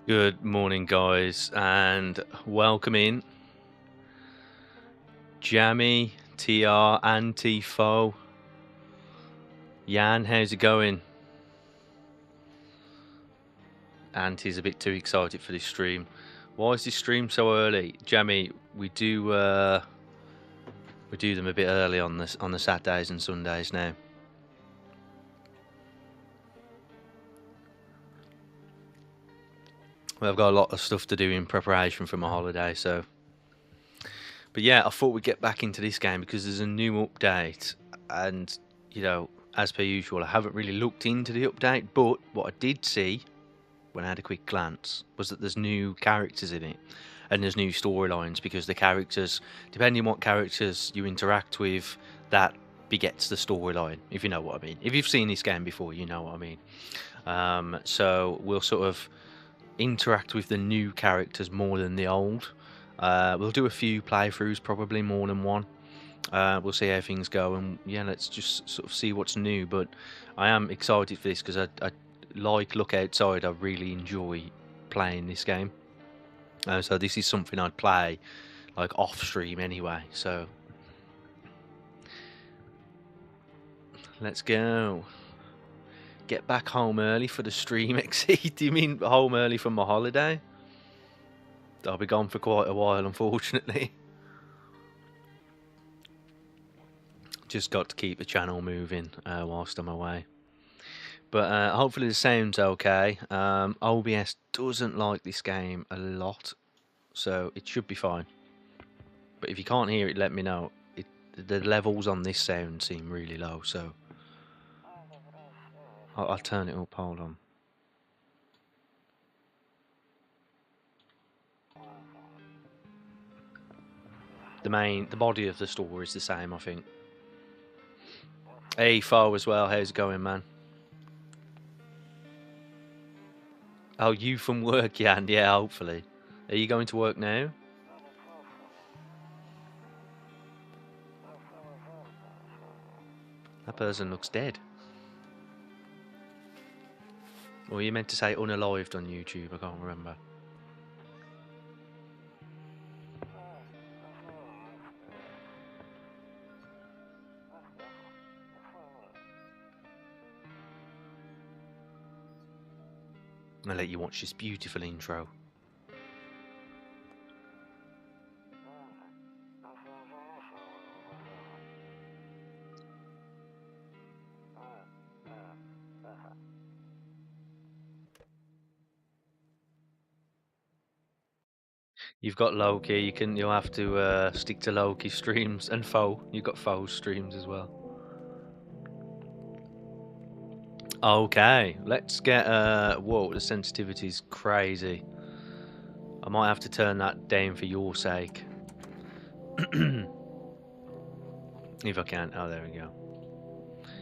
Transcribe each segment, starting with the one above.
Good morning, guys, and welcome in. Jammy, TR, and Tifo. Jan, how's it going? Anti's a bit too excited for this stream. Why is this stream so early? Jammy, we do them a bit early on the Saturdays and Sundays now. Well, I've got a lot of stuff to do in preparation for my holiday, so. But yeah, I thought we'd get back into this game because there's a new update, and as per usual, I haven't really looked into the update, but what I did see when I had a quick glance was that there's new characters in it, and there's new storylines because the characters, depending on what characters you interact with, that begets the storyline, if you know what I mean. If you've seen this game before, you know what I mean. So we'll sort of interact with the new characters more than the old. We'll do a few playthroughs, probably more than one. We'll see how things go, and yeah, let's just sort of see what's new. But I am excited for this because I like Look Outside. I really enjoy playing this game. So this is something I'd play like off stream anyway. So let's go. Get back home early for the stream. Exceed? Do you mean home early for my holiday? I'll be gone for quite a while, unfortunately. Just got to keep the channel moving whilst I'm away. But hopefully the sound's okay. OBS doesn't like this game a lot, so it should be fine. But if you can't hear it, let me know. The levels on this sound seem really low, so I'll turn it up. Hold on. The body of the story is the same, I think. Hey, Fo as well. How's it going, man? Oh, you from work, Jan? Yeah, hopefully. Are you going to work now? That person looks dead. Or you meant to say unalived on YouTube? I can't remember. I'll let you watch this beautiful intro. You've got Loki. You'll have to stick to Loki streams and Foe. You've got Foe streams as well. Okay, let's get whoa, the sensitivity's crazy. I might have to turn that down for your sake. If I can. Oh, there we go.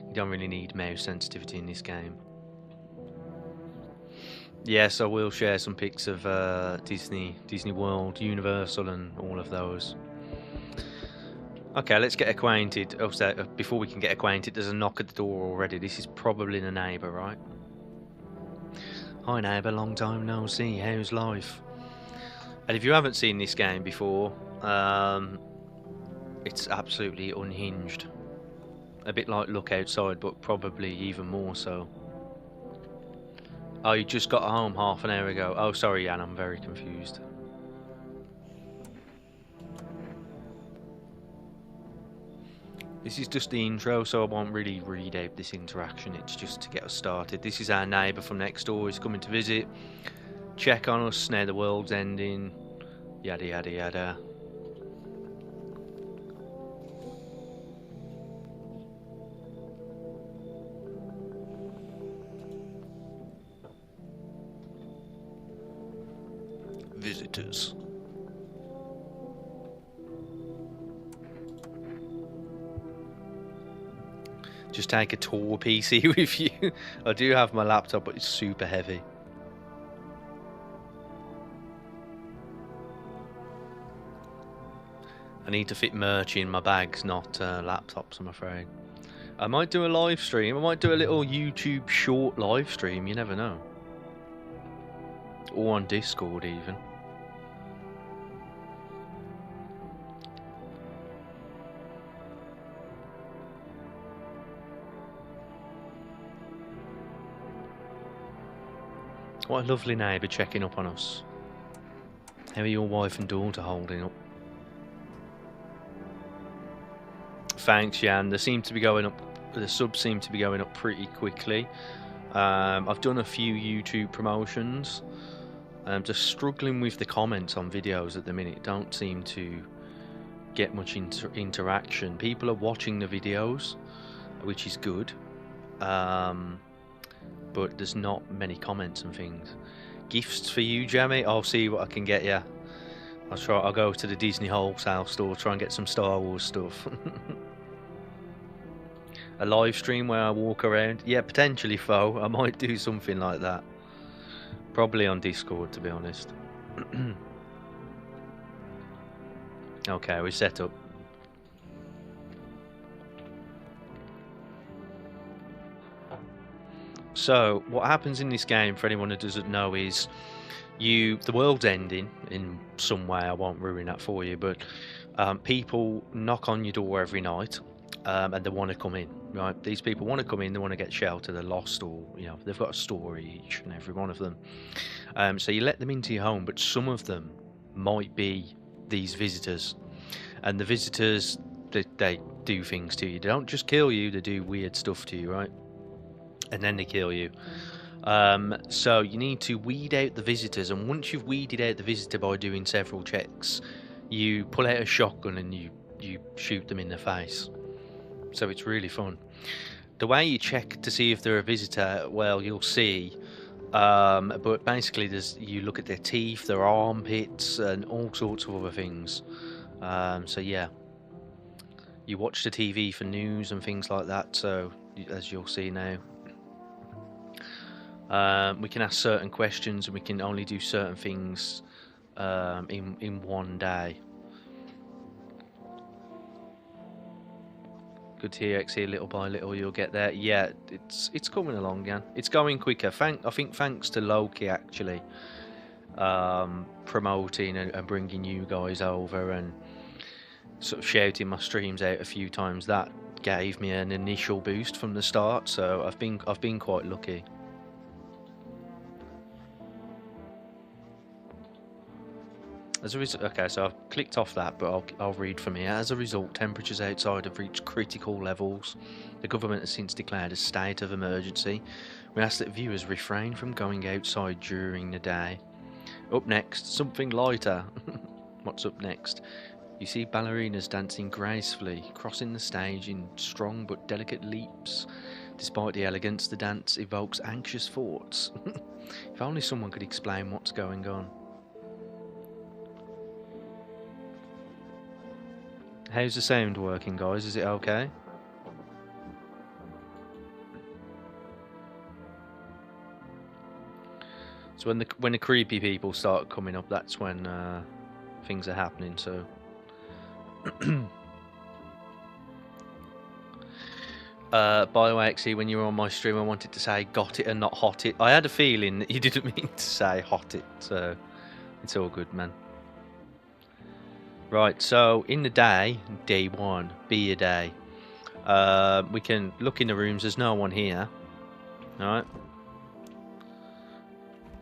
You don't really need mouse sensitivity in this game. Yes, I will share some pics of Disney World, Universal, and all of those. Okay, let's get acquainted. Oh, so before we can get acquainted, there's a knock at the door already. This is probably the neighbour, right? Hi neighbour, long time no see. How's life? And if you haven't seen this game before, it's absolutely unhinged. A bit like Look Outside, but probably even more so. Oh, you just got home half an hour ago. Oh, sorry, Jan, I'm very confused. This is just the intro, so I won't really read out this interaction. It's just to get us started. This is our neighbour from next door. He's coming to visit, check on us, now the world's ending, yada yada yada. Visitors. Just take a tour PC with you. I do have my laptop, but it's super heavy. I need to fit merch in my bags, not laptops, I'm afraid. I might do a live stream. I might do a little YouTube short live stream. You never know. or on Discord even. What a lovely neighbour checking up on us. How are your wife and daughter holding up? Thanks, Jan. They seem to be going up. The subs seem to be going up pretty quickly. I've done a few YouTube promotions. I'm just struggling with the comments on videos at the minute. Don't seem to get much interaction. People are watching the videos, which is good. But there's not many comments and things. Gifts for you, Jamie. I'll see what I can get you. I'll go to the Disney wholesale store, try and get some Star Wars stuff. A live stream where I walk around. Yeah, potentially, Fo. I might do something like that. Probably on Discord, to be honest. Okay, we're set up. So, what happens in this game, for anyone who doesn't know, is the world's ending in some way. I won't ruin that for you, but people knock on your door every night, and they want to come in. Right? These people want to come in. They want to get shelter. They're lost, or they've got a story, each and every one of them. So you let them into your home, but some of them might be these visitors, and the visitors they do things to you. They don't just kill you; they do weird stuff to you, right? And then they kill you. So you need to weed out the visitors, and once you've weeded out the visitor by doing several checks, you pull out a shotgun and you shoot them in the face. So it's really fun. The way you check to see if they're a visitor, well, you'll see. But basically, you look at their teeth, their armpits, and all sorts of other things. So yeah, you watch the TV for news and things like that. So as you'll see now. We can ask certain questions, and we can only do certain things in one day. Good to hear, XE. Little by little, you'll get there. Yeah, it's coming along, Jan. It's going quicker. I think thanks to Loki actually promoting and bringing you guys over and sort of shouting my streams out a few times. That gave me an initial boost from the start. So I've been quite lucky. As a result, okay, so I've clicked off that, but I'll read from here. As a result, temperatures outside have reached critical levels. The government has since declared a state of emergency. We ask that viewers refrain from going outside during the day. Up next, something lighter. What's up next? You see ballerinas dancing gracefully, crossing the stage in strong but delicate leaps. Despite the elegance, the dance evokes anxious thoughts. If only someone could explain what's going on. How's the sound working, guys? Is it okay? So when the creepy people start coming up, that's when things are happening. So by the way, actually, when you were on my stream, I wanted to say got it and not hot it. I had a feeling that you didn't mean to say hot it, so it's all good, man. Right, so in the day 1, be a day. We can look in the rooms. There's no one here. Alright.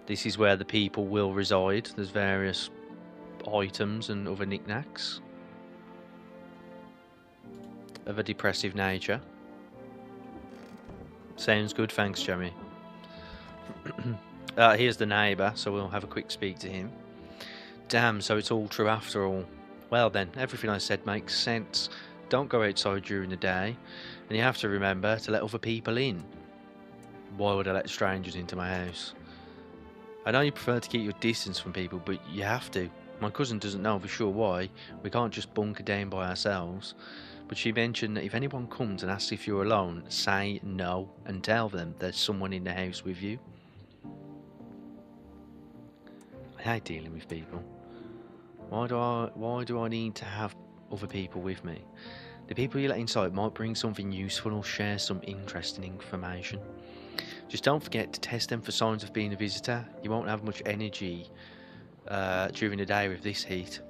This is where the people will reside. There's various items and other knickknacks of a depressive nature. Sounds good, thanks, Jeremy. Here's the neighbour, so we'll have a quick speak to him. Damn, so it's all true after all. Well then, everything I said makes sense. Don't go outside during the day, and you have to remember to let other people in. Why would I let strangers into my house? I know you prefer to keep your distance from people, but you have to. My cousin doesn't know for sure why. We can't just bunker down by ourselves. But she mentioned that if anyone comes and asks if you're alone, say no and tell them there's someone in the house with you. I hate dealing with people. Why do I need to have other people with me? The people you let inside might bring something useful or share some interesting information. Just don't forget to test them for signs of being a visitor. You won't have much energy during the day with this heat.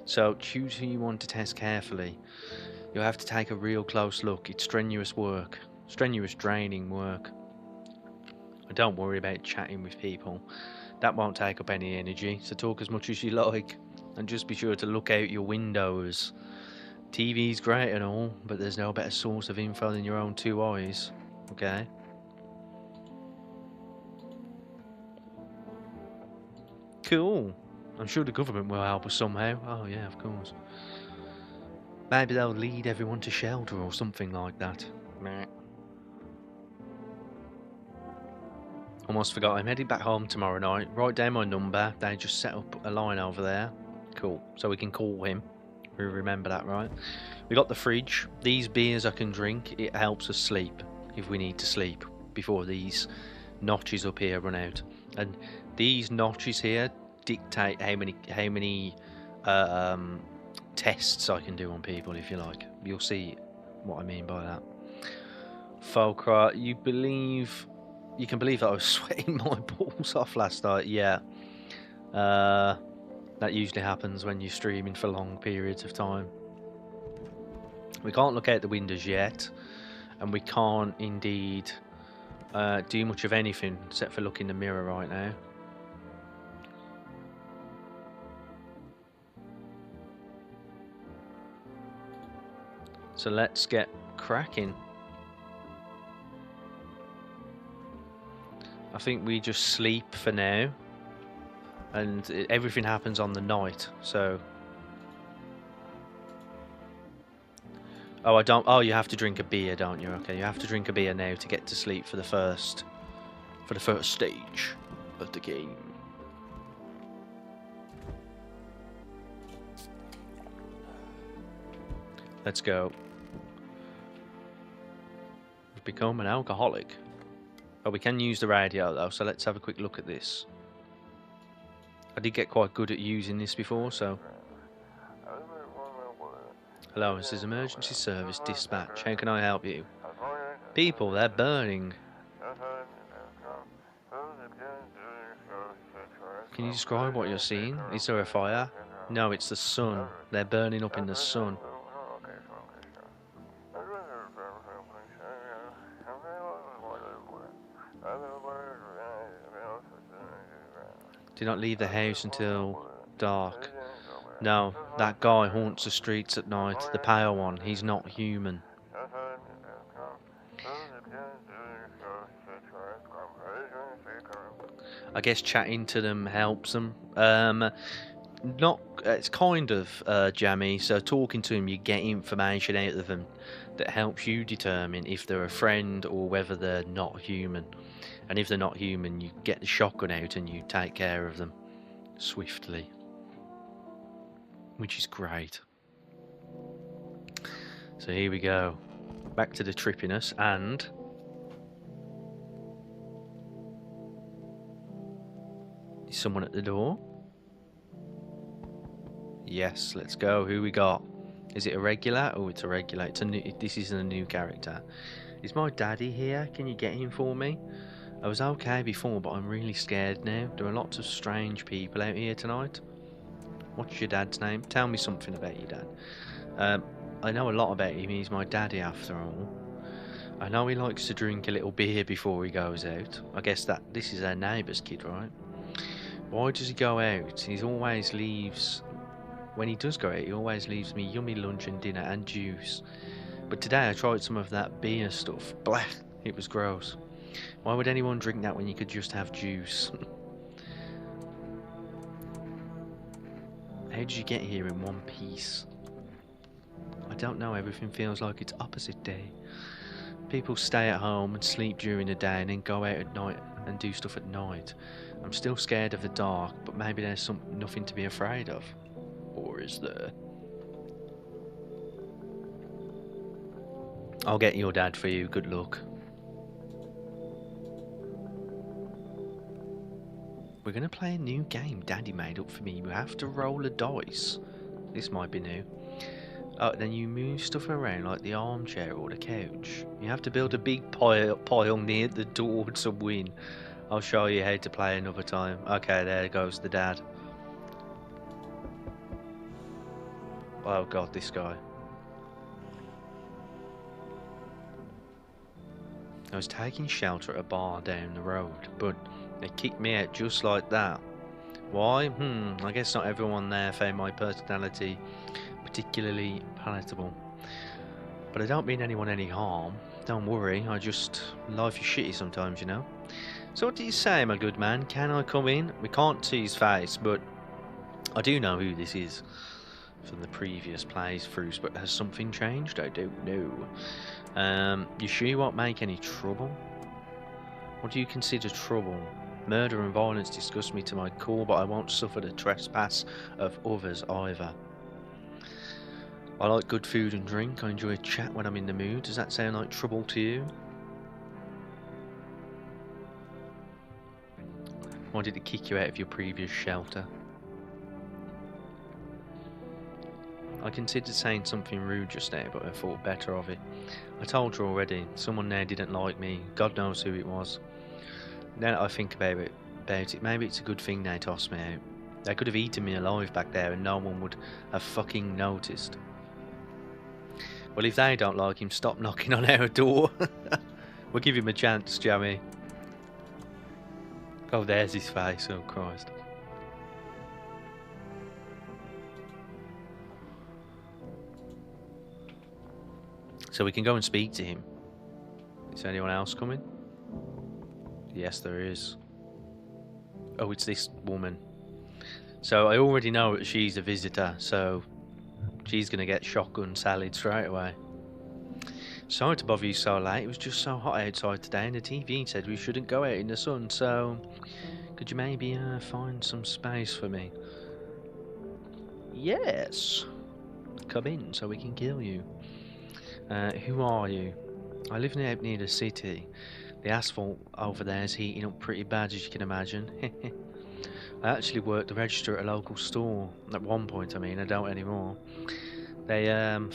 So choose who you want to test carefully. You'll have to take a real close look. It's strenuous work. Strenuous, draining work. And don't worry about chatting with people. That won't take up any energy, so talk as much as you like. And just be sure to look out your windows. TV's great and all, but there's no better source of info than your own two eyes. Okay? Cool. I'm sure the government will help us somehow. Oh yeah, of course. Maybe they'll lead everyone to shelter or something like that. Meh. Almost forgot, I'm heading back home tomorrow night. Write down my number. They just set up a line over there. Cool. So we can call him. We remember that, right? We got the fridge. These beers I can drink. It helps us sleep if we need to sleep before these notches up here run out. And these notches here dictate how many tests I can do on people, if you like. You'll see what I mean by that. Fulcra, you can believe that I was sweating my balls off last night. Yeah. That usually happens when you're streaming for long periods of time. We can't look out the windows yet, and we can't indeed do much of anything except for look in the mirror right now. So let's get cracking. I think we just sleep for now, and everything happens on the night. So, oh, you have to drink a beer, don't you? Okay, you have to drink a beer now to get to sleep for the first stage of the game. Let's go. We've become an alcoholic. Oh, we can use the radio though, so let's have a quick look at this. I did get quite good at using this before, so... Hello, this is emergency service dispatch. How can I help you? People, they're burning. Can you describe what you're seeing? Is there a fire? No, it's the sun. They're burning up in the sun. Do not leave the house until dark. No, that guy haunts the streets at night. The pale one. He's not human. I guess chatting to them helps them. It's kind of jammy. So talking to them, you get information out of them that helps you determine if they're a friend or whether they're not human. And if they're not human, you get the shotgun out and you take care of them swiftly, which is great. So here we go, back to the trippiness, and is someone at the door? Yes, let's go. Who we got? Is it a regular? Oh, it's a regular. This is a new character. Is my daddy here? Can you get him for me? I was okay before, but I'm really scared now. There are lots of strange people out here tonight. What's your dad's name? Tell me something about your dad. I know a lot about him. He's my daddy after all. I know he likes to drink a little beer before he goes out. I guess that this is our neighbour's kid, right? Why does he go out? He always leaves... When he does go out, he always leaves me yummy lunch and dinner and juice. But today I tried some of that beer stuff. Blah! It was gross. Why would anyone drink that when you could just have juice? How did you get here in one piece? I don't know, everything feels like it's opposite day. People stay at home and sleep during the day and then go out at night and do stuff at night. I'm still scared of the dark, but maybe there's nothing to be afraid of. Or is there? I'll get your dad for you, good luck. We're going to play a new game Daddy made up for me. You have to roll a dice. This might be new. Oh, then you move stuff around like the armchair or the couch. You have to build a big pile near the door to win. I'll show you how to play another time. Okay, there goes the dad. Oh god, this guy. I was taking shelter at a bar down the road, but they kicked me out just like that. Why? I guess not everyone there found my personality particularly palatable. But I don't mean anyone any harm. Don't worry, life is shitty sometimes, you know. So what do you say, my good man? Can I come in? We can't see his face, but I do know who this is from the previous playthroughs, but has something changed? I don't know. You sure you won't make any trouble? What do you consider trouble? Murder and violence disgust me to my core, but I won't suffer the trespass of others either. I like good food and drink. I enjoy a chat when I'm in the mood. Does that sound like trouble to you? Why did it kick you out of your previous shelter? I considered saying something rude just now, but I thought better of it. I told you already, someone there didn't like me. God knows who it was. Now that I think about it, maybe it's a good thing they tossed me out. They could have eaten me alive back there and no one would have fucking noticed. Well, if they don't like him, stop knocking on our door. We'll give him a chance, Jamie. Oh, there's his face. Oh, Christ. So we can go and speak to him. Is anyone else coming? Yes, there is. Oh, it's this woman. So I already know that she's a visitor, so she's going to get shotgun salad straight away. Sorry to bother you so late. It was just so hot outside today, and the TV said we shouldn't go out in the sun, so could you maybe find some space for me? Yes. Come in so we can kill you. Who are you? I live out near the city. The asphalt over there is heating up pretty bad, as you can imagine. I actually worked the register at a local store. At one point, I mean, I don't anymore. They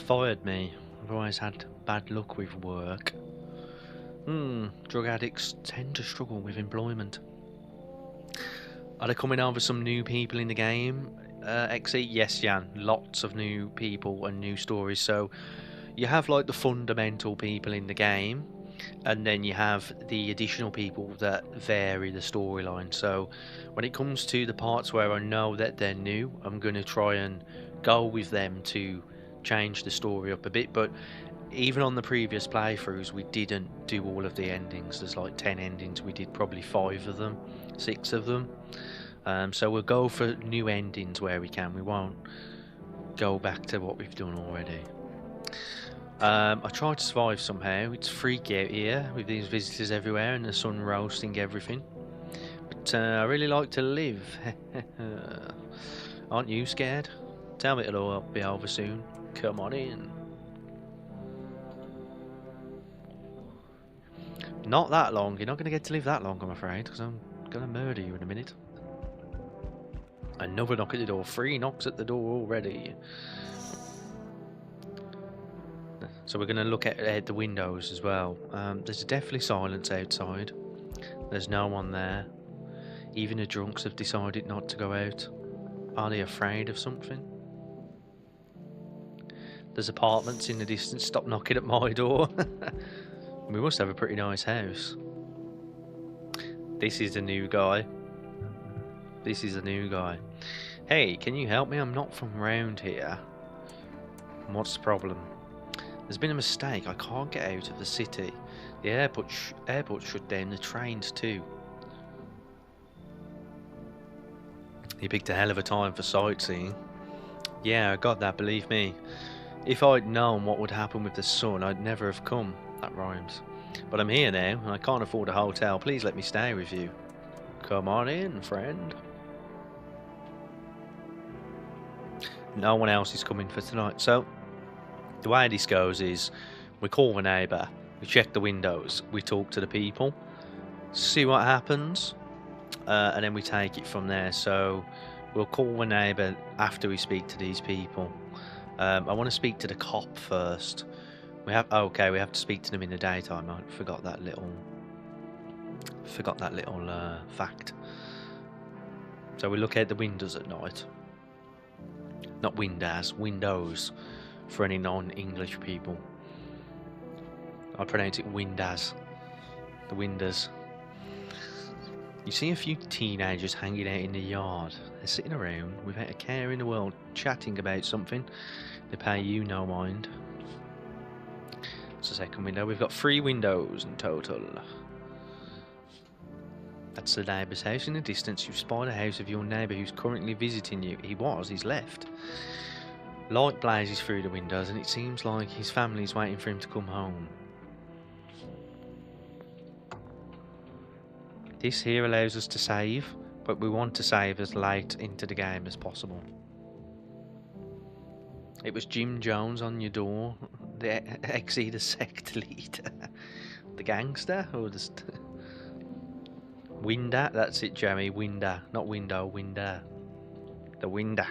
fired me. I've always had bad luck with work. Drug addicts tend to struggle with employment. Are they coming over some new people in the game? XE? Yes, Jan. Lots of new people and new stories. So you have like the fundamental people in the game, and then you have the additional people that vary the storyline. So when it comes to the parts where I know that they're new, I'm going to try and go with them to change the story up a bit. But even on the previous playthroughs, we didn't do all of the endings. There's like 10 endings. We did probably 5 of them, 6 of them. So we'll go for new endings where we can. We won't go back to what we've done already. I tried to survive somehow. It's freaky out here with these visitors everywhere and the sun roasting everything. But I really like to live. Aren't you scared? Tell me it'll all be over soon. Come on in. Not that long. You're not going to get to live that long, I'm afraid, because I'm going to murder you in a minute. Another knock at the door. 3 knocks at the door already. So we're going to look at the windows as well. There's definitely silence outside. There's no one there. Even the drunks have decided not to go out. Are they afraid of something? There's apartments in the distance. Stop knocking at my door. We must have a pretty nice house. This is the new guy. This is the new guy. Hey, can you help me? I'm not from round here. What's the problem? There's been a mistake. I can't get out of the city. The airport shut down. The trains too. You picked a hell of a time for sightseeing. Yeah, I got that, believe me. If I'd known what would happen with the sun, I'd never have come. That rhymes. But I'm here now, and I can't afford a hotel. Please let me stay with you. Come on in, friend. No one else is coming for tonight. So, the way this goes is, we call the neighbour, we check the windows, we talk to the people, see what happens, and then we take it from there. So, we'll call the neighbour after we speak to these people. I want to speak to the cop first. We have okay. We have to speak to them in the daytime. I forgot that little fact. So we look out the windows at night. Not windows, windows, for any non-English people. I pronounce it windows. The windows. You see a few teenagers hanging out in the yard. They're sitting around without a care in the world, chatting about something. They pay you no mind. It's the second window. We've got 3 windows in total. That's the neighbour's house. In the distance, you spy the house of your neighbour who's currently visiting you. He's left. Light blazes through the windows, and it seems like his family's waiting for him to come home. This here allows us to save, but we want to save as late into the game as possible. It was Jim Jones on your door, the Exeter sect leader. The gangster? Or just... Winder? That's it, Jeremy. Winder. Not window, winder. The winder.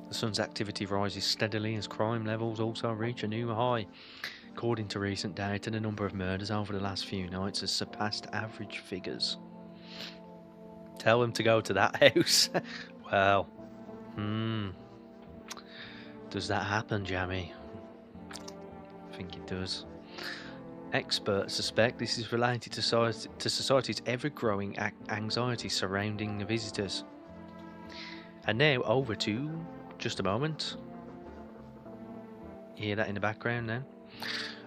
The sun's activity rises steadily as crime levels also reach a new high. According to recent data, the number of murders over the last few nights has surpassed average figures. Tell them to go to that house. Well, does that happen, Jamie? I think it does. Experts suspect this is related to society's ever-growing anxiety surrounding the visitors. And now over to just a moment. You hear that in the background now?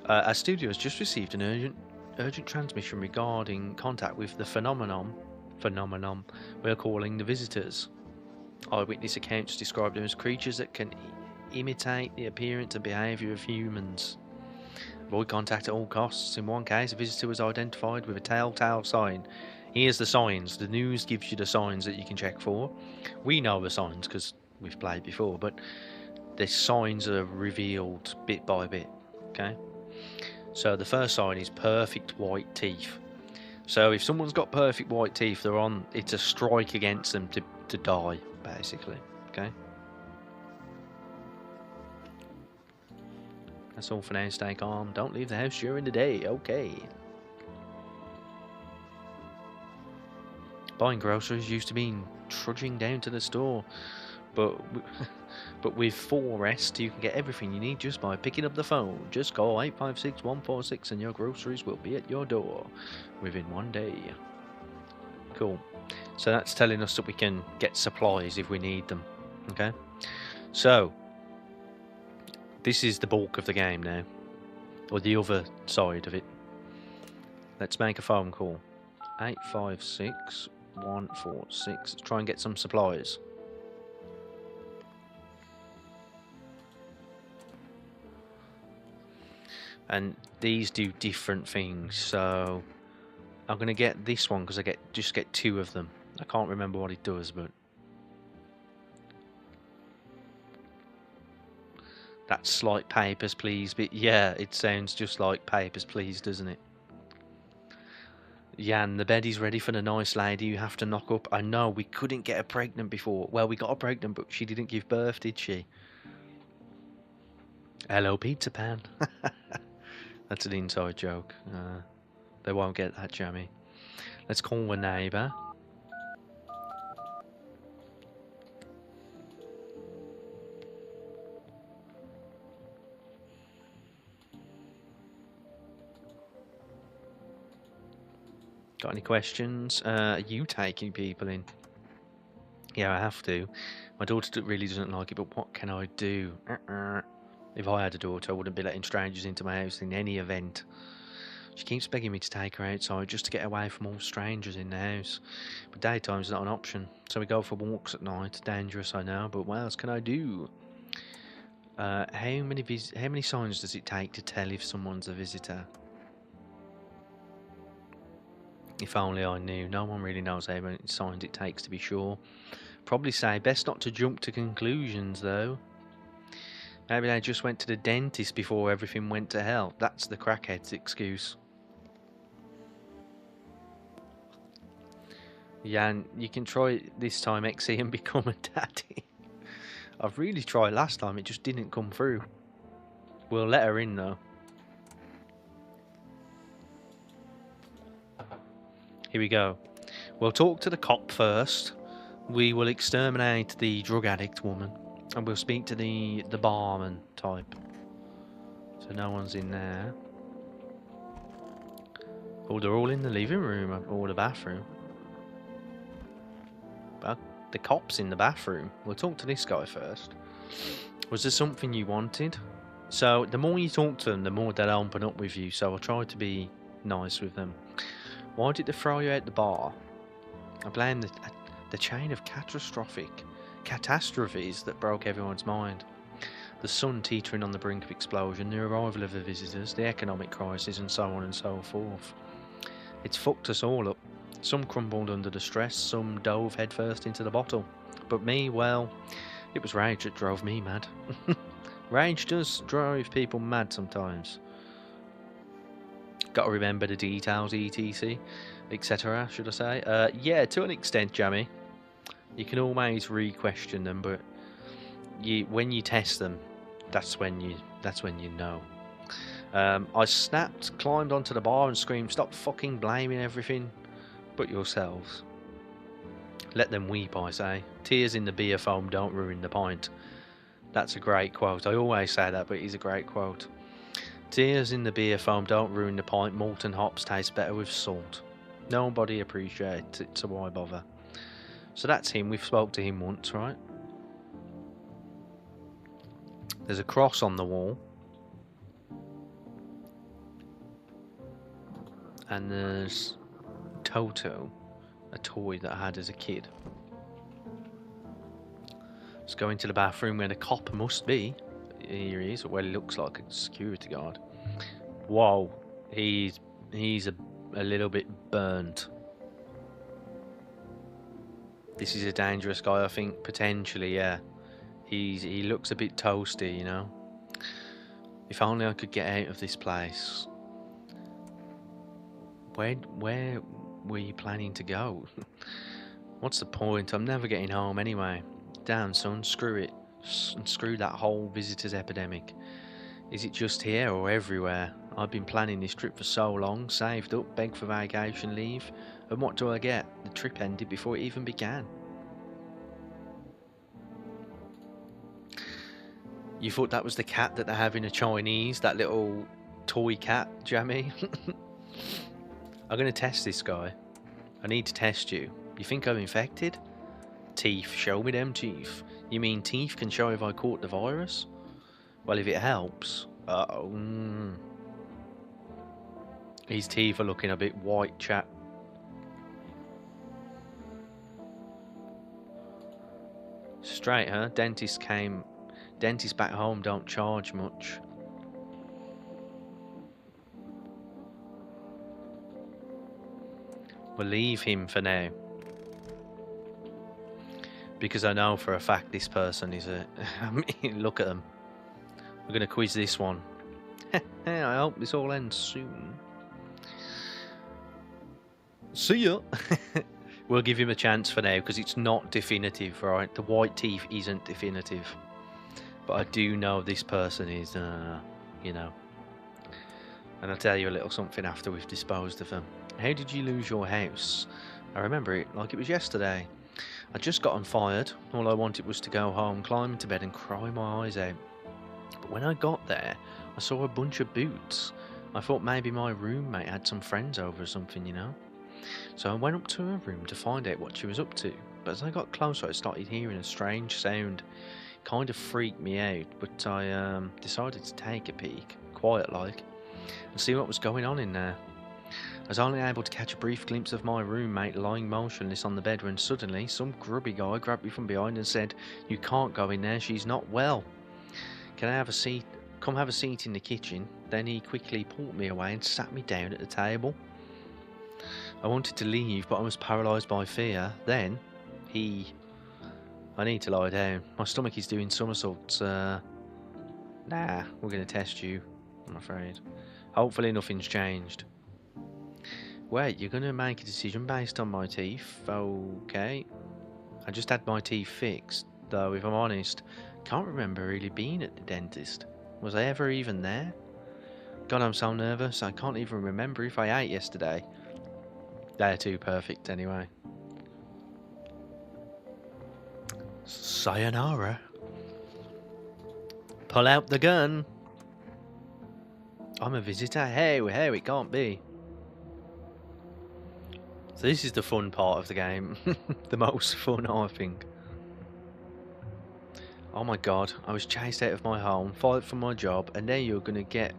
Our studio has just received an urgent transmission regarding contact with the phenomenon we're calling the visitors. Eyewitness accounts describe them as creatures that can imitate the appearance and behaviour of humans. Avoid contact at all costs. In one case, a visitor was identified with a telltale sign. Here's the signs. The news gives you the signs that you can check for. We know the signs because we've played before, but the signs are revealed bit by bit. Okay? So the first sign is perfect white teeth. So if someone's got perfect white teeth, it's a strike against them to die, basically. Okay? That's all for now. Stay calm. Don't leave the house during the day. Okay. Buying groceries used to mean trudging down to the store, but with 4S you can get everything you need just by picking up the phone. Just call 856-146 and your groceries will be at your door within 1 day. Cool. So that's telling us that we can get supplies if we need them. Okay. So this is the bulk of the game now, or the other side of it. Let's make a phone call. 856-146. Let's try and get some supplies. And these do different things, so I'm going to get this one because I just get 2 of them. I can't remember what it does, but that's like papers, please. But yeah, it sounds just like papers, please, doesn't it? Jan, the bed is ready for the nice lady you have to knock up. I know, we couldn't get her pregnant before. Well, we got her pregnant, but she didn't give birth, did she? Hello, pizza pan. That's an inside joke. They won't get that, Jamie. Let's call a neighbour. Got any questions? Are you taking people in? Yeah, I have to. My daughter really doesn't like it, but what can I do? If I had a daughter, I wouldn't be letting strangers into my house in any event. She keeps begging me to take her outside just to get away from all strangers in the house. But daytime's not an option, so we go for walks at night. Dangerous, I know, but what else can I do? How many signs does it take to tell if someone's a visitor? If only I knew. No one really knows how many signs it takes to be sure. Probably say best not to jump to conclusions, though. Maybe they just went to the dentist before everything went to hell. That's the crackhead's excuse. Yeah, and you can try it this time, XE, and become a daddy. I've really tried last time, it just didn't come through. We'll let her in though. Here we go. We'll talk to the cop first. We will exterminate the drug addict woman. And we'll speak to the barman type. So no one's in there. Oh, they're all in the living room or the bathroom. But the cop's in the bathroom. We'll talk to this guy first. Was there something you wanted? So the more you talk to them, the more they'll open up with you. So I'll try to be nice with them. Why did they throw you out the bar? I blame the chain of catastrophes that broke everyone's mind. The sun teetering on the brink of explosion, the arrival of the visitors, the economic crisis, and so on and so forth. It's fucked us all up. Some crumbled under the stress, some dove headfirst into the bottle. But me, well, it was rage that drove me mad. Rage does drive people mad sometimes. Got to remember the details, etc., etc., should I say? Yeah, to an extent, Jammy. You can always re-question them, but when you test them, that's when you know. I snapped, climbed onto the bar and screamed, "Stop fucking blaming everything but yourselves. Let them weep, I say. Tears in the beer foam don't ruin the pint." That's a great quote. I always say that, but it's a great quote. Tears in the beer foam don't ruin the pint. Malt and hops taste better with salt. Nobody appreciates it, so why bother? So that's him. We've spoke to him once, right? There's a cross on the wall. And there's Toto, a toy that I had as a kid. Let's go into the bathroom where the cop must be. Here he is. Well, he looks like a security guard. Whoa, he's a little bit burnt. This is a dangerous guy, I think, potentially, yeah. He looks a bit toasty, you know. If only I could get out of this place. Where were you planning to go? What's the point? I'm never getting home anyway. Damn, son, screw it. Screw that whole visitors epidemic. Is it just here or everywhere? I've been planning this trip for so long, saved up, begged for vacation leave, and what do I get? The trip ended before it even began. You thought that was the cat that they have in a Chinese, that little toy cat, Jammy? I'm going to test this guy. I need to test you. You think I'm infected? Teeth, show me them teeth. You mean teeth can show if I caught the virus? Well, if it helps. His teeth are looking a bit white, chap. Straight, huh? Dentist back home don't charge much. We'll leave him for now. Because I know for a fact this person is a... I mean, look at them. We're going to quiz this one. I hope this all ends soon. See ya! We'll give him a chance for now, because it's not definitive, right? The white teeth isn't definitive. But I do know this person is, you know. And I'll tell you a little something after we've disposed of them. How did you lose your house? I remember it like it was yesterday. I'd just gotten fired. All I wanted was to go home, climb into bed and cry my eyes out. But when I got there, I saw a bunch of boots. I thought maybe my roommate had some friends over or something, you know. So I went up to her room to find out what she was up to. But as I got closer, I started hearing a strange sound. It kind of freaked me out, but I decided to take a peek, quiet like, and see what was going on in there. I was only able to catch a brief glimpse of my roommate lying motionless on the bed when suddenly some grubby guy grabbed me from behind and said, "You can't go in there, she's not well. Can I have a seat? Come have a seat in the kitchen." Then he quickly pulled me away and sat me down at the table. I wanted to leave, but I was paralysed by fear. Then I need to lie down. My stomach is doing somersaults. Nah, we're going to test you, I'm afraid. Hopefully nothing's changed. Wait, you're gonna make a decision based on my teeth? Okay. I just had my teeth fixed, though if I'm honest, can't remember really being at the dentist. Was I ever even there? God, I'm so nervous, I can't even remember if I ate yesterday. They're too perfect anyway. Sayonara. Pull out the gun. I'm a visitor. Hey, it can't be. So this is the fun part of the game. The most fun, I think. Oh my god, I was chased out of my home, fired from my job, and now you're going to get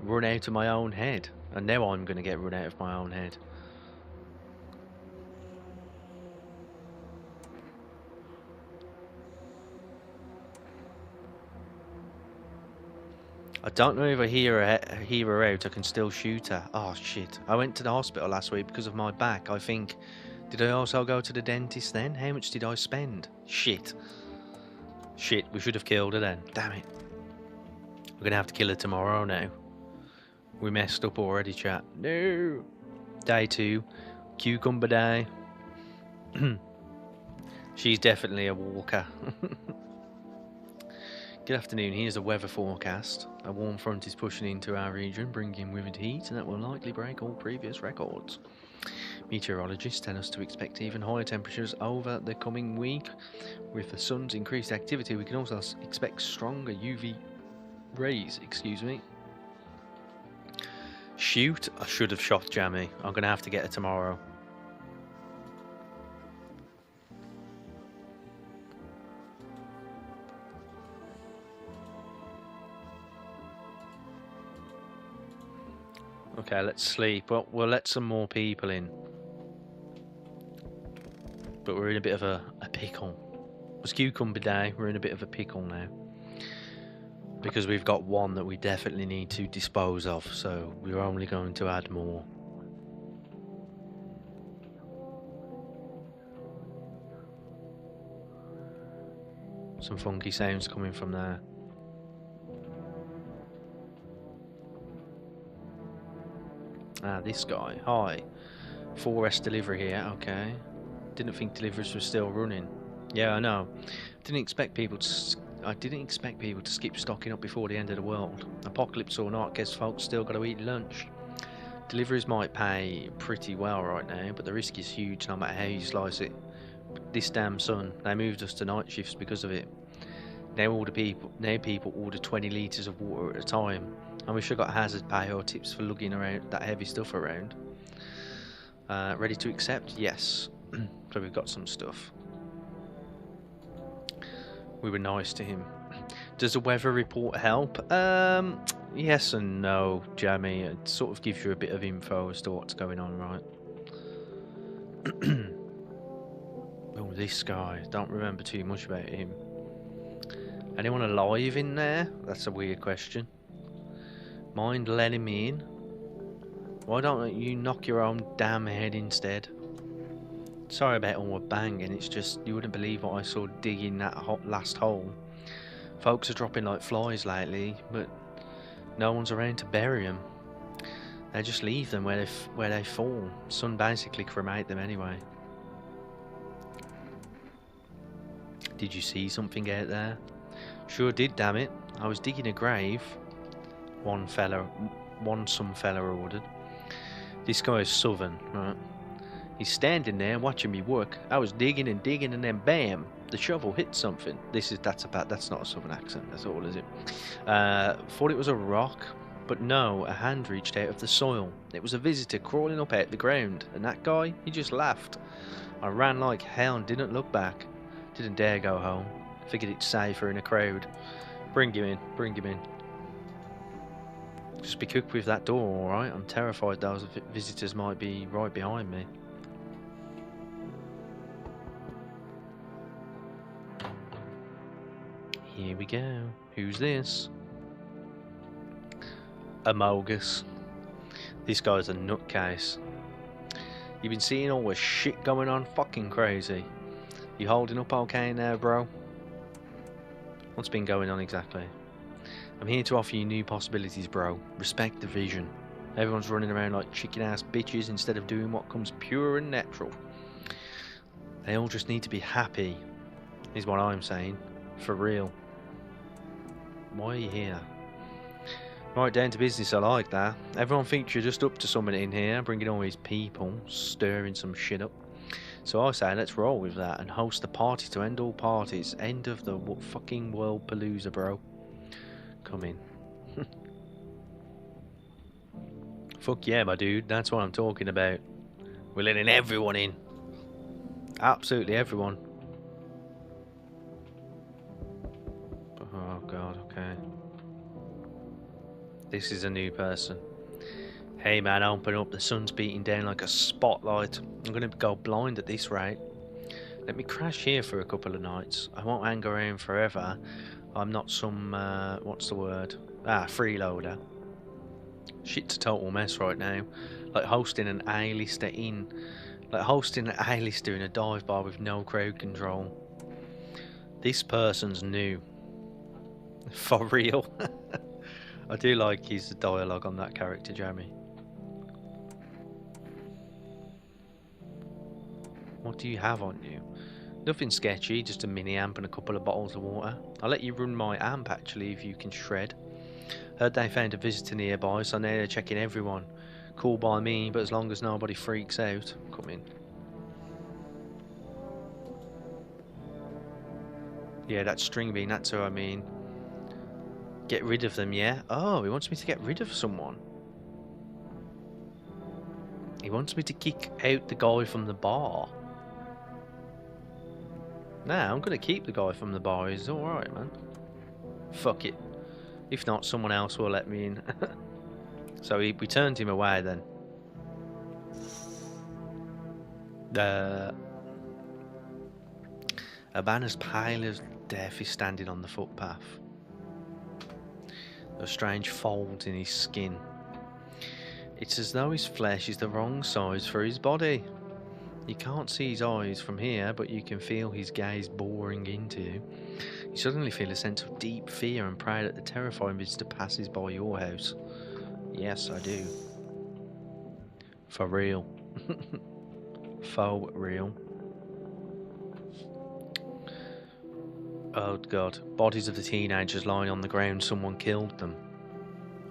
run out of my own head. And now I'm going to get run out of my own head. I don't know if I hear her out, I can still shoot her. Oh shit, I went to the hospital last week because of my back, I think. Did I also go to the dentist then? How much did I spend? Shit. Shit, we should have killed her then. Damn it. We're going to have to kill her tomorrow now. We messed up already, chat. No. Day 2. Cucumber day. She's definitely a walker. Good afternoon, here's the weather forecast. A warm front is pushing into our region, bringing with it heat, and that will likely break all previous records. Meteorologists tell us to expect even higher temperatures over the coming week. With the sun's increased activity, we can also expect stronger UV rays, Shoot, I should have shot Jammy. I'm going to have to get her tomorrow. Okay, let's sleep. Well, we'll let some more people in. But we're in a bit of a pickle. It was Cucumber Day, we're in a bit of a pickle now. Because we've got one that we definitely need to dispose of, so we're only going to add more. Some funky sounds coming from there. Ah, this guy. Hi. 4S delivery here, okay. Didn't think deliveries were still running. Yeah, I know. Didn't expect people to skip stocking up before the end of the world. Apocalypse or not, guess folks still got to eat lunch. Deliveries might pay pretty well right now, but the risk is huge no matter how you slice it. This damn sun, they moved us to night shifts because of it. Now people order 20 litres of water at a time. I wish I got hazard pay or tips for lugging around that heavy stuff around. Ready to accept? Yes. So we've got some stuff. We were nice to him. Does the weather report help? Yes and no, Jamie. It sort of gives you a bit of info as to what's going on, right? Oh, this guy. Don't remember too much about him. Anyone alive in there? That's a weird question. Mind letting me in? Why don't you knock your own damn head instead? Sorry about all the banging, it's just you wouldn't believe what I saw digging that last hole. Folks are dropping like flies lately, but no one's around to bury them. They just leave them where they fall. Sun basically cremate them anyway. Did you see something out there? Sure did, damn it. I was digging a grave. Some fella ordered. This guy is southern, right? He's standing there watching me work. I was digging and digging, and then bam, the shovel hit something. That's not a southern accent. That's all, is it? Thought it was a rock, but no. A hand reached out of the soil. It was a visitor crawling up out the ground, and that guy, he just laughed. I ran like hell and didn't look back. Didn't dare go home. Figured it's safer in a crowd. Bring him in. Bring him in. Just be quick with that door, alright? I'm terrified those visitors might be right behind me. Here we go. Who's this? Amogus. This guy's a nutcase. You've been seeing all this shit going on? Fucking crazy. You holding up okay now, bro? What's been going on exactly? I'm here to offer you new possibilities, bro. Respect the vision. Everyone's running around like chicken ass bitches instead of doing what comes pure and natural. They all just need to be happy, is what I'm saying. For real. Why are you here? Right, down to business, I like that. Everyone thinks you're just up to something in here, bringing all these people, stirring some shit up. So I say, let's roll with that and host the party to end all parties. End of the fucking world palooza, bro. Come in. Fuck yeah, my dude. That's what I'm talking about. We're letting everyone in. Absolutely everyone. Oh god, okay. This is a new person. Hey man, open up. The sun's beating down like a spotlight. I'm gonna go blind at this rate. Let me crash here for a couple of nights. I won't hang around forever. I'm not some, what's the word? Freeloader. Shit's a total mess right now. Like hosting an A-lister in. Like hosting an A-lister in a dive bar with no crowd control. This person's new. For real. I do like his dialogue on that character, Jamie. What do you have on you? Nothing sketchy, just a mini amp and a couple of bottles of water. I'll let you run my amp actually if you can shred. Heard they found a visitor nearby, so now they're checking everyone. Cool by me, but as long as nobody freaks out. Come in. Yeah, that string bean, that's what I mean. Get rid of them, yeah? Oh, he wants me to get rid of someone. He wants me to kick out the guy from the bar. Nah, I'm gonna keep the guy from the bar. He's alright, man. Fuck it. If not, someone else will let me in. So we turned him away then. A man as pale as death is standing on the footpath. There are strange folds in his skin. It's as though his flesh is the wrong size for his body. You can't see his eyes from here, but you can feel his gaze boring into you. You suddenly feel a sense of deep fear and pride that the terrifying visitor passes by your house. Yes, I do. For real. For real. Oh god. Bodies of the teenagers lying on the ground. Someone killed them.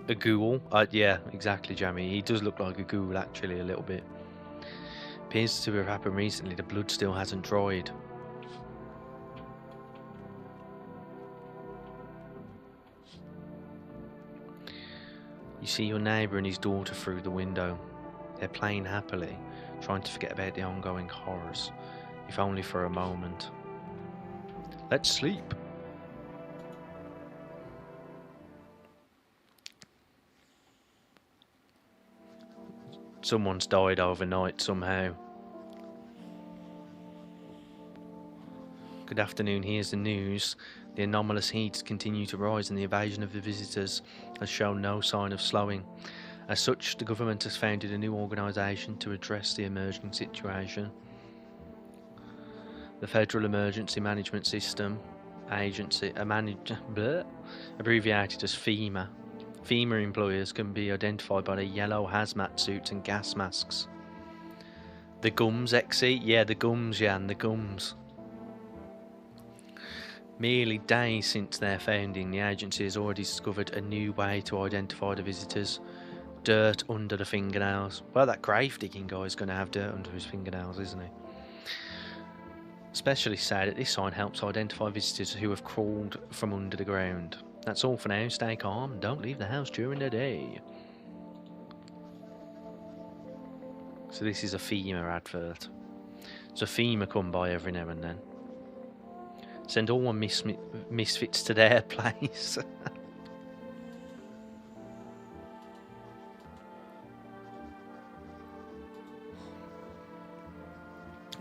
A ghoul? Yeah, exactly, Jamie. He does look like a ghoul, actually, a little bit. Appears to have happened recently. The blood still hasn't dried. You see your neighbour and his daughter through the window. They're playing happily, trying to forget about the ongoing horrors, if only for a moment. Let's sleep. Someone's died overnight somehow. Good afternoon, here's the news. The anomalous heats continue to rise and the invasion of the visitors has shown no sign of slowing. As such, the government has founded a new organisation to address the emerging situation. The Federal Emergency Management System Agency, abbreviated as FEMA. FEMA employers can be identified by their yellow hazmat suits and gas masks. The gums, XE? Yeah, the gums, Jan, the gums. Merely days since their founding, the agency has already discovered a new way to identify the visitors. Dirt under the fingernails. Well, that grave digging guy's going to have dirt under his fingernails, isn't he? Specialists say that this sign helps identify visitors who have crawled from under the ground. That's all for now. Stay calm and don't leave the house during the day. So this is a FEMA advert. So FEMA come by every now and then. Send all my misfits to their place.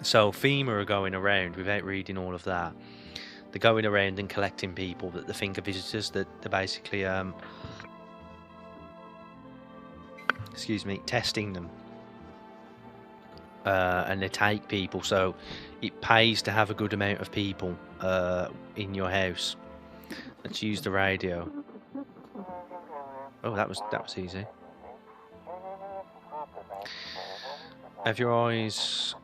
So FEMA are going around, without reading all of that, they're going around and collecting people that they think are visitors, that they're basically, testing them. And they take people, so it pays to have a good amount of people in your house. Let's use the radio. Oh, that was easy. Have your eyes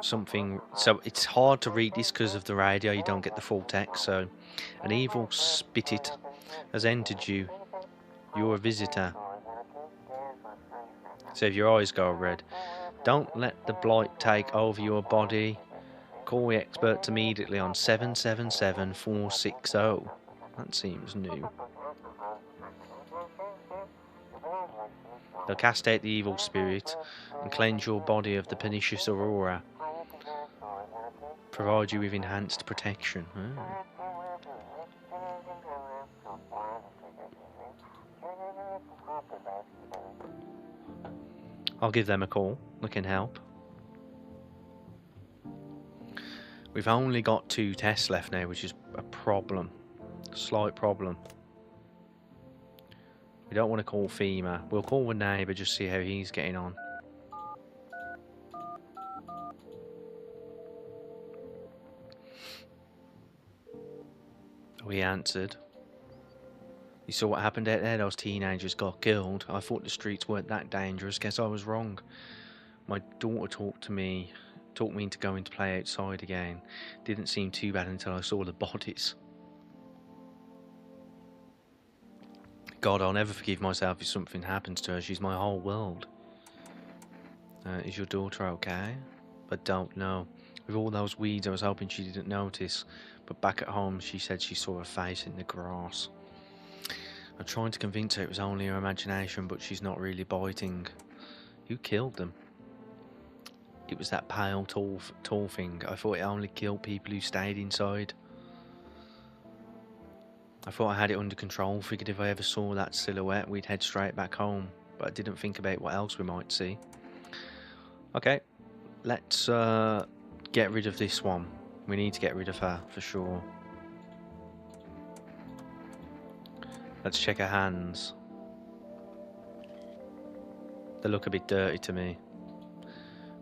something? So it's hard to read this because of the radio. You don't get the full text. So an evil spirit has entered you. You're a visitor. So if your eyes go red, don't let the blight take over your body. Call the experts immediately on 777-460. That seems new. They'll cast out the evil spirit and cleanse your body of the pernicious aurora. Provide you with enhanced protection. Oh. I'll give them a call. They can help. We've only got 2 tests left now, which is a problem. Slight problem. We don't want to call FEMA. We'll call the neighbour, just see how he's getting on. Oh, he answered. You saw what happened out there? Those teenagers got killed. I thought the streets weren't that dangerous. Guess I was wrong. My daughter talked me into going to play outside again. Didn't seem too bad until I saw the bodies. God, I'll never forgive myself if something happens to her. She's my whole world. Is your daughter okay? I don't know. With all those weeds, I was hoping she didn't notice. But back at home, she said she saw a face in the grass. I'm trying to convince her it was only her imagination, but she's not really biting. Who killed them? It was that pale, tall thing. I thought it only killed people who stayed inside. I thought I had it under control. Figured if I ever saw that silhouette, we'd head straight back home. But I didn't think about what else we might see. Okay, let's get rid of this one. We need to get rid of her for sure. Let's check her hands. They look a bit dirty to me.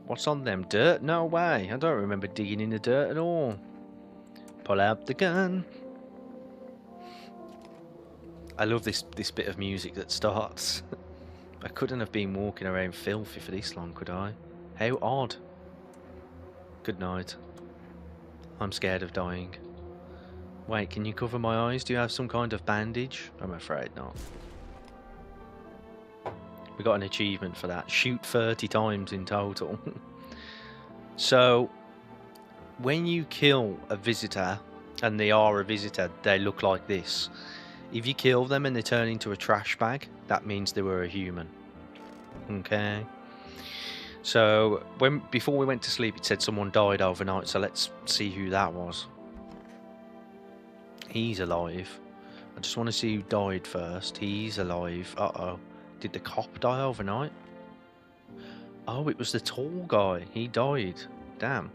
What's on them? Dirt? No way. I don't remember digging in the dirt at all. Pull out the gun. I love this bit of music that starts. I couldn't have been walking around filthy for this long, could I? How odd. Good night. I'm scared of dying. Wait, can you cover my eyes? Do you have some kind of bandage? I'm afraid not. We got an achievement for that. Shoot 30 times in total. So, when you kill a visitor, and they are a visitor, they look like this. If you kill them and they turn into a trash bag, that means they were a human. Okay? So, before we went to sleep, it said someone died overnight, so let's see who that was. He's alive. I just want to see who died first. He's alive. Uh-oh. Did the cop die overnight? Oh, it was the tall guy. He died. Damn.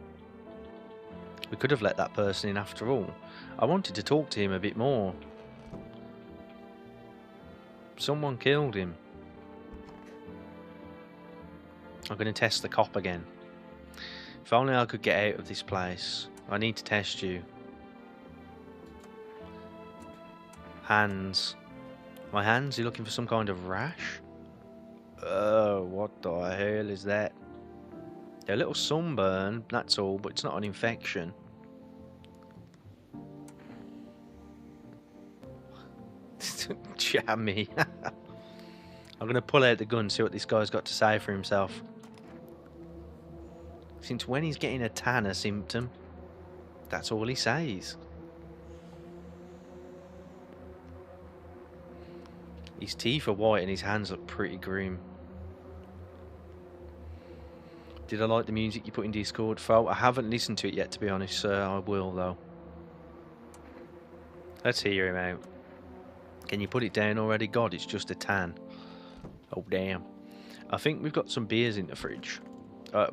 We could have let that person in after all. I wanted to talk to him a bit more. Someone killed him. I'm going to test the cop again. If only I could get out of this place. I need to test you. Hands. My hands? You looking for some kind of rash? Oh, what the hell is that? A little sunburn, that's all, but it's not an infection. Jammy. I'm going to pull out the gun, see what this guy's got to say for himself. Since when he's getting a tanner symptom? That's all he says. His teeth are white and his hands look pretty grim. Did I like the music you put in Discord, Fo? I haven't listened to it yet, to be honest, sir. I will, though. Let's hear him out. Can you put it down already? God, it's just a tan. Oh, damn. I think we've got some beers in the fridge.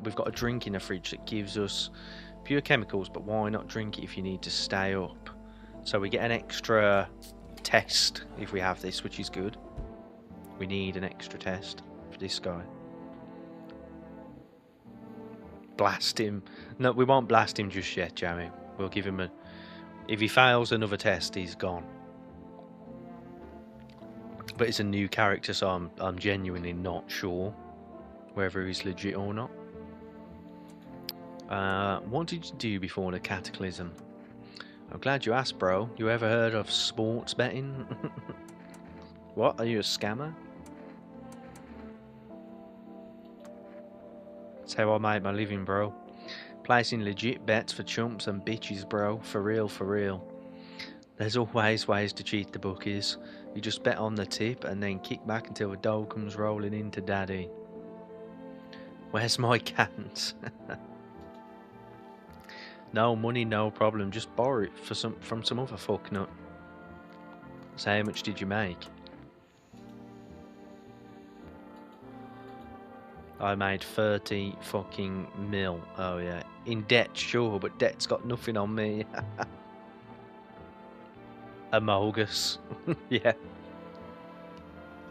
We've got a drink in the fridge that gives us pure chemicals, but why not drink it if you need to stay up? So we get an extra test if we have this, which is good. We need an extra test for this guy. Blast him. No, we won't blast him just yet, Jamie. We'll give him a... If he fails another test, he's gone. But it's a new character, so I'm genuinely not sure. whether he's legit or not. What did you do before the cataclysm? I'm glad you asked, bro. You ever heard of sports betting? What? Are you a scammer? That's how I made my living, bro. Placing legit bets for chumps and bitches, bro. For real, for real. There's always ways to cheat the bookies. You just bet on the tip and then kick back until the dough comes rolling into daddy. Where's my cans? No money, no problem. Just borrow it from some other fucknut. So how much did you make? I made 30 fucking mil. Oh yeah. In debt, sure, but debt's got nothing on me. Amogus. Yeah.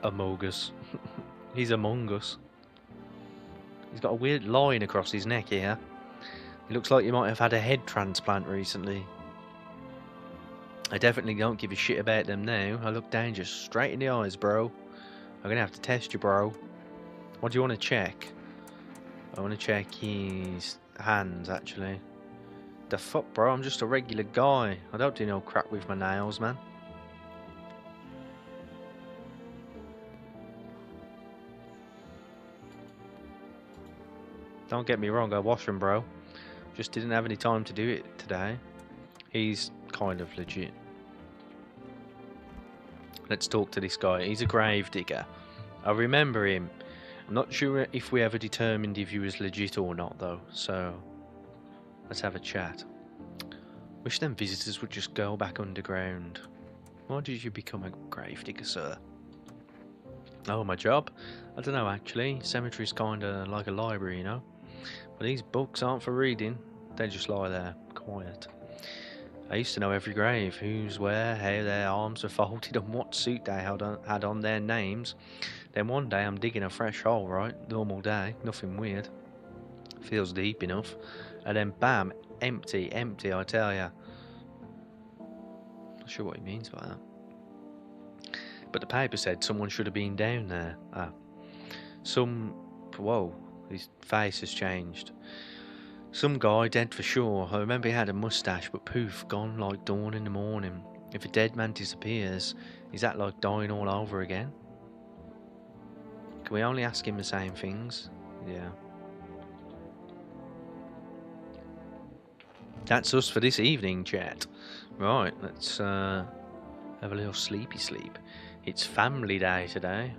Amogus. He's among us. He's got a weird line across his neck here. He looks like he might have had a head transplant recently. I definitely don't give a shit about them now. I look dangerous straight in the eyes, bro. I'm gonna have to test you, bro. What do you want to check? I want to check his hands, actually. The fuck, bro? I'm just a regular guy. I don't do no crap with my nails, man. Don't get me wrong, I wash them, bro. Just didn't have any time to do it today. He's kind of legit. Let's talk to this guy. He's a grave digger. I remember him. I'm not sure if we ever determined if he was legit or not, though. So, let's have a chat. Wish them visitors would just go back underground. Why did you become a grave digger, sir? Oh, my job? I don't know, actually. Cemetery's kinda like a library, you know? But these books aren't for reading. They just lie there, quiet. I used to know every grave, who's where, how their arms were folded, and what suit they had on their names. Then one day I'm digging a fresh hole, right? Normal day, nothing weird. Feels deep enough. And then bam, empty, empty, I tell ya. Not sure what he means by that. But the paper said someone should have been down there. Whoa, his face has changed. Some guy dead for sure. I remember he had a mustache, but poof, gone like dawn in the morning. If a dead man disappears, is that like dying all over again? Can we only ask him the same things? Yeah. That's us for this evening, chat. Right, let's have a little sleepy sleep. It's family day today.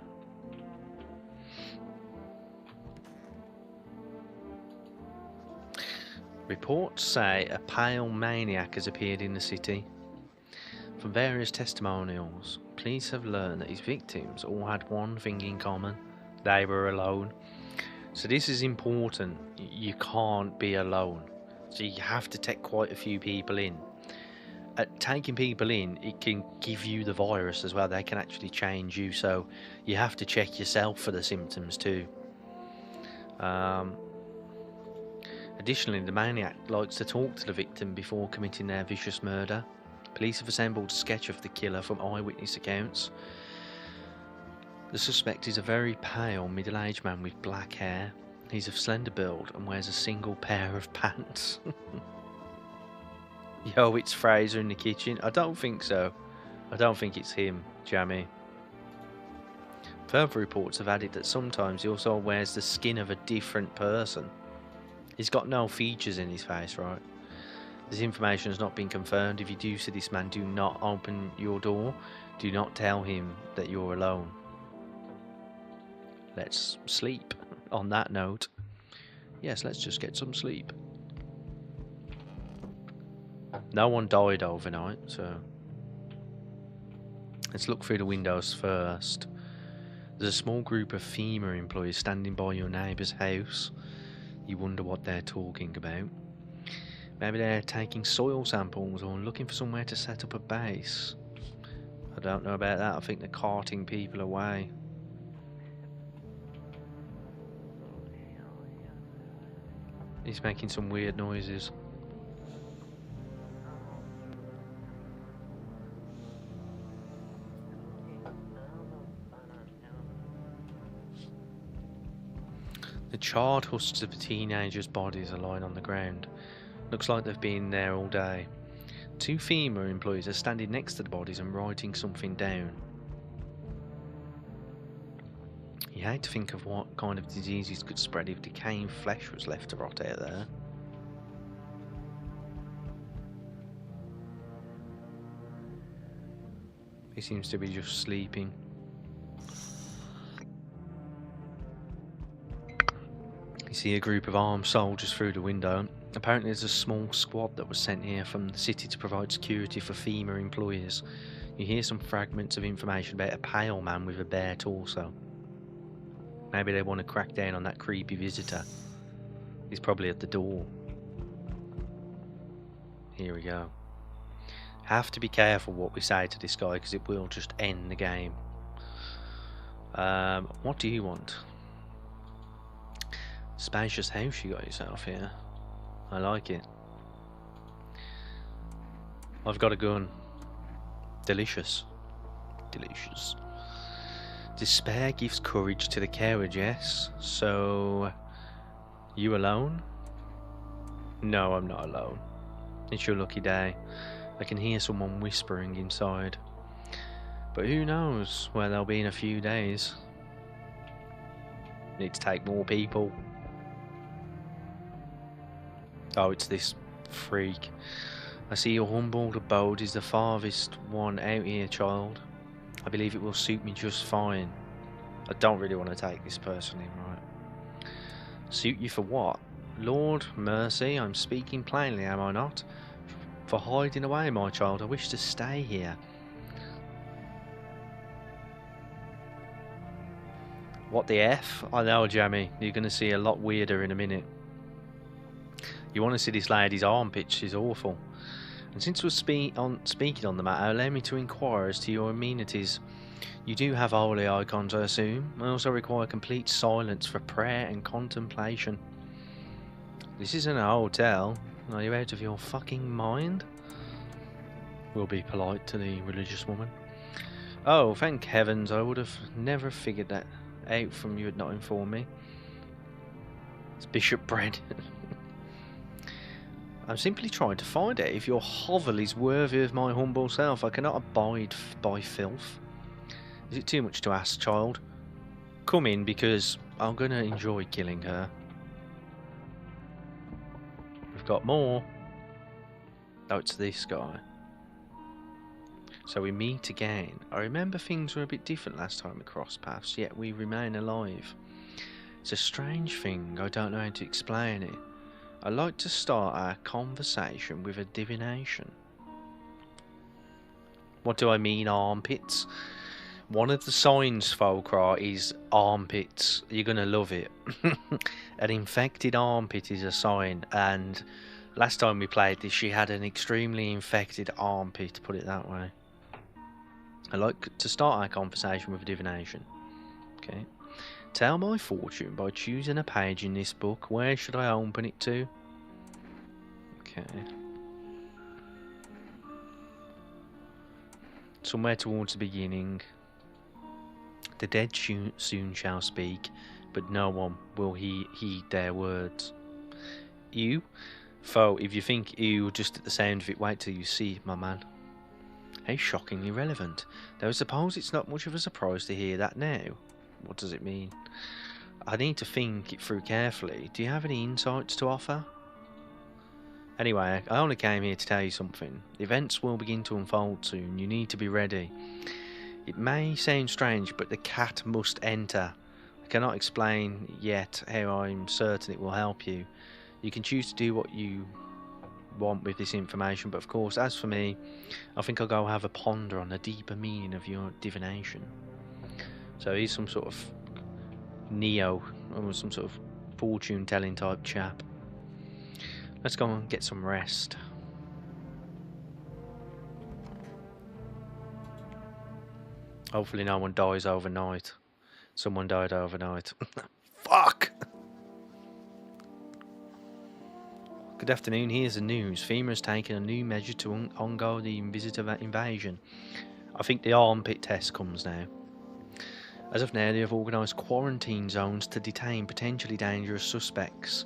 Reports say a pale maniac has appeared in the city. From various testimonials, police have learned that his victims all had one thing in common. They were alone. So this is important. You can't be alone. So you have to take quite a few people in. Taking people in, it can give you the virus as well. They can actually change you. So you have to check yourself for the symptoms too. Additionally, the maniac likes to talk to the victim before committing their vicious murder. Police have assembled a sketch of the killer from eyewitness accounts. The suspect is a very pale, middle-aged man with black hair. He's of slender build and wears a single pair of pants. Yo, it's Fraser in the kitchen. I don't think so. I don't think it's him, Jammy. Further reports have added that sometimes he also wears the skin of a different person. He's got no features in his face, right? This information has not been confirmed. If you do see this man, do not open your door. Do not tell him that you're alone. Let's sleep. On that note, yes, let's just get some sleep. No one died overnight, so let's look through the windows first. There's a small group of FEMA employees standing by your neighbour's house. You wonder what they're talking about. Maybe they're taking soil samples or looking for somewhere to set up a base. I don't know about that. I think they're carting people away. He's making some weird noises. Charred husks of teenagers' bodies are lying on the ground. Looks like they've been there all day. 2 FEMA employees are standing next to the bodies and writing something down. You hate to think of what kind of diseases could spread if decaying flesh was left to rot out there. He seems to be just sleeping. You see a group of armed soldiers through the window. Apparently there's a small squad that was sent here from the city to provide security for FEMA employees. You hear some fragments of information about a pale man with a bare torso. Maybe they want to crack down on that creepy visitor. He's probably at the door. Here we go. Have to be careful what we say to this guy because it will just end the game. What do you want? Spacious house you got yourself here. I like it. I've got a gun. Delicious. Delicious. Despair gives courage to the coward, yes. So, you alone? No, I'm not alone. It's your lucky day. I can hear someone whispering inside. But who knows where they'll be in a few days. Need to take more people. Oh, it's this freak. I see your humble abode is the farthest one out here, child. I believe it will suit me just fine. I don't really want to take this personally, right? Suit you for what? Lord mercy, I'm speaking plainly, am I not? For hiding away, my child, I wish to stay here. What the F? I know, Jammy. You're going to see a lot weirder in a minute. You want to see this lady's armpit? She's awful. And since we're speaking on the matter, allow me to inquire as to your amenities. You do have holy icons, I assume. I also require complete silence for prayer and contemplation. This isn't a hotel. Are you out of your fucking mind? We'll be polite to the religious woman. Oh, thank heavens, I would have never figured that out from you had not informed me. It's Bishop Bread. I'm simply trying to find out if your hovel is worthy of my humble self. I cannot abide by filth. Is it too much to ask, child? Come in, because I'm going to enjoy killing her. We've got more. Oh, it's this guy. So we meet again. I remember things were a bit different last time we crossed paths, yet we remain alive. It's a strange thing, I don't know how to explain it. I like to start our conversation with a divination. What do I mean, armpits? One of the signs, Folkra, is armpits. You're going to love it. An infected armpit is a sign, and last time we played this, she had an extremely infected armpit, to put it that way. I like to start our conversation with a divination. Okay. Tell my fortune by choosing a page in this book. Where should I open it to? Okay. Somewhere towards the beginning. The dead soon shall speak, but no one will heed their words. You? Foe, if you think you just at the sound of it, wait till you see it, my man. How shockingly relevant. Though I suppose it's not much of a surprise to hear that now. What does it mean? I need to think it through carefully. Do you have any insights to offer? Anyway, I only came here to tell you something. Events will begin to unfold soon. You need to be ready. It may sound strange, but the cat must enter. I cannot explain yet how I'm certain it will help you. You can choose to do what you want with this information, but of course, as for me, I think I'll go have a ponder on the deeper meaning of your divination. So he's some sort of Neo, or some sort of fortune-telling type chap. Let's go and get some rest. Hopefully no one dies overnight. Someone died overnight. Fuck! Good afternoon, here's the news. FEMA has taken a new measure to ongo the visitor invasion. I think the armpit test comes now. As of now, they have organised quarantine zones to detain potentially dangerous suspects.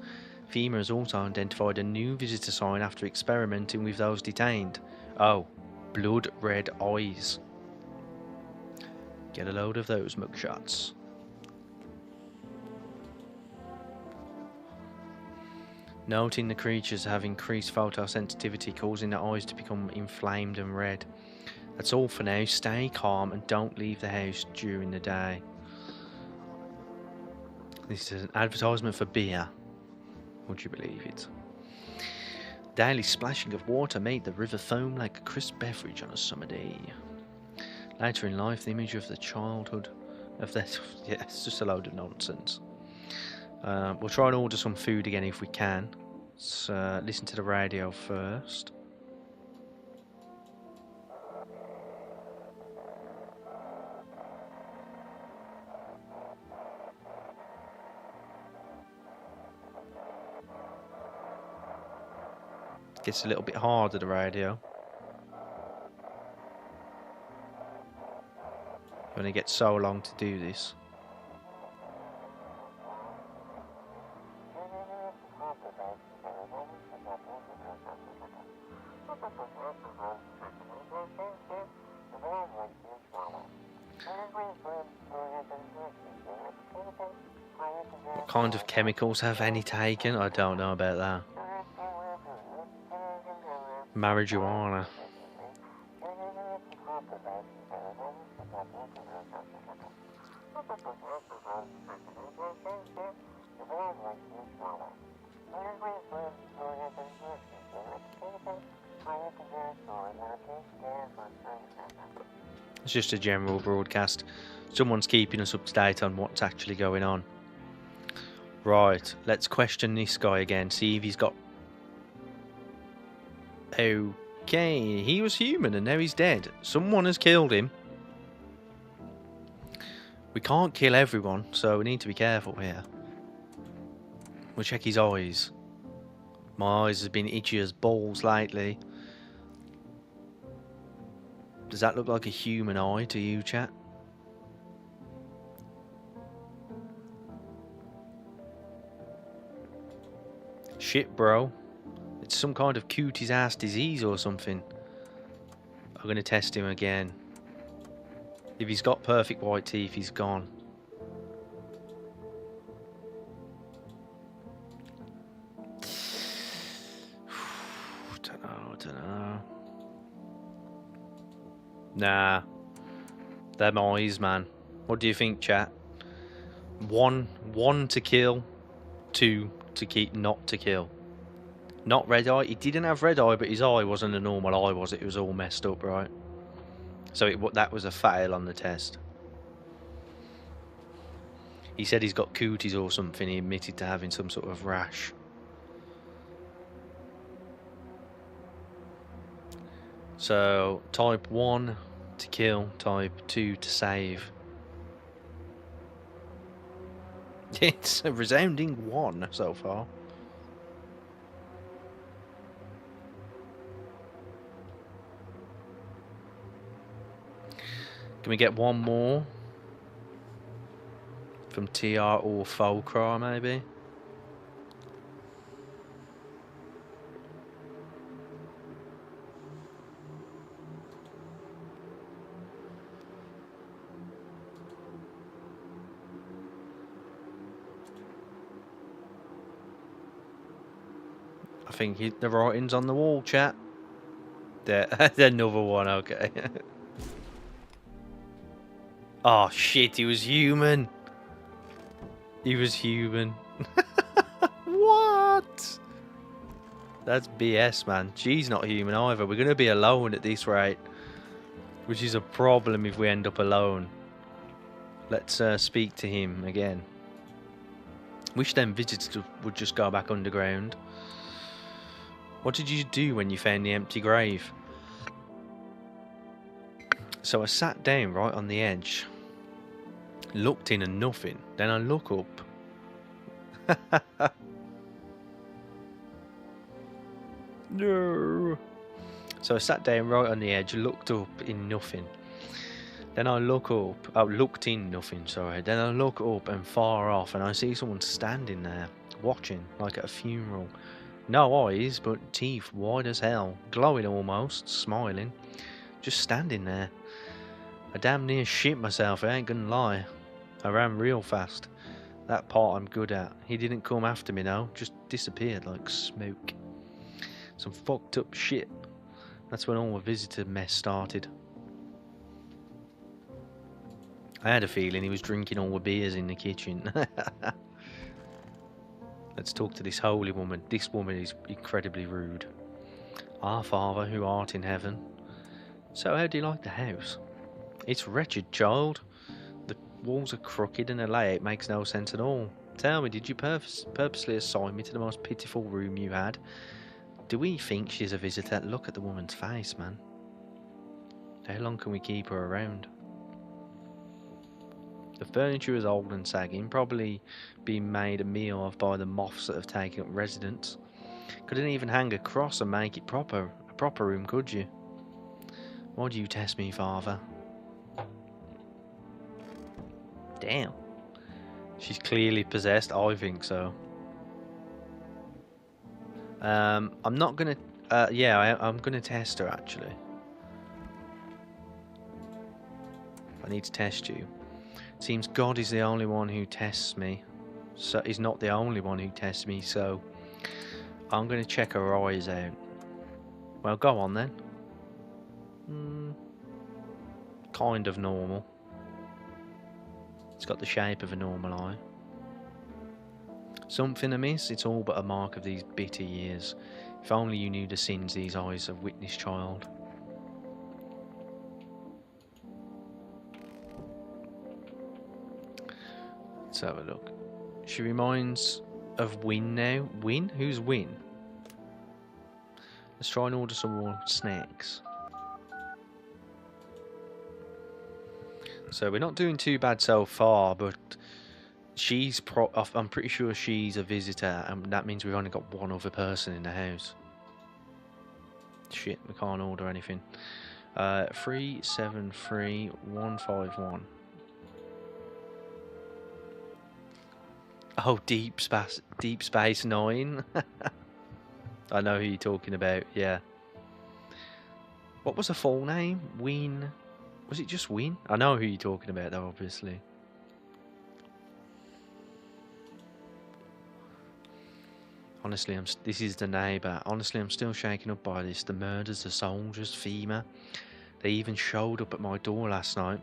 FEMA has also identified a new visitor sign after experimenting with those detained. Oh, blood red eyes. Get a load of those mugshots. Noting the creatures have increased photosensitivity, causing their eyes to become inflamed and red. That's all for now. Stay calm and don't leave the house during the day. This is an advertisement for beer. Would you believe it? Daily splashing of water made the river foam like a crisp beverage on a summer day. Later in life, the image of the childhood of that. Yeah, it's just a load of nonsense. We'll try and order some food again if we can. Let's listen to the radio first. Gets a little bit harder, the radio. You only get so long to do this. What kind of chemicals have any taken? I don't know about that. Marijuana. It's just a general broadcast. Someone's keeping us up to date on what's actually going on. Right, let's question this guy again, see if he's got... Okay, he was human and now he's dead. Someone has killed him. We can't kill everyone, so we need to be careful here. We'll check his eyes. My eyes have been itchy as balls lately. Does that look like a human eye to you, chat? Shit, bro. It's some kind of cutie's ass disease or something. I'm going to test him again. If he's got perfect white teeth, he's gone. Don't know. Nah. Them eyes, man. What do you think, chat? One to kill. 2 to keep not to kill. Not red eye. He didn't have red eye, but his eye wasn't a normal eye, was it? It was all messed up, right? So that was a fail on the test. He said he's got cooties or something. He admitted to having some sort of rash. So, type 1 to kill, type 2 to save. It's a resounding 1 so far. Can we get one more? From TR or Folkra, maybe? I think the writing's on the wall, chat. There, another one, okay. Oh shit, he was human. He was human. What? That's BS, man. She's not human either. We're going to be alone at this rate. Which is a problem if we end up alone. Let's speak to him again. Wish them visitors would just go back underground. What did you do when you found the empty grave? So I sat down right on the edge. Looked in and nothing. Then I look up. No. So I sat down right on the edge, looked up in nothing. Then I look up. I looked in, nothing, sorry. Then I look up and far off and I see someone standing there, watching, like at a funeral. No eyes, but teeth wide as hell, glowing almost, smiling. Just standing there. I damn near shit myself, I ain't gonna lie. I ran real fast. That part I'm good at. He didn't come after me now, just disappeared like smoke. Some fucked up shit. That's when all the visitor mess started. I had a feeling he was drinking all the beers in the kitchen. Let's talk to this holy woman. This woman is incredibly rude. Our Father who art in heaven. So how do you like the house? It's wretched, child. The walls are crooked and the layout makes no sense at all. Tell me, did you purposely assign me to the most pitiful room you had? Do we think she's a visitor? Look at the woman's face, man. How long can we keep her around? The furniture is old and sagging, probably being made a meal of by the moths that have taken up residence. Couldn't even hang a cross and make it a proper room, could you? Why do you test me, Father? Damn. She's clearly possessed. I think so. I'm not gonna. Yeah, I'm gonna test her actually. I need to test you. Seems God is the only one who tests me. So he's not the only one who tests me. So I'm gonna check her eyes out. Well, go on then. Kind of normal. It's got the shape of a normal eye. Something amiss? It's all but a mark of these bitter years. If only you knew the sins these eyes have witnessed, child. Let's have a look. She reminds of Win now. Win? Who's Win? Let's try and order some more snacks. So we're not doing too bad so far, but she's I'm pretty sure she's a visitor, and that means we've only got one other person in the house. Shit, we can't order anything. 373151. Oh, Deep Space Nine. I know who you're talking about. Yeah. What was the full name? Win. Was it just Win? I know who you're talking about, though, obviously. Honestly, this is the neighbour. Honestly, I'm still shaken up by this. The murders, the soldiers, FEMA. They even showed up at my door last night.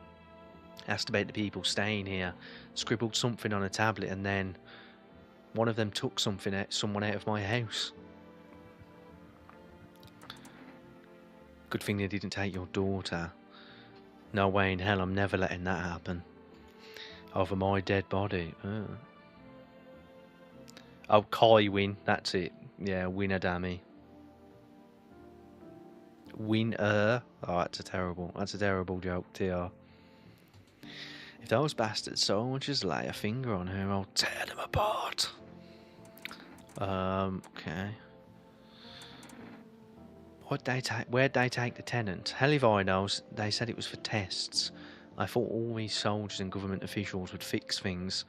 Asked about the people staying here. Scribbled something on a tablet, and then one of them took someone out of my house. Good thing they didn't take your daughter. No way in hell, I'm never letting that happen. Over my dead body. Oh, Kai Win, that's it. Yeah, Winner Dammy. Winner. Oh, that's a terrible joke, TR. If those bastards so much as lay a finger on her, I'll tear them apart. Okay. Where'd they take the tenant? Hell if I know. They said it was for tests. I thought all these soldiers and government officials would fix things.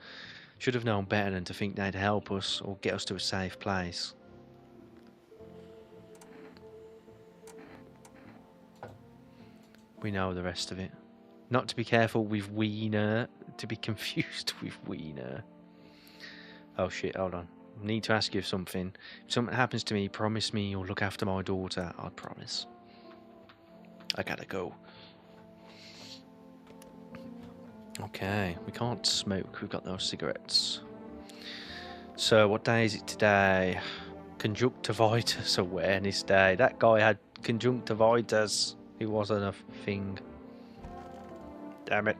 Should have known better than to think they'd help us or get us to a safe place. We know the rest of it. Not to be careful with Wiener, to be confused with Wiener. Oh shit, hold on. Need to ask you something. If something happens to me, promise me you'll look after my daughter. I promise. I gotta go. Okay, we can't smoke. We've got those cigarettes. So, what day is it today? Conjunctivitis Awareness Day. That guy had conjunctivitis. It wasn't a thing. Damn it.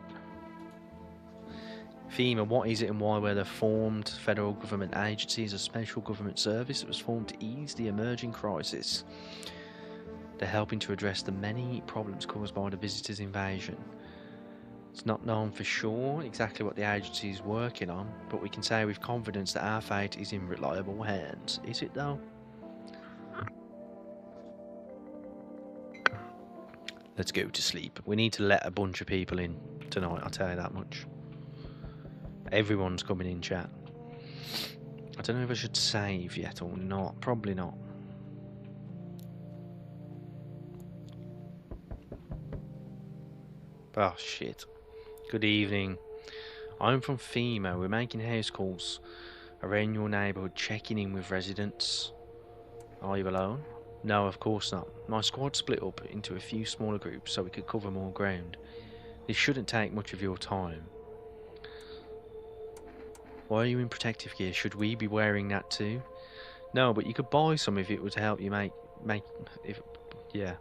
FEMA, what is it and why were they formed? Federal government agency is a special government service that was formed to ease the emerging crisis. They're helping to address the many problems caused by the visitors' invasion. It's not known for sure exactly what the agency is working on, but we can say with confidence that our fate is in reliable hands. Is it though? Let's go to sleep. We need to let a bunch of people in tonight, I'll tell you that much. Everyone's coming in, chat. I don't know if I should save yet or not. Probably not. Oh, shit. Good evening. I'm from FEMA. We're making house calls around your neighbourhood, checking in with residents. Are you alone? No, of course not. My squad split up into a few smaller groups so we could cover more ground. This shouldn't take much of your time. Why are you in protective gear? Should we be wearing that too? No, but you could buy some if it would help you yeah.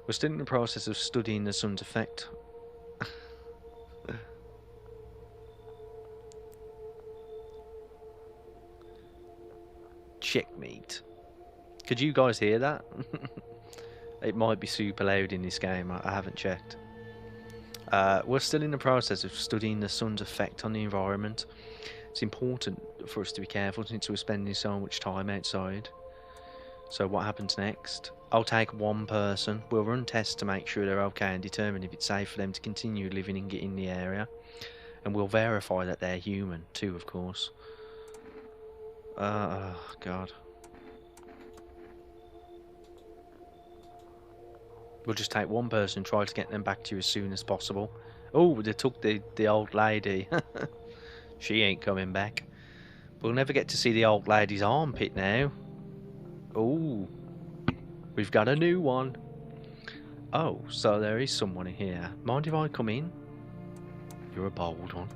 We're still in the process of studying the sun's effect. Checkmate. Could you guys hear that? It might be super loud in this game. I haven't checked. We're still in the process of studying the sun's effect on the environment. It's important for us to be careful since we're spending so much time outside. So what happens next? I'll take one person. We'll run tests to make sure they're okay and determine if it's safe for them to continue living in the area. And we'll verify that they're human too, of course. Oh, God. We'll just take one person and try to get them back to you as soon as possible. Oh, they took the old lady. She ain't coming back. We'll never get to see the old lady's armpit now. Oh, we've got a new one. Oh, so there is someone in here. Mind if I come in? You're a bold one.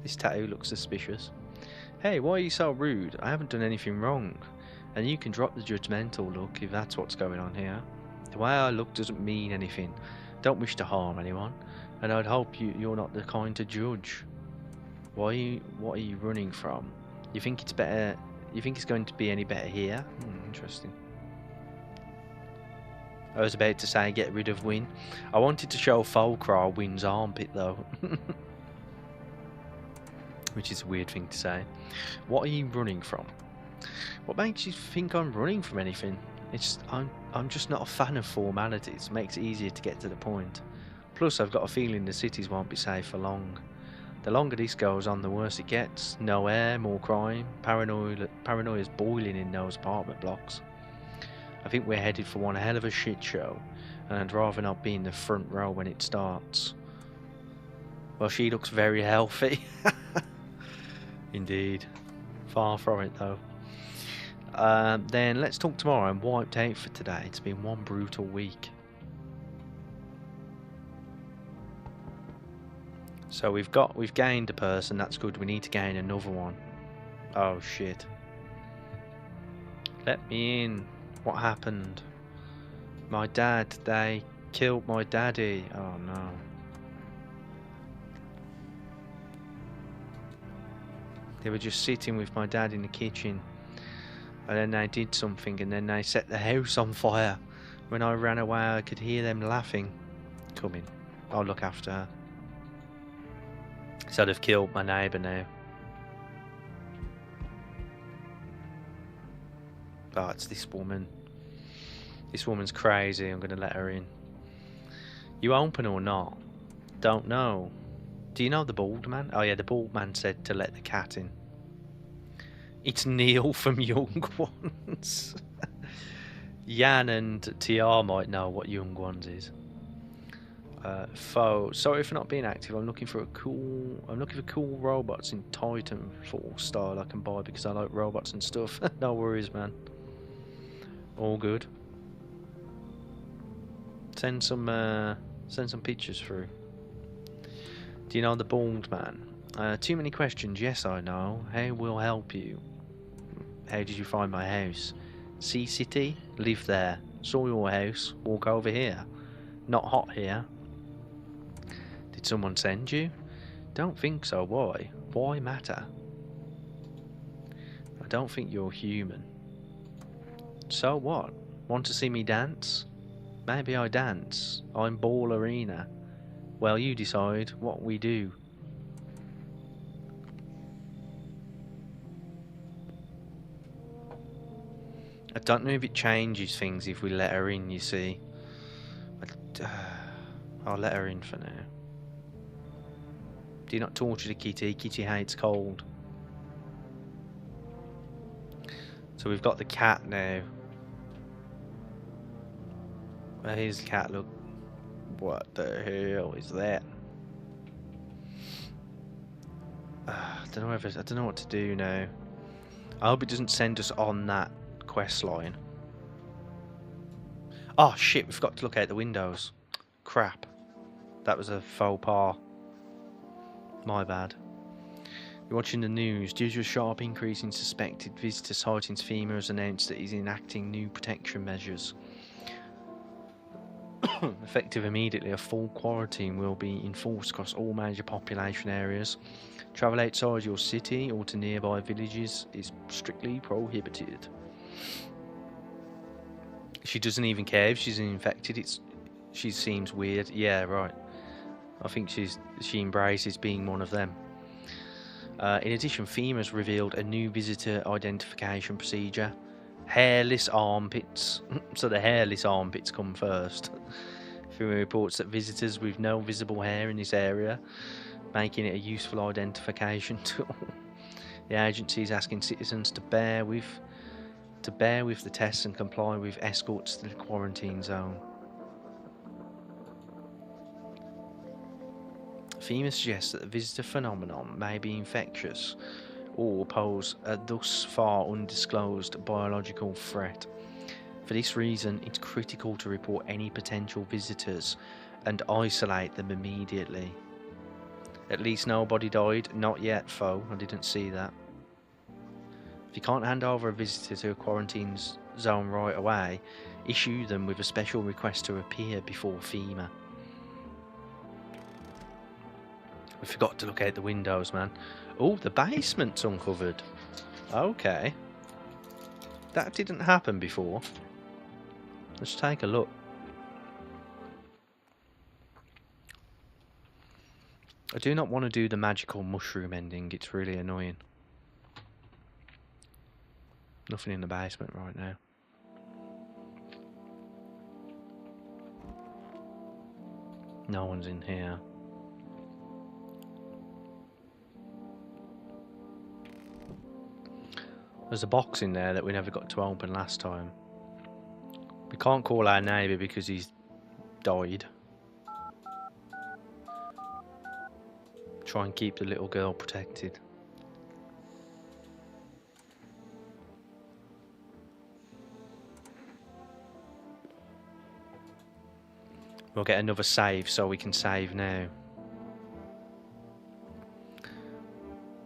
This tattoo looks suspicious. Hey, why are you so rude? I haven't done anything wrong. And you can drop the judgmental look if that's what's going on here. The way I look doesn't mean anything. Don't wish to harm anyone. And I'd hope you're not the kind to judge. What are you running from? You think it's better? You think it's going to be any better here? Interesting. I was about to say get rid of Win. I wanted to show Fulcrar Win's armpit though. Which is a weird thing to say. What are you running from? What makes you think I'm running from anything? I'm just not a fan of formalities. It makes it easier to get to the point. Plus I've got a feeling the cities won't be safe for long. The longer this goes on, the worse it gets. No air, more crime. Paranoia's boiling in those apartment blocks. I think we're headed for one hell of a shit show, and I'd rather not be in the front row when it starts. Well, she looks very healthy. Indeed. Far from it, though. Then let's talk tomorrow. I'm wiped out for today. It's been one brutal week. So we've gained a person. That's good. We need to gain another one. Oh shit. Let me in. What happened? My dad. They killed my daddy. Oh no. They were just sitting with my dad in the kitchen. And then they did something and then they set the house on fire. When I ran away I could hear them laughing. Come in. I'll look after her. So they've killed my neighbour now. Oh, it's this woman. This woman's crazy. I'm going to let her in. You open or not? Don't know. Do you know the bald man? Oh yeah, the bald man said to let the cat in. It's Neil from Young Ones. Jan and TR might know what Young Ones is. Sorry for not being active. I'm looking for cool robots in Titanfall style I can buy because I like robots and stuff. No worries, man. All good. Send some pictures through. Do you know the bald man? Too many questions. Yes, I know. How will help you? How did you find my house? Sea City? Live there. Saw your house. Walk over here. Not hot here. Did someone send you? Don't think so. Why? Why matter? I don't think you're human. So what? Want to see me dance? Maybe I dance. I'm Ball Arena. Well, you decide what we do. I don't know if it changes things if we let her in, you see. I'll let her in for now. Do not torture the kitty. Kitty hates cold. So we've got the cat now. Well, here's the cat, look. What the hell is that? I don't know what to do now. I hope it doesn't send us on that quest line. Oh shit, we forgot to look out the windows. Crap. That was a faux pas. My bad. You're watching the news. Due to a sharp increase in suspected visitor sightings, FEMA has announced that it is enacting new protection measures. Effective immediately, a full quarantine will be enforced across all major population areas. Travel outside your city or to nearby villages is strictly prohibited. She doesn't even care if she's infected. She seems weird. Yeah, right. I think she embraces being one of them. In addition, FEMA's revealed a new visitor identification procedure. Hairless armpits. So the hairless armpits come first. FEMA reports that visitors with no visible hair in this area, making it a useful identification tool. The agency is asking citizens to bear with the tests and comply with escorts to the quarantine zone. FEMA suggests that the visitor phenomenon may be infectious or pose a thus far undisclosed biological threat. For this reason, it's critical to report any potential visitors and isolate them immediately. At least nobody died. Not yet, foe. I didn't see that. If you can't hand over a visitor to a quarantine zone right away, issue them with a special request to appear before FEMA. We forgot to look out the windows, man. Oh, the basement's uncovered. Okay. That didn't happen before. Let's take a look. I do not want to do the magical mushroom ending. It's really annoying. Nothing in the basement right now. No one's in here. There's a box in there that we never got to open last time. We can't call our neighbour because he's died. Try and keep the little girl protected. We'll get another save so we can save now.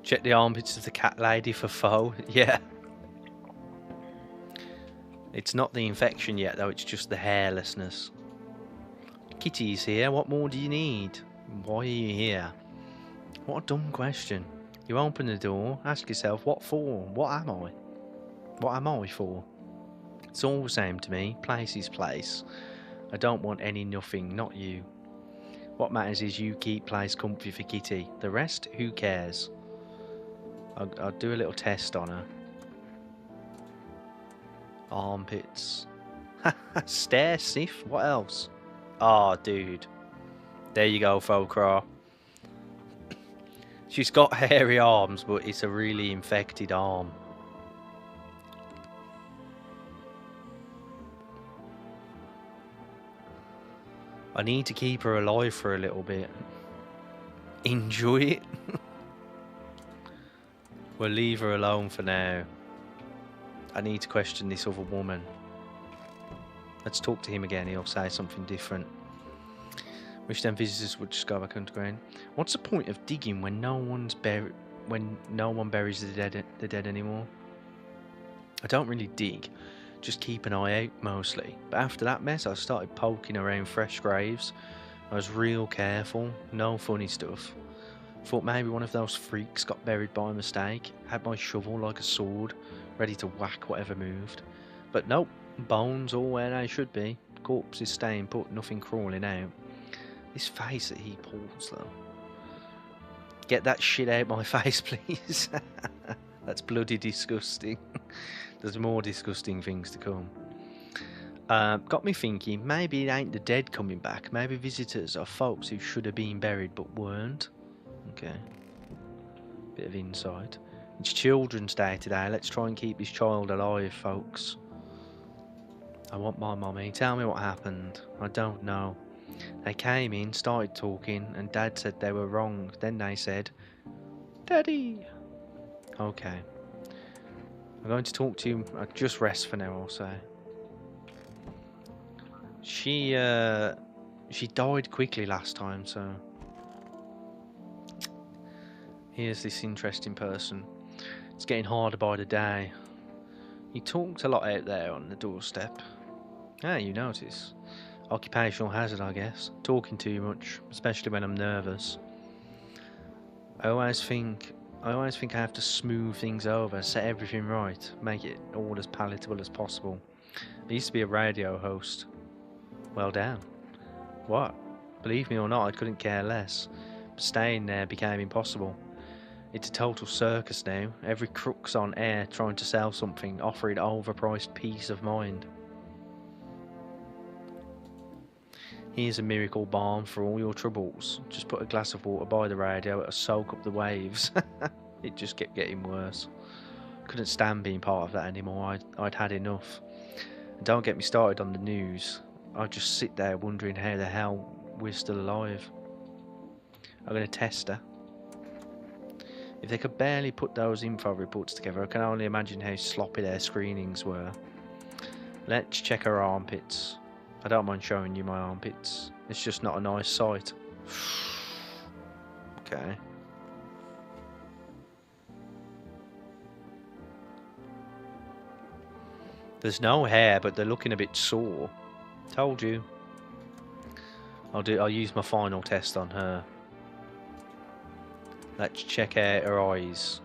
Check the armpits of the cat lady for foe. Yeah. It's not the infection yet though, it's just the hairlessness. Kitty's here, what more do you need? Why are you here? What a dumb question. You open the door, ask yourself, what for? What am I? What am I for? It's all the same to me. Place is place. I don't want any nothing, not you. What matters is you keep place comfy for Kitty. The rest, who cares? I'll do a little test on her. Armpits. Stare, Sif. What else? Oh, dude. There you go, Folcraw. She's got hairy arms, but it's a really infected arm. I need to keep her alive for a little bit. Enjoy it. We'll leave her alone for now. I need to question this other woman. Let's talk to him again. He'll say something different. Wish them visitors would just go back underground. What's the point of digging when no one buries the dead anymore? I don't really dig. Just keep an eye out mostly. But after that mess, I started poking around fresh graves. I was real careful. No funny stuff. Thought maybe one of those freaks got buried by mistake. Had my shovel like a sword, ready to whack whatever moved. But nope, bones all where they should be. Corpses staying put, nothing crawling out. This face that he pulls though. Get that shit out my face, please. That's bloody disgusting. There's more disgusting things to come. Got me thinking, maybe it ain't the dead coming back. Maybe visitors are folks who should have been buried but weren't. Okay. Bit of insight. It's Children's Day today. Let's try and keep this child alive, folks. I want my mummy. Tell me what happened. I don't know. They came in, started talking, and Dad said they were wrong. Then they said, Daddy! Okay. I'm going to talk to you. Just rest for now, I'll say. She died quickly last time, so... Here's this interesting person. It's getting harder by the day. He talked a lot out there on the doorstep. Ah, you notice. Occupational hazard, I guess. Talking too much, especially when I'm nervous. I always think I have to smooth things over, set everything right, make it all as palatable as possible. I used to be a radio host. Well done. What? Believe me or not, I couldn't care less. But staying there became impossible. It's a total circus now. Every crook's on air trying to sell something, offering overpriced peace of mind. Here's a miracle balm for all your troubles. Just put a glass of water by the radio, it'll soak up the waves. It just kept getting worse. Couldn't stand being part of that anymore. I'd had enough. And don't get me started on the news. I'd just sit there wondering how the hell we're still alive. I'm going to test her. If they could barely put those info reports together, I can only imagine how sloppy their screenings were. Let's check her armpits. I don't mind showing you my armpits. It's just not a nice sight. Okay. There's no hair, but they're looking a bit sore. Told you. I'll use my final test on her. Let's check out her eyes.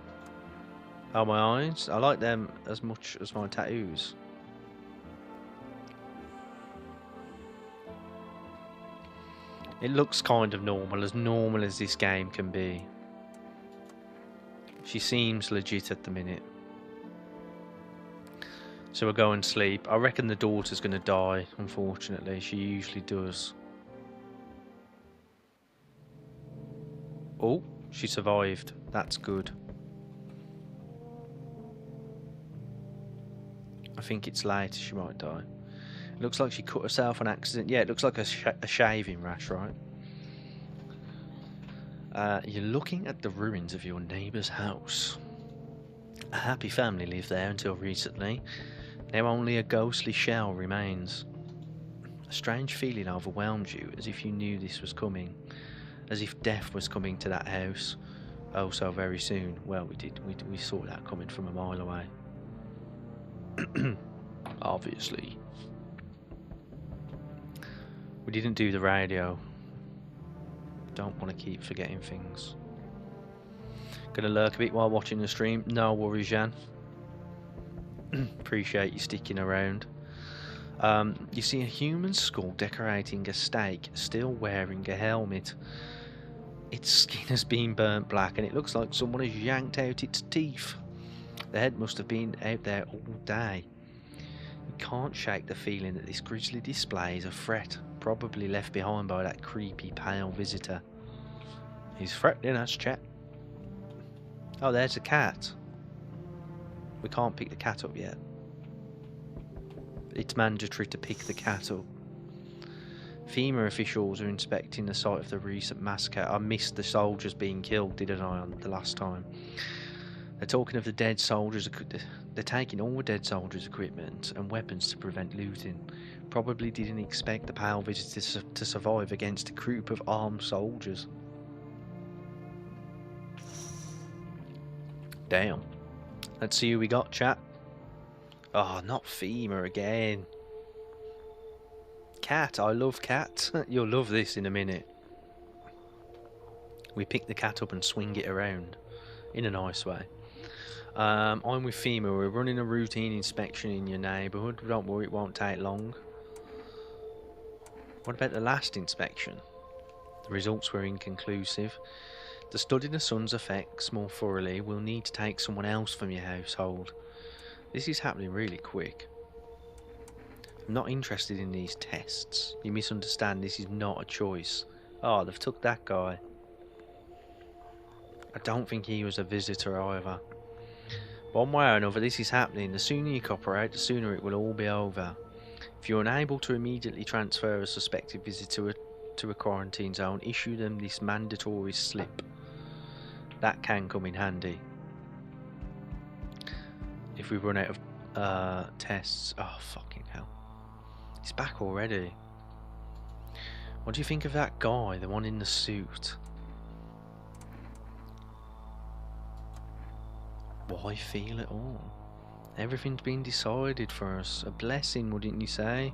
Oh, my eyes? I like them as much as my tattoos. It looks kind of normal as this game can be. She seems legit at the minute. So we'll go and sleep. I reckon the daughter's going to die, unfortunately. She usually does. Oh, she survived. That's good. I think it's later she might die. It looks like she cut herself on accident. Yeah, it looks like a shaving rash, right? You're looking at the ruins of your neighbour's house. A happy family lived there until recently. Now only a ghostly shell remains. A strange feeling overwhelmed you, as if you knew this was coming. As if death was coming to that house. Oh, so very soon. Well, we did. We saw that coming from a mile away. Obviously. We didn't do the radio. Don't want to keep forgetting things. Gonna lurk a bit while watching the stream. No worries, Jan. Appreciate you sticking around. You see a human skull decorating a stake, still wearing a helmet. Its skin has been burnt black and it looks like someone has yanked out its teeth. The head must have been out there all day. You can't shake the feeling that this grisly display is a threat, probably left behind by that creepy pale visitor. He's threatening us, chat. Oh, there's a cat. We can't pick the cat up yet. It's mandatory to pick the cat up. FEMA officials are inspecting the site of the recent massacre. I missed the soldiers being killed, didn't I, on the last time? They're talking of the dead soldiers. They're taking all the dead soldiers' equipment and weapons to prevent looting. Probably didn't expect the pale visitors to survive against a group of armed soldiers. Damn. Let's see who we got, chat. Oh, not FEMA again. Cat, I love cat. You'll love this in a minute. We pick the cat up and swing it around in a nice way. I'm with FEMA. We're running a routine inspection in your neighbourhood. Don't worry, it won't take long. What about the last inspection? The results were inconclusive. To study the sun's effects more thoroughly, we'll need to take someone else from your household. This is happening really quick. I'm not interested in these tests. You misunderstand, this is not a choice. Oh, they've took that guy. I don't think he was a visitor either. One way or another, this is happening. The sooner you cooperate, the sooner it will all be over. If you're unable to immediately transfer a suspected visitor to a quarantine zone, issue them this mandatory slip. That can come in handy. If we run out of tests. Oh, fucking hell. He's back already. What do you think of that guy, the one in the suit? Why feel it all? Everything's been decided for us. A blessing, wouldn't you say?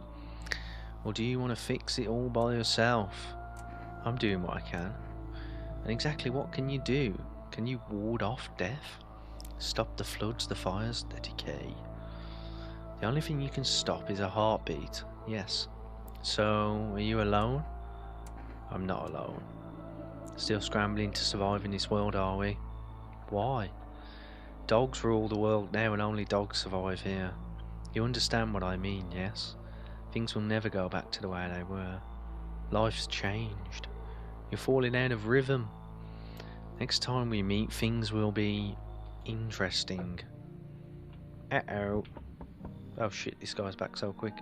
Or do you want to fix it all by yourself? I'm doing what I can. And exactly what can you do? Can you ward off death? Stop the floods, the fires, the decay? The only thing you can stop is a heartbeat. Yes. So, are you alone? I'm not alone. Still scrambling to survive in this world, are we? Why? Dogs rule the world now and only dogs survive here. You understand what I mean, yes? Things will never go back to the way they were. Life's changed. You're falling out of rhythm. Next time we meet, things will be interesting. Uh-oh. Oh shit, this guy's back so quick.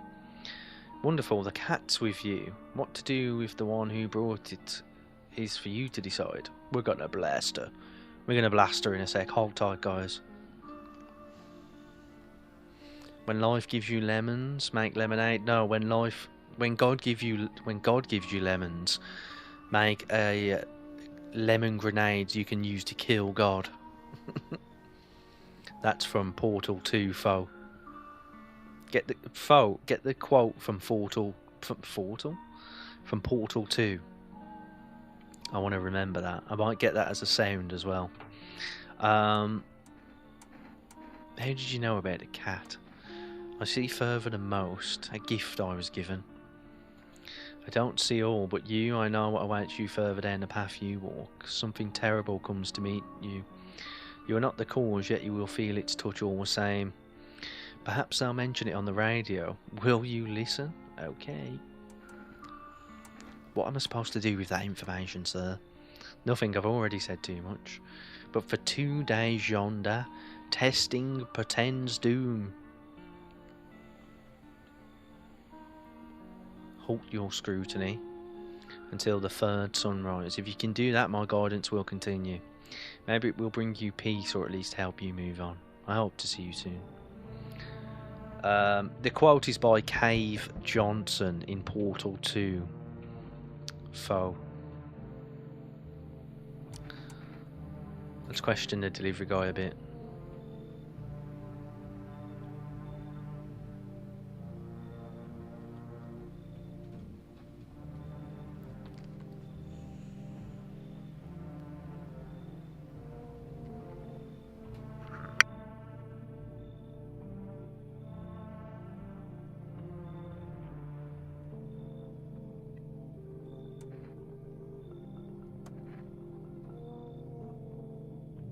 Wonderful, the cat's with you. What to do with the one who brought it is for you to decide. We're gonna blast her. We're gonna blast her in a sec. Hold tight, guys. When life gives you lemons, make lemonade. No, when God gives you lemons, make a lemon grenades you can use to kill God. That's from Portal 2, foe. Get the quote from Portal 2. I want to remember that. I might get that as a sound as well. How did you know about the cat? I see further than most. A gift I was given. I don't see all, but I know what awaits you further down the path you walk. Something terrible comes to meet you. You are not the cause, yet you will feel its touch all the same. Perhaps they'll mention it on the radio. Will you listen? Okay. What am I supposed to do with that information, sir? Nothing, I've already said too much. But for 2 days yonder, testing portends doom. Halt your scrutiny until the 3rd sunrise. If you can do that, my guidance will continue. Maybe it will bring you peace, or at least help you move on. I hope to see you soon. The quote is by Cave Johnson in Portal 2. Foe. Let's question the delivery guy a bit.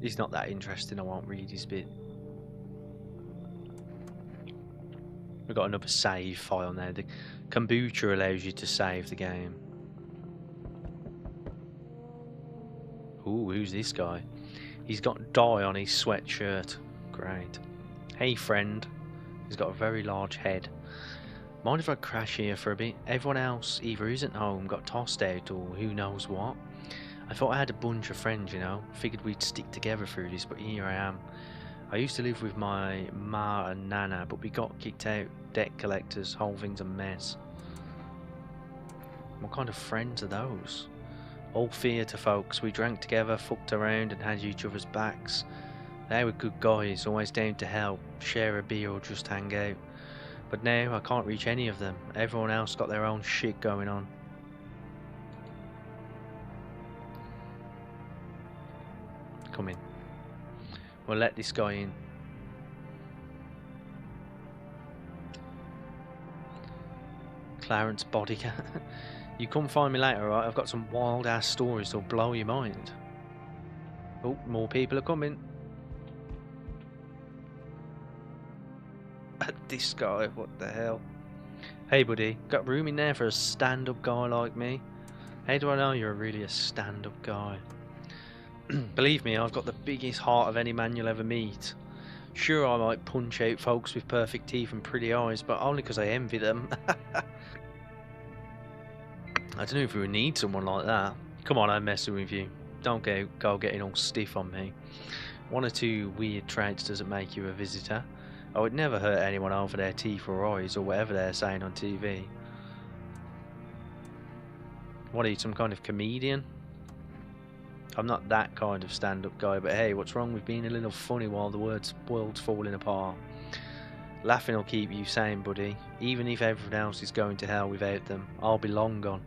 He's not that interesting, I won't read his bit. We've got another save file now. The kombucha allows you to save the game. Ooh, who's this guy? He's got dye on his sweatshirt. Great. Hey friend. He's got a very large head. Mind if I crash here for a bit? Everyone else either isn't home, got tossed out, or who knows what. I thought I had a bunch of friends, you know. Figured we'd stick together through this, but here I am. I used to live with my ma and nana, but we got kicked out. Debt collectors, whole thing's a mess. What kind of friends are those? All theatre folks. We drank together, fucked around, and had each other's backs. They were good guys, always down to help, share a beer or just hang out. But now I can't reach any of them. Everyone else got their own shit going on. Come in. We'll let this guy in. Clarence Bodycat. You come find me later, right? I've got some wild ass stories that'll blow your mind. Oh, more people are coming. This guy, what the hell? Hey buddy, got room in there for a stand-up guy like me? How do I know you're really a stand-up guy? Believe me, I've got the biggest heart of any man you'll ever meet. Sure, I might punch out folks with perfect teeth and pretty eyes, but only because I envy them. I don't know if we would need someone like that. Come on, I'm messing with you. Don't go getting all stiff on me. One or two weird traits doesn't make you a visitor. I would never hurt anyone over their teeth or eyes or whatever they're saying on TV. What are you, some kind of comedian? I'm not that kind of stand-up guy, but hey, what's wrong with being a little funny while the world's falling apart? Laughing will keep you sane, buddy. Even if everyone else is going to hell without them, I'll be long gone.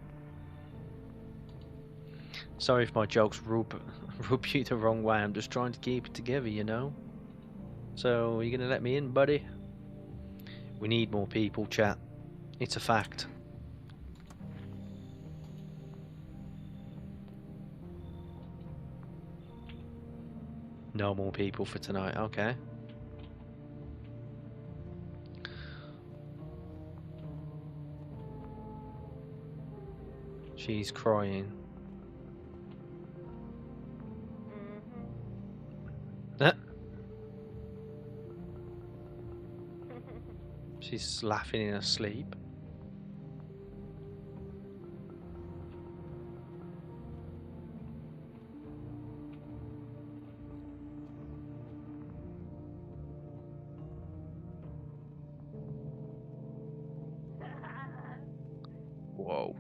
Sorry if my jokes rub you the wrong way. I'm just trying to keep it together, you know? So, are you gonna let me in, buddy? We need more people, chat. It's a fact. No more people for tonight, okay. She's crying. She's laughing in her sleep. Whoa,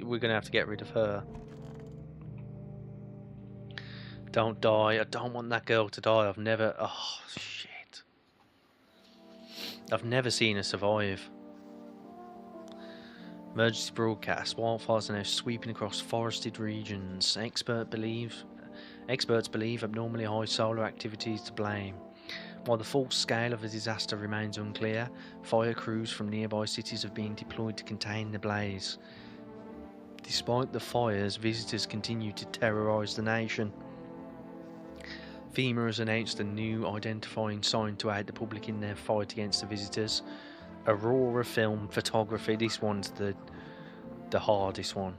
we're gonna have to get rid of her. Don't die. I don't want that girl to die. Oh, shit. I've never seen her survive. Emergency broadcast. Wildfires are now sweeping across forested regions. Experts believe abnormally high solar activity is to blame. While the full scale of the disaster remains unclear, fire crews from nearby cities have been deployed to contain the blaze. Despite the fires, visitors continue to terrorise the nation. FEMA has announced a new identifying sign to aid the public in their fight against the visitors. Aurora film photography. This one's the hardest one.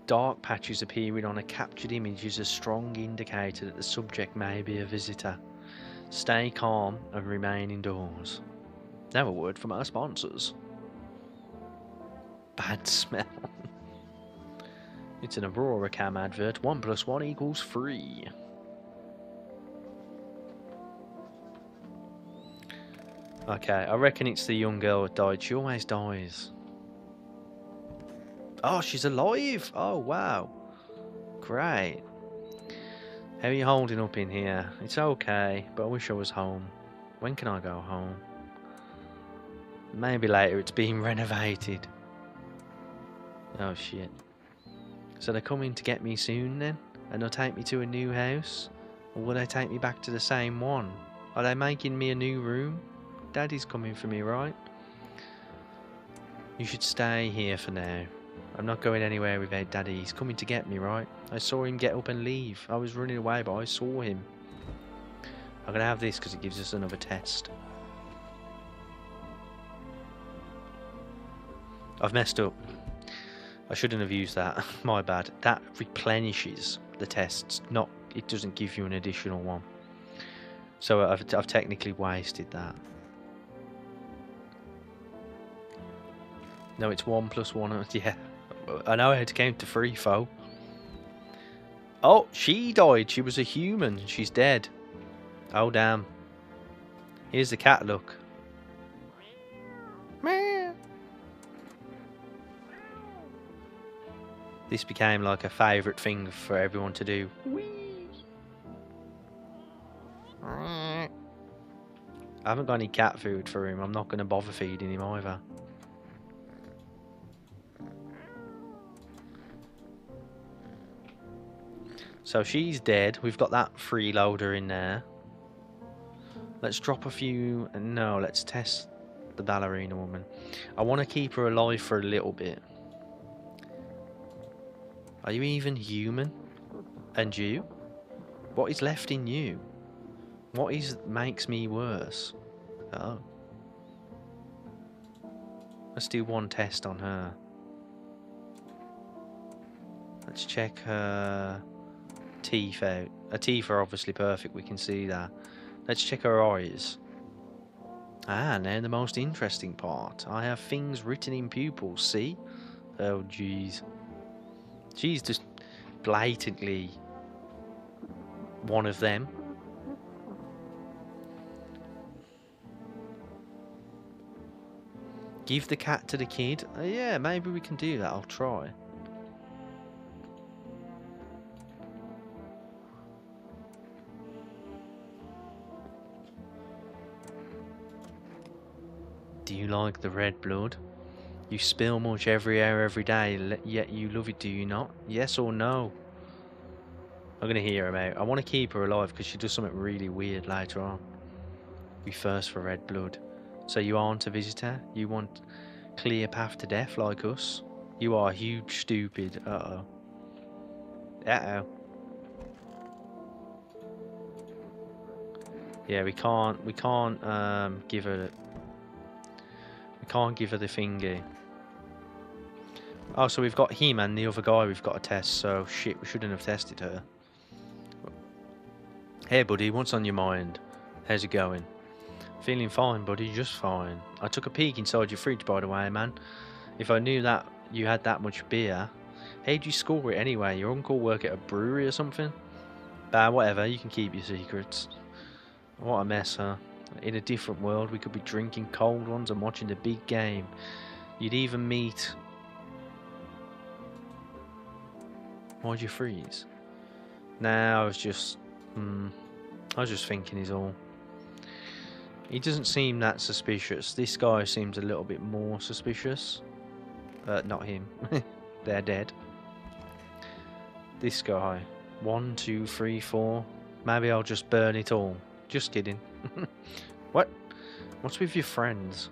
Dark patches appearing on a captured image is a strong indicator that the subject may be a visitor. Stay calm and remain indoors. Now a word from our sponsors. Bad smell. It's an Aurora Cam advert. 1 + 1 = 3. Okay, I reckon it's the young girl that died. She always dies. Oh, she's alive! Oh, wow. Great. How are you holding up in here? It's okay, but I wish I was home. When can I go home? Maybe later, it's being renovated. Oh, shit. So they're coming to get me soon then? And they'll take me to a new house? Or will they take me back to the same one? Are they making me a new room? Daddy's coming for me, right? You should stay here for now. I'm not going anywhere without Daddy. He's coming to get me, right? I saw him get up and leave. I was running away, but I saw him. I'm gonna have this because it gives us another test. I've messed up. I shouldn't have used that. My bad. That replenishes the tests. It doesn't give you an additional one. So I've technically wasted that. No, it's 1 + 1. Yeah, I know how to count to 3, foe. Oh, she died. She was a human. She's dead. Oh, damn. Here's the cat look. This became like a favourite thing for everyone to do. I haven't got any cat food for him. I'm not going to bother feeding him either. So she's dead. We've got that freeloader in there. Let's drop a few. No, let's test the ballerina woman. I want to keep her alive for a little bit. Are you even human? And you? What is left in you? What makes me worse? Oh. Let's do one test on her. Let's check her teeth out. Her teeth are obviously perfect, we can see that. Let's check her eyes. Ah, now the most interesting part. I have things written in pupils, see? Oh, jeez. She's just blatantly one of them. Give the cat to the kid? Yeah, maybe we can do that. I'll try. Do you like the red blood? You spill much every hour, every day, yet you love it, do you not? Yes or no? I'm going to hear him out. I want to keep her alive because she does something really weird later on. We thirst for red blood. So you aren't a visitor? You want clear path to death like us? You are huge stupid. Uh-oh. Uh-oh. Yeah, we can't give her the thingy. Oh, so we've got him and the other guy we've got to test, so shit, we shouldn't have tested her. Hey buddy, what's on your mind? How's it going? Feeling fine, buddy, just fine. I took a peek inside your fridge, by the way, man. If I knew that you had that much beer. How'd you score it anyway? Your uncle work at a brewery or something? Bah, whatever, you can keep your secrets. What a mess, huh? In a different world, we could be drinking cold ones and watching the big game. You'd even meet... Why'd you freeze? Nah, I was just thinking he's all. He doesn't seem that suspicious. This guy seems a little bit more suspicious. Not him. They're dead. This guy. 1, 2, 3, 4. Maybe I'll just burn it all. Just kidding. What? What's with your friends?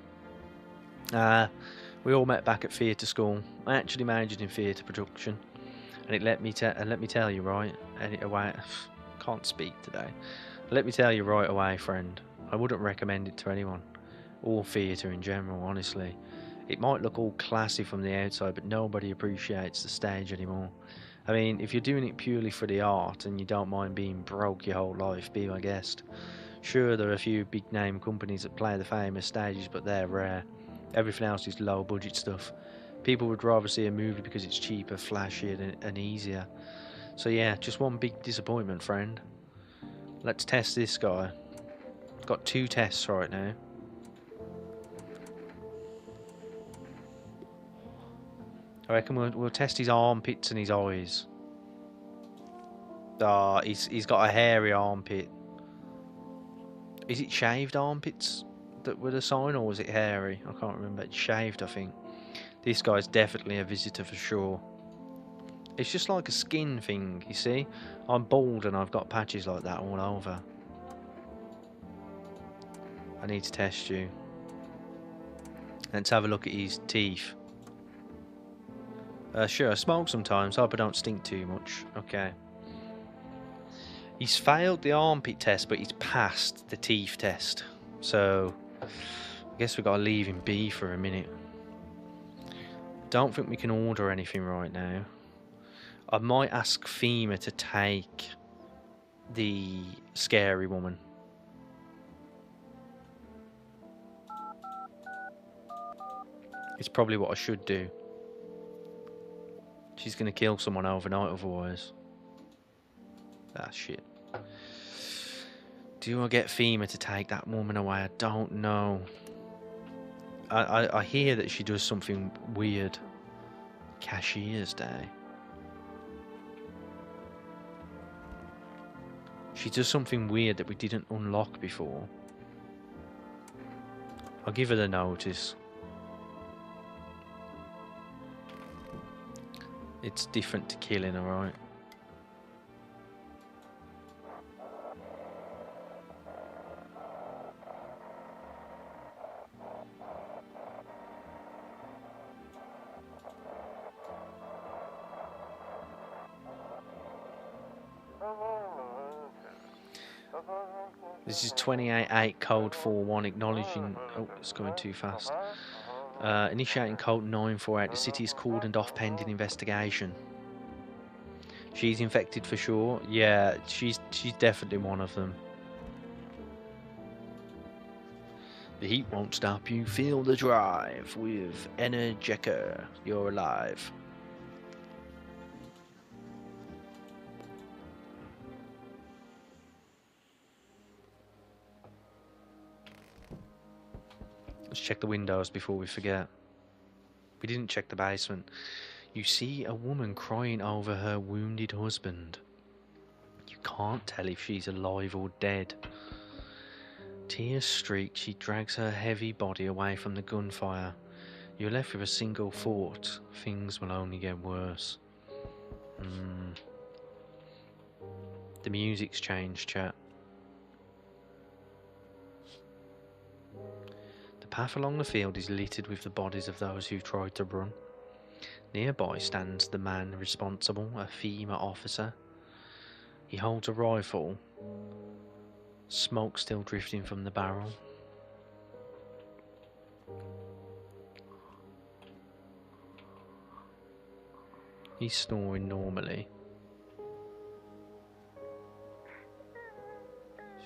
We all met back at theatre school. I actually majored in theatre production. And let me tell you right away. Can't speak today. Let me tell you right away, friend. I wouldn't recommend it to anyone, or theatre in general. Honestly, it might look all classy from the outside, but nobody appreciates the stage anymore. I mean, if you're doing it purely for the art and you don't mind being broke your whole life, be my guest. Sure, there are a few big name companies that play the famous stages, but they're rare. Everything else is low budget stuff. People would rather see a movie because it's cheaper, flashier, and easier. So yeah, just one big disappointment, friend. Let's test this guy. Got 2 tests right now. I reckon we'll test his armpits and his eyes. Ah, he's got a hairy armpit. Is it shaved armpits that were the sign, or was it hairy? I can't remember. It's shaved, I think. This guy's definitely a visitor for sure. It's just like a skin thing, you see? I'm bald and I've got patches like that all over. I need to test you. Let's have a look at his teeth. Sure, I smoke sometimes. Hope I don't stink too much. Okay. He's failed the armpit test, but he's passed the teeth test. So, I guess we've got to leave him be for a minute. Don't think we can order anything right now. I might ask FEMA to take the scary woman. It's probably what I should do. She's going to kill someone overnight otherwise. Ah, shit. Do I get FEMA to take that woman away? I don't know. I hear that she does something weird. Cashier's Day. She does something weird that we didn't unlock before. I'll give her the notice. It's different to killing, alright? This is 28.8 code 4.1 acknowledging... Oh, it's going too fast. Initiating code 948. The city is cordoned off pending investigation. She's infected for sure. Yeah, she's definitely one of them. The heat won't stop you. Feel the drive with Energecker. You're alive. Let's check the windows before we forget. We didn't check the basement. You see a woman crying over her wounded husband. You can't tell if she's alive or dead. Tears streaked, she drags her heavy body away from the gunfire. You're left with a single thought. Things will only get worse. The music's changed, chat. The path along the field is littered with the bodies of those who tried to run. Nearby stands the man responsible, a FEMA officer. He holds a rifle, smoke still drifting from the barrel. He's snoring normally.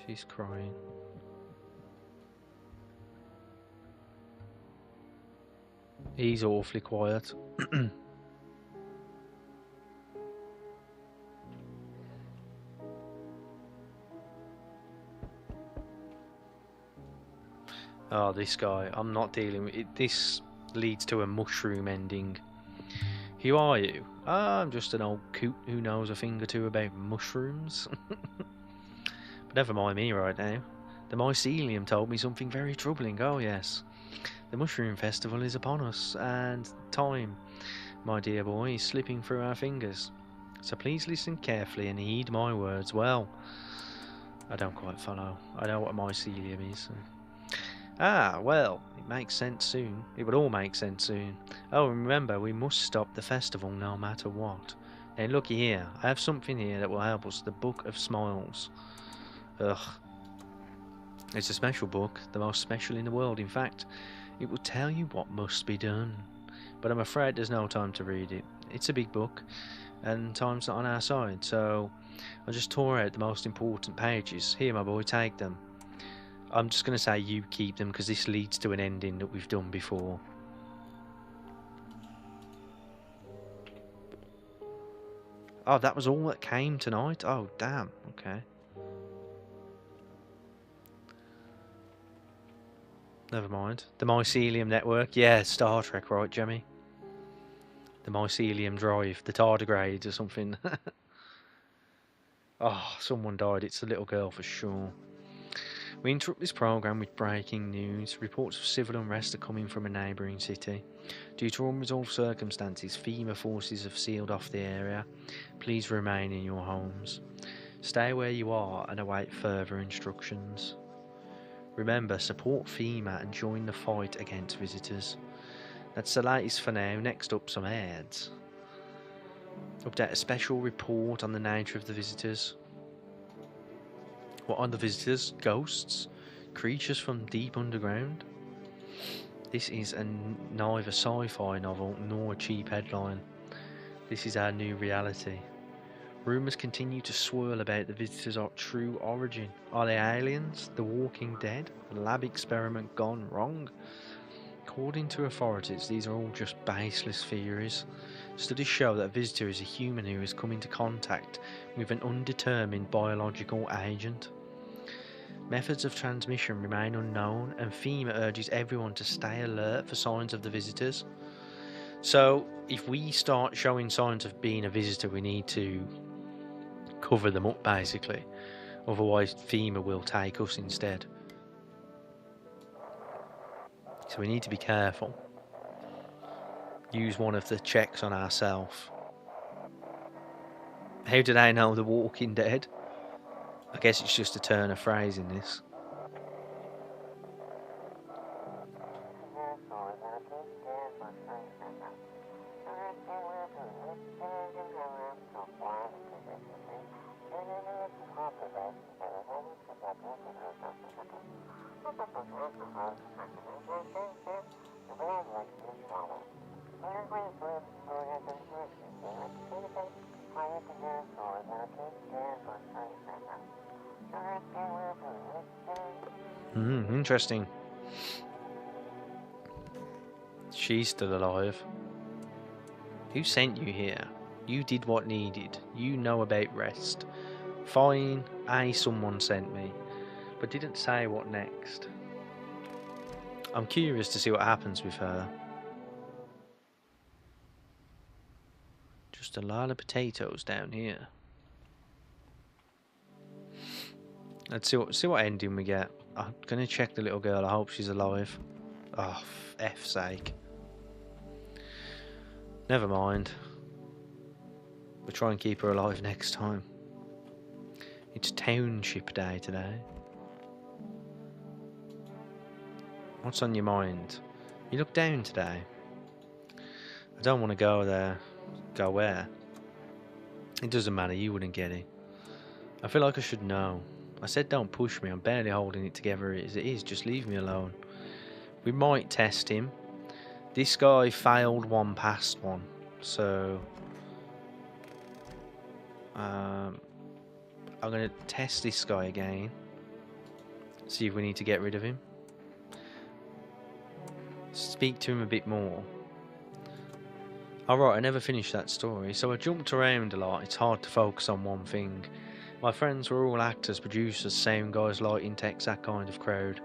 She's crying. He's awfully quiet. Oh, this guy. I'm not dealing with it. This leads to a mushroom ending. Who are you? I'm just an old coot who knows a thing or two about mushrooms. But never mind me right now. The mycelium told me something very troubling. Oh yes. The mushroom festival is upon us, and time, my dear boy, is slipping through our fingers. So please listen carefully and heed my words. Well, I don't quite follow. I know what a mycelium is. Ah, well, it makes sense soon. It would all make sense soon. Oh, remember, we must stop the festival no matter what. Now, looky here. I have something here that will help us. The Book of Smiles. Ugh. It's a special book. The most special in the world. In fact, it will tell you what must be done. But I'm afraid there's no time to read it. It's a big book, and time's not on our side. So, I just tore out the most important pages. Here, my boy, take them. I'm just going to say you keep them because this leads to an ending that we've done before. Oh, that was all that came tonight? Oh, damn. Okay. Never mind. The Mycelium Network. Yeah, Star Trek, right, Jemmy? The Mycelium Drive. The tardigrades or something. Oh, someone died. It's a little girl for sure. We interrupt this program with breaking news. Reports of civil unrest are coming from a neighbouring city. Due to unresolved circumstances, FEMA forces have sealed off the area. Please remain in your homes. Stay where you are and await further instructions. Remember, support FEMA and join the fight against visitors. That's the latest for now. Next up, some ads. Update a special report on the nature of the visitors. What are the visitors? Ghosts? Creatures from deep underground? This is neither sci-fi novel nor a cheap headline. This is our new reality. Rumours continue to swirl about the visitors' true origin. Are they aliens? The Walking Dead? A lab experiment gone wrong? According to authorities, these are all just baseless theories. Studies show that a visitor is a human who has come into contact with an undetermined biological agent. Methods of transmission remain unknown, and FEMA urges everyone to stay alert for signs of the visitors. So, if we start showing signs of being a visitor, we need to cover them up, basically. Otherwise, FEMA will take us instead. So we need to be careful. Use one of the checks on ourselves. How did I know The Walking Dead? I guess it's just a turn of phrase in this. Interesting. She's still alive. Who sent you here? You did what needed. You know about rest. Fine, someone sent me, but didn't say what next. I'm curious to see what happens with her. Just a lot of potatoes down here. Let's see what ending we get. I'm gonna check the little girl. I hope she's alive. Oh, F's sake. Never mind. We'll try and keep her alive next time. It's Township Day today. What's on your mind? You look down today. I don't want to go there. Go where? It doesn't matter, you wouldn't get it. I feel like I should know. I said don't push me, I'm barely holding it together as it is, just leave me alone. We might test him. This guy failed one past one, so... I'm going to test this guy again. See if we need to get rid of him. Speak to him a bit more. Alright, I never finished that story, so I jumped around a lot. It's hard to focus on one thing. My friends were all actors, producers, sound guys, lighting techs, that kind of crowd.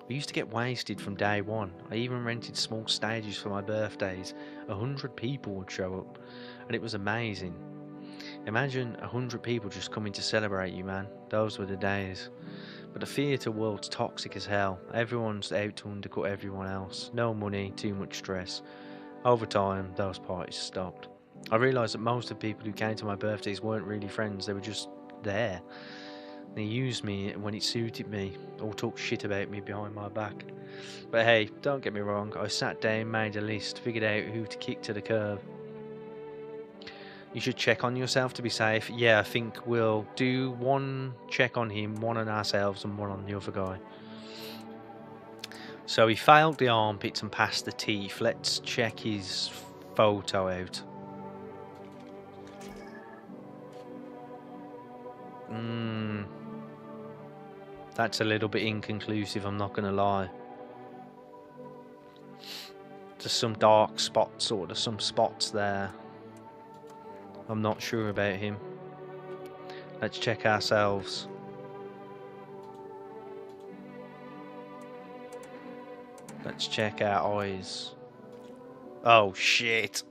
We used to get wasted from day one. I even rented small stages for my birthdays. 100 people would show up, and it was amazing. Imagine 100 people just coming to celebrate you, man. Those were the days. But the theatre world's toxic as hell. Everyone's out to undercut everyone else. No money, too much stress. Over time, those parties stopped. I realised that most of the people who came to my birthdays weren't really friends, they were just there. They used me when it suited me, or talked shit about me behind my back. But hey, don't get me wrong, I sat down, made a list, figured out who to kick to the curb. You should check on yourself to be safe. Yeah, I think we'll do one check on him, one on ourselves and one on the other guy. So he failed the armpits and passed the teeth. Let's check his photo out. That's a little bit inconclusive, I'm not going to lie. There's some dark spots, or there's some spots there. I'm not sure about him. Let's check ourselves. Let's check our eyes. Oh shit.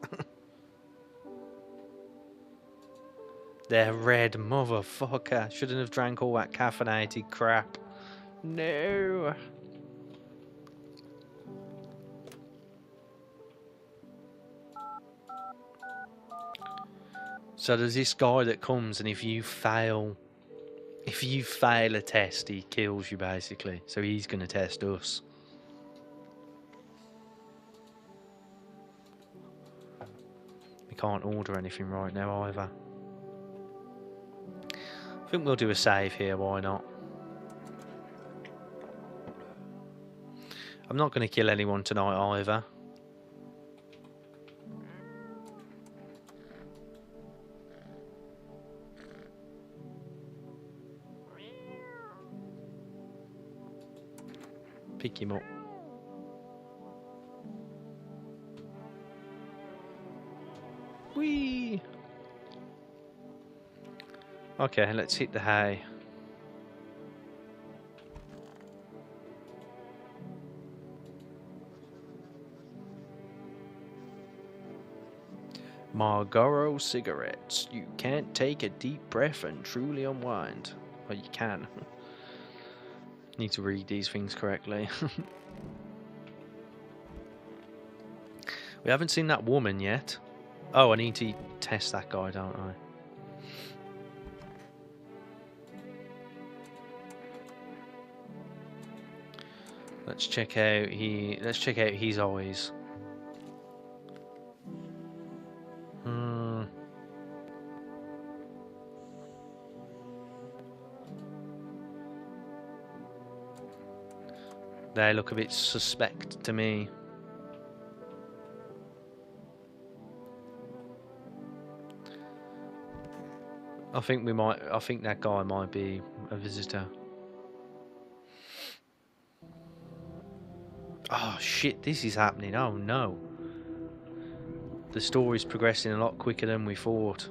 They're red, motherfucker. Shouldn't have drank all that caffeinated crap. No. So there's this guy that comes, and if you fail a test, he kills you basically. So he's gonna test us. We can't order anything right now either. I think we'll do a save here, why not? I'm not going to kill anyone tonight either. Pick him up. Whee! Okay, let's hit the hay. Marlboro cigarettes. You can't take a deep breath and truly unwind. Well, you can. Need to read these things correctly. We haven't seen that woman yet. Oh, I need to test that guy, don't I? Let's check out his eyes. They look a bit suspect to me. I think that guy might be a visitor. Oh shit, this is happening. Oh no. The story's progressing a lot quicker than we thought.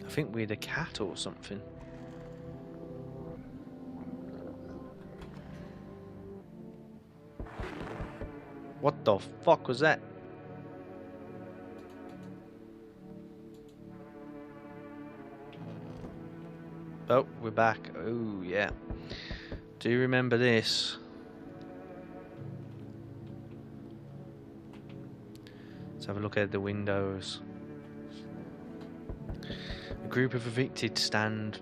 I think we're the cat or something. What the fuck was that? Oh, we're back. Oh, yeah. Do you remember this? Let's have a look at the windows. A group of evicted stand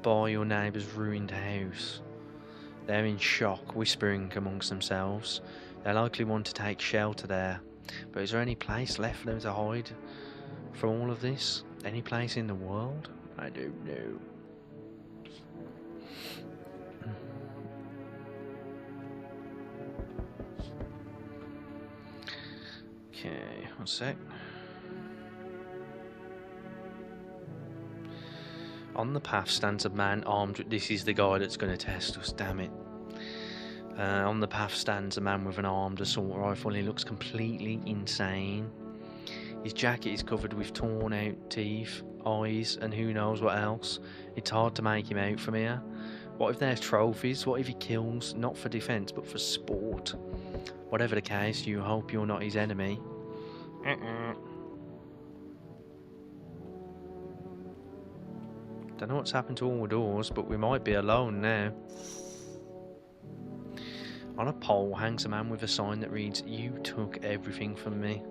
by your neighbour's ruined house. They're in shock, whispering amongst themselves. They likely want to take shelter there. But is there any place left for them to hide from all of this? Any place in the world? I don't know. Okay, one sec. On the path stands a man armed with... This is the guy that's going to test us, damn it. On the path stands a man with an armed assault rifle and he looks completely insane. His jacket is covered with torn out teeth, eyes and who knows what else. It's hard to make him out from here. What if there's trophies? What if he kills, not for defence but for sport? Whatever the case, you hope you're not his enemy. Don't know what's happened to all the doors, but we might be alone now. On a pole hangs a man with a sign that reads, "You took everything from me."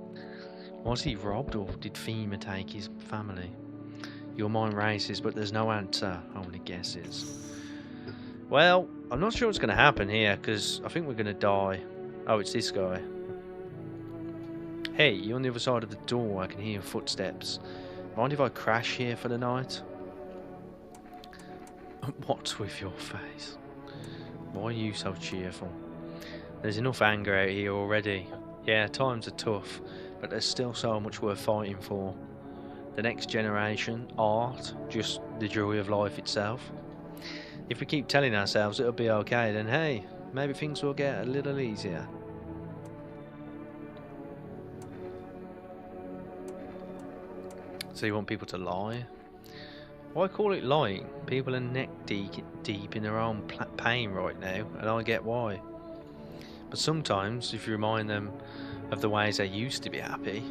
Was he robbed or did FEMA take his family? Your mind races, but there's no answer, only guesses. Well, I'm not sure what's going to happen here, because I think we're going to die. Oh, it's this guy. Hey, you're on the other side of the door, I can hear your footsteps. Mind if I crash here for the night? What's with your face? Why are you so cheerful? There's enough anger out here already. Yeah, times are tough, but there's still so much worth fighting for. The next generation, art, just the joy of life itself. If we keep telling ourselves it'll be okay, then hey, maybe things will get a little easier. So you want people to lie? Why call it lying? People are neck deep in their own pain right now, and I get why. But sometimes, if you remind them of the ways they used to be happy,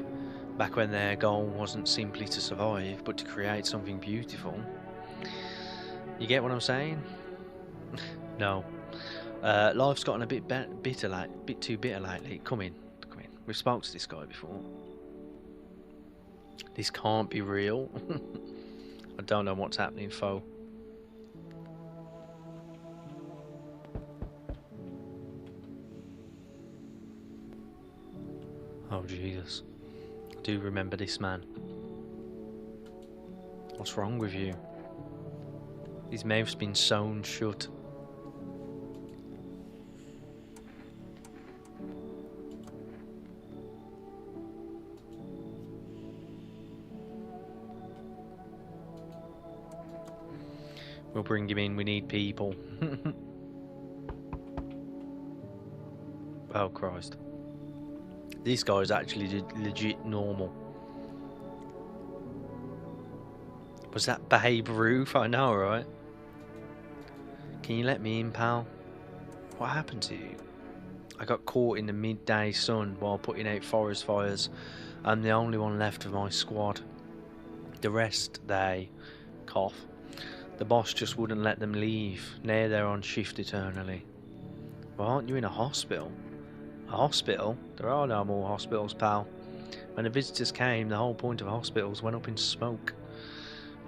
back when their goal wasn't simply to survive, but to create something beautiful. You get what I'm saying? No. Life's gotten a bit too bitter lately. Come in. We've spoken to this guy before. This can't be real. I don't know what's happening, foe. Oh Jesus. I do remember this man. What's wrong with you? His mouth's been sewn shut. We'll bring him in, we need people. Oh Christ. This guy is actually legit normal. Was that Babe Ruth? I know, right? Can you let me in, pal? What happened to you? I got caught in the midday sun while putting out forest fires. I'm the only one left of my squad. The rest, they cough. The boss just wouldn't let them leave. Now they're on shift eternally. Why aren't you in a hospital? A hospital? There are no more hospitals, pal. When the visitors came, the whole point of hospitals went up in smoke.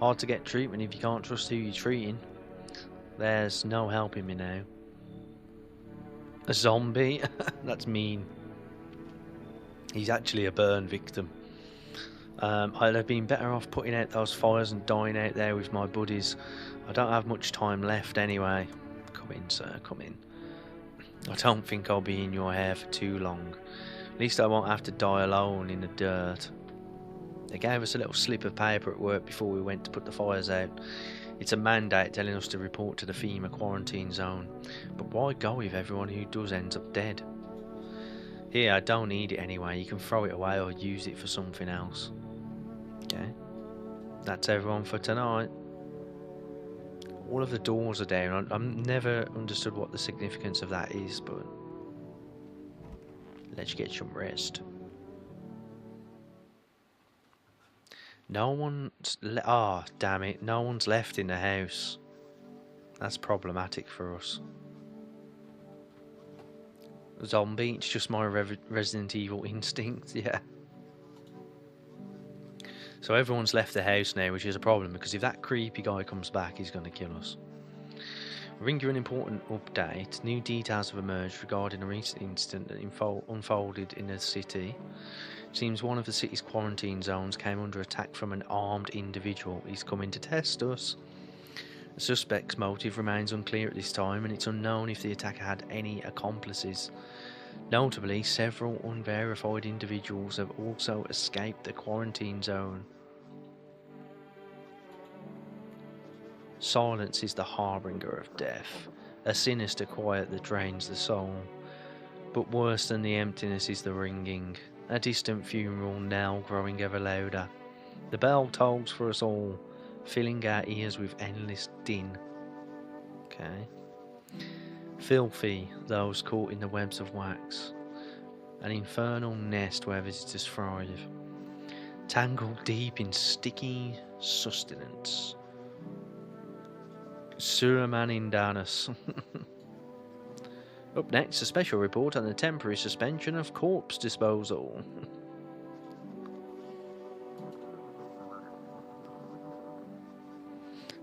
Hard to get treatment if you can't trust who you're treating. There's no helping me now. A zombie? That's mean. He's actually a burn victim. I'd have been better off putting out those fires and dying out there with my buddies. I don't have much time left anyway. Come in, sir, come in. I don't think I'll be in your hair for too long. At least I won't have to die alone in the dirt. They gave us a little slip of paper at work before we went to put the fires out. It's a mandate telling us to report to the FEMA quarantine zone. But why go if everyone who does ends up dead? Here, I don't need it anyway. You can throw it away or use it for something else. Okay. That's everyone for tonight. All of the doors are down. I've never understood what the significance of that is, but let's get some rest. No one's damn it. No one's left in the house. That's problematic for us. Zombie, it's just my Resident Evil instinct, yeah. So everyone's left the house now, which is a problem, because if that creepy guy comes back, he's going to kill us. Bring you an important update. New details have emerged regarding a recent incident that unfolded in the city. It seems one of the city's quarantine zones came under attack from an armed individual. He's coming to test us. The suspect's motive remains unclear at this time, and it's unknown if the attacker had any accomplices. Notably, several unverified individuals have also escaped the quarantine zone. Silence is the harbinger of death, a sinister quiet that drains the soul. But worse than the emptiness is the ringing, a distant funeral knell growing ever louder. The bell tolls for us all, filling our ears with endless din. Okay. Filthy, those caught in the webs of wax. An infernal nest where visitors thrive. Tangled deep in sticky sustenance. Suraman Indanus. Up next, a special report on the temporary suspension of corpse disposal.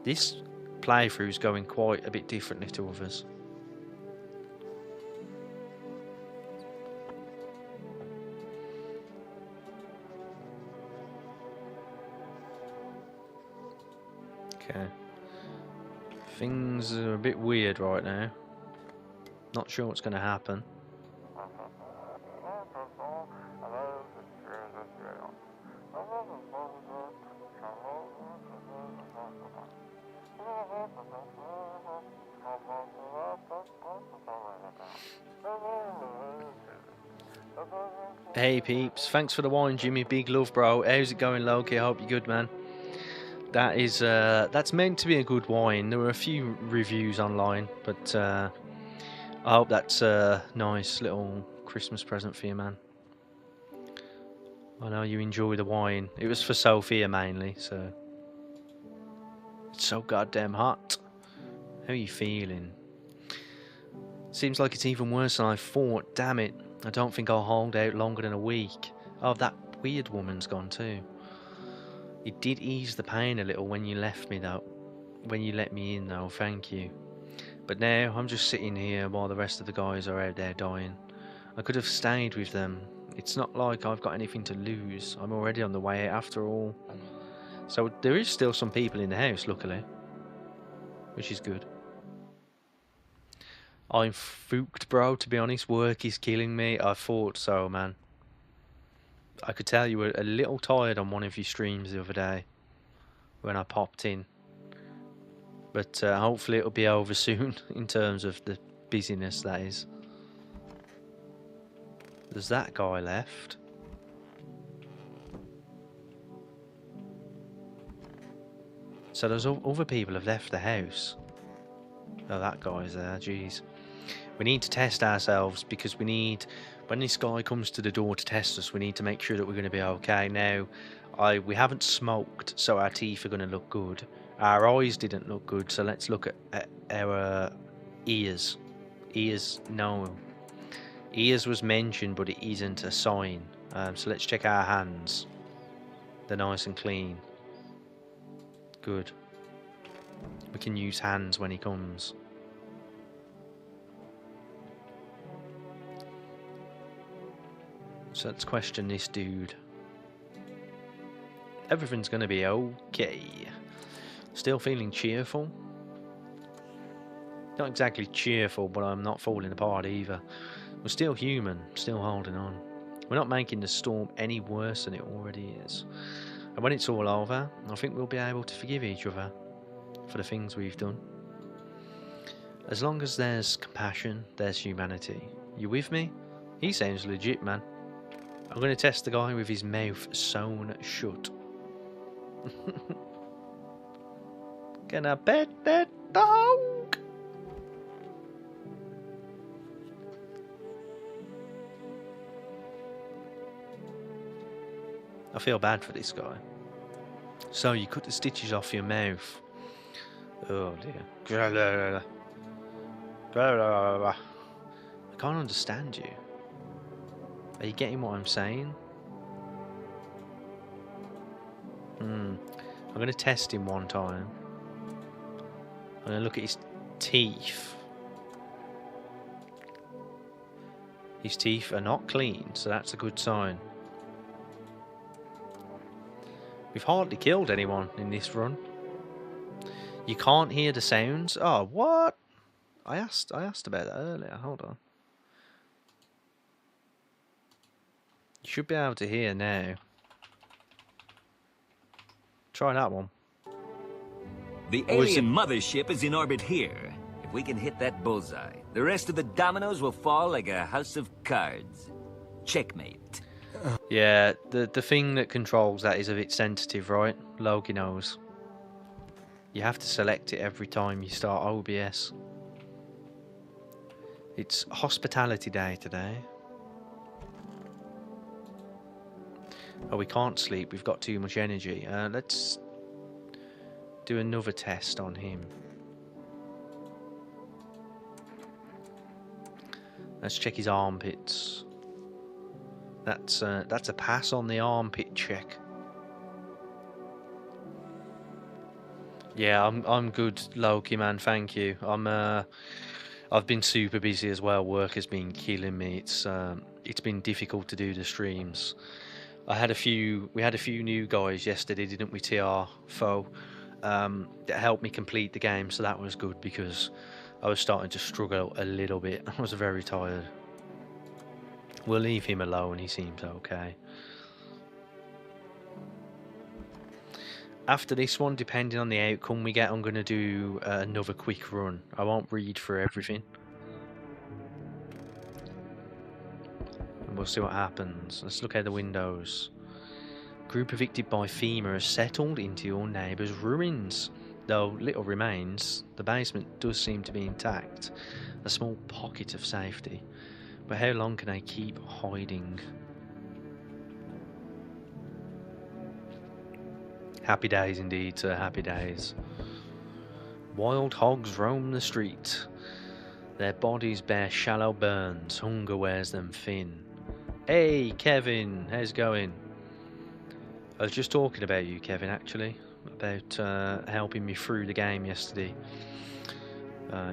This playthrough is going quite a bit differently to others. Okay. Things are a bit weird right now. Not sure what's going to happen. Hey peeps, thanks for the wine, Jimmy. Big love, bro. How's it going, Loki? I hope you're good, man. That is that's meant to be a good wine. There were a few reviews online, but I hope that's a nice little Christmas present for you, man. I know you enjoy the wine. It was for Sophia mainly, so it's so goddamn hot. How are you feeling? Seems like it's even worse than I thought. Damn it. I don't think I'll hold out longer than a week. Oh, that weird woman's gone too. It did ease the pain a little when you left me though. When you let me in though, thank you. But now I'm just sitting here while the rest of the guys are out there dying. I could have stayed with them. It's not like I've got anything to lose. I'm already on the way out after all. So there is still some people in the house, luckily. Which is good. I'm fooked, bro, to be honest. Work is killing me. I thought so, man. I could tell you were a little tired on one of your streams the other day when I popped in. But hopefully it'll be over soon in terms of the busyness, that is. There's that guy left. So there's other people have left the house. Oh, that guy's there, jeez. We need to test ourselves because we need, when this guy comes to the door to test us, we need to make sure that we're going to be okay. Now, we haven't smoked, so our teeth are going to look good. Our eyes didn't look good, so let's look at our ears. Ears, no. Ears was mentioned, but it isn't a sign. So let's check our hands. They're nice and clean. Good. We can use hands when he comes. So let's question this dude. Everything's gonna be okay. Still feeling cheerful. Not exactly cheerful, but I'm not falling apart either. We're still human, still holding on. We're not making the storm any worse than it already is. And when it's all over, I think we'll be able to forgive each other for the things we've done. As long as there's compassion, there's humanity. You with me? He sounds legit, man. I'm going to test the guy with his mouth sewn shut. Gonna pet that dog. I feel bad for this guy. So you cut the stitches off your mouth. Oh dear. I can't understand you. Are you getting what I'm saying? I'm going to test him one time. I'm going to look at his teeth. His teeth are not clean, so that's a good sign. We've hardly killed anyone in this run. You can't hear the sounds? Oh, what? I asked about that earlier. Hold on. You should be able to hear now. Try that one. The alien mothership is in orbit here. If we can hit that bullseye, the rest of the dominoes will fall like a house of cards. Checkmate. Yeah, the thing that controls that is a bit sensitive, right? Loki knows. You have to select it every time you start OBS. It's hospitality day today. Oh, we can't sleep. We've got too much energy. Let's do another test on him. Let's check his armpits. That's a pass on the armpit check. Yeah, I'm good, Loki man. Thank you. I've been super busy as well. Work has been killing me. It's been difficult to do the streams. We had a few new guys yesterday, didn't we? TR Foe that helped me complete the game, so that was good because I was starting to struggle a little bit. I was very tired. We'll leave him alone. He seems okay. After this one, depending on the outcome we get, I'm going to do another quick run. I won't read through everything. And we'll see what happens. Let's look out the windows. Group evicted by FEMA has settled into your neighbour's ruins. Though little remains, the basement does seem to be intact. A small pocket of safety. But how long can they keep hiding? Happy days indeed, sir. Happy days. Wild hogs roam the street. Their bodies bear shallow burns. Hunger wears them thin. Hey, Kevin. How's it going? I was just talking about you, Kevin, actually. About helping me through the game yesterday.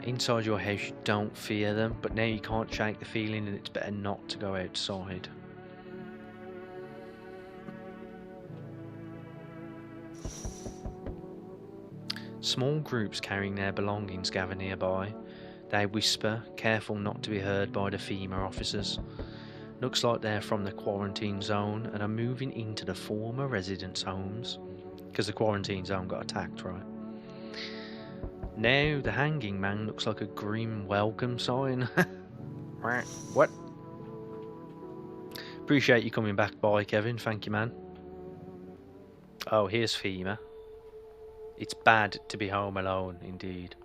Inside your house, you don't fear them, but now you can't shake the feeling and it's better not to go outside. Small groups carrying their belongings gather nearby. They whisper, careful not to be heard by the FEMA officers. Looks like they're from the quarantine zone and are moving into the former residents' homes. Because the quarantine zone got attacked, right? Now the hanging man looks like a grim welcome sign. What? Appreciate you coming back by, Kevin. Thank you, man. Oh, here's FEMA. It's bad to be home alone, indeed.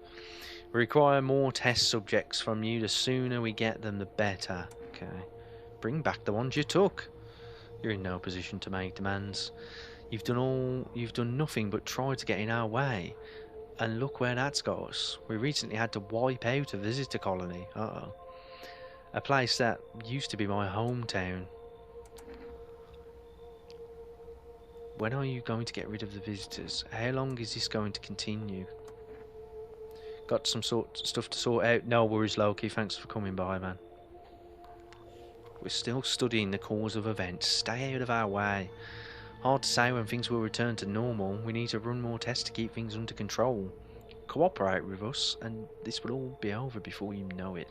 We require more test subjects from you. The sooner we get them, the better. Okay. Bring back the ones you took. You're in no position to make demands. You've done nothing but try to get in our way. And look where that's got us. We recently had to wipe out a visitor colony. Uh-oh. A place that used to be my hometown. When are you going to get rid of the visitors? How long is this going to continue? Got some stuff to sort out? No worries, Loki. Thanks for coming by, man. We're still studying the cause of events. Stay out of our way. Hard to say when things will return to normal. We need to run more tests to keep things under control. cooperate with us, and this will all be over before you know it.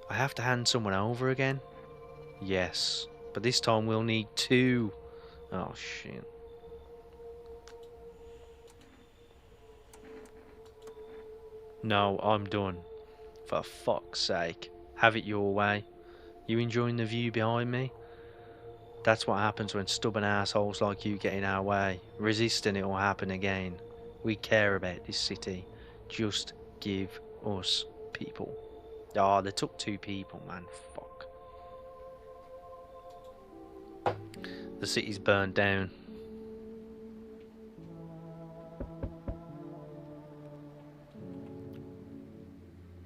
I have to hand someone over again? Yes, but this time we'll need 2. Oh shit. No, I'm done. For fuck's sake. Have it your way. You enjoying the view behind me? That's what happens when stubborn assholes like you get in our way. Resisting it will happen again. We care about this city. Just give us people. Oh, they took 2 people, man. Fuck. The city's burned down.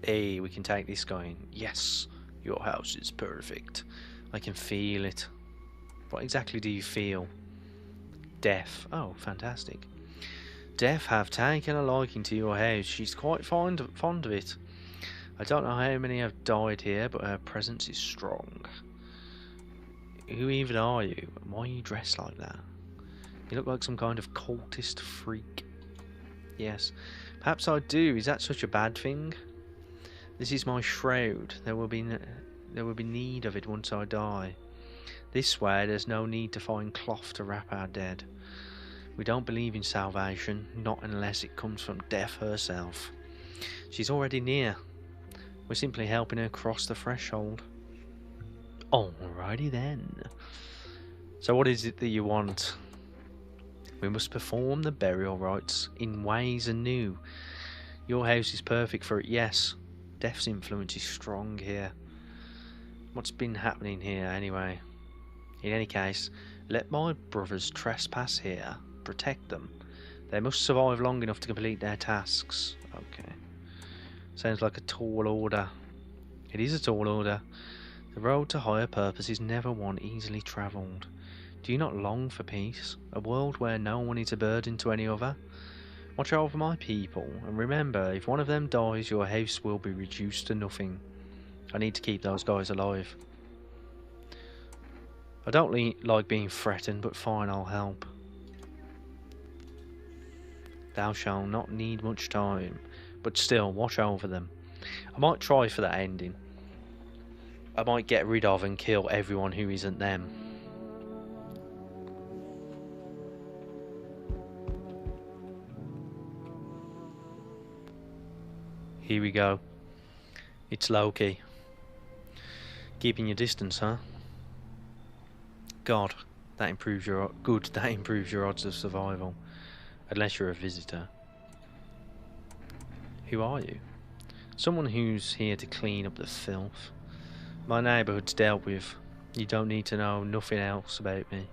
Hey, we can take this guy in. Yes, your house is perfect. I can feel it. What exactly do you feel? Death. Oh, fantastic. Death have taken a liking to your house. She's quite fond of it. I don't know how many have died here, but her presence is strong. Who even are you? Why are you dressed like that? You look like some kind of cultist freak. Yes, perhaps I do. Is that such a bad thing? This is my shroud. There will be need of it once I die. This way, there's no need to find cloth to wrap our dead. We don't believe in salvation, not unless it comes from death herself. She's already near. We're simply helping her cross the threshold. Alrighty then. So what is it that you want? We must perform the burial rites in ways anew. Your house is perfect for it, yes. Death's influence is strong here. What's been happening here anyway? In any case, let my brothers trespass here. Protect them. They must survive long enough to complete their tasks. Okay. Sounds like a tall order. It is a tall order. The road to higher purpose is never one easily travelled. Do you not long for peace? A world where no one is a burden to any other? Watch over my people, and remember, if one of them dies, your house will be reduced to nothing. I need to keep those guys alive. I don't like being threatened, but fine, I'll help. Thou shalt not need much time, but still, watch over them. I might try for that ending. I might get rid of and kill everyone who isn't them. Here we go. It's Loki. Keeping your distance, huh? God, that improves your odds of survival. Unless you're a visitor. Who are you? Someone who's here to clean up the filth. My neighbourhood's dealt with. You don't need to know nothing else about me.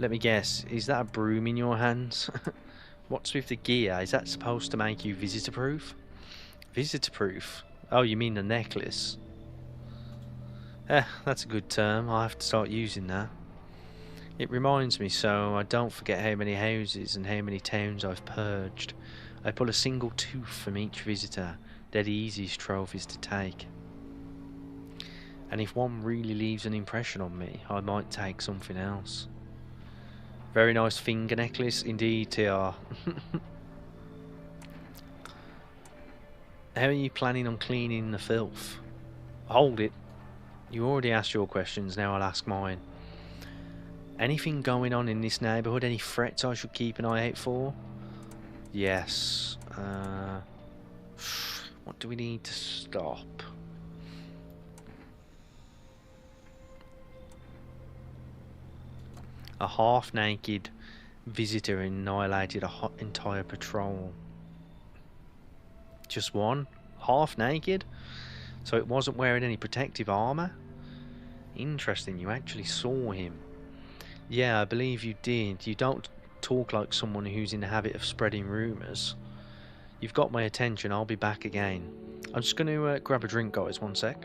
Let me guess, is that a broom in your hands? What's with the gear? Is that supposed to make you visitor-proof? Visitor-proof? Oh, you mean the necklace? That's a good term. I'll have to start using that. It reminds me so I don't forget how many houses and how many towns I've purged. I pull a single tooth from each visitor. They're the easiest trophies to take. And if one really leaves an impression on me, I might take something else. Very nice finger necklace indeed, TR. How are you planning on cleaning the filth? Hold it. You already asked your questions, now I'll ask mine. Anything going on in this neighbourhood? Any threats I should keep an eye out for? Yes. What do we need to stop? A half-naked visitor annihilated an entire patrol. Just one? Half-naked? So it wasn't wearing any protective armour? Interesting, you actually saw him. Yeah, I believe you did. You don't talk like someone who's in the habit of spreading rumours. You've got my attention, I'll be back again. I'm just going to grab a drink, guys, one sec.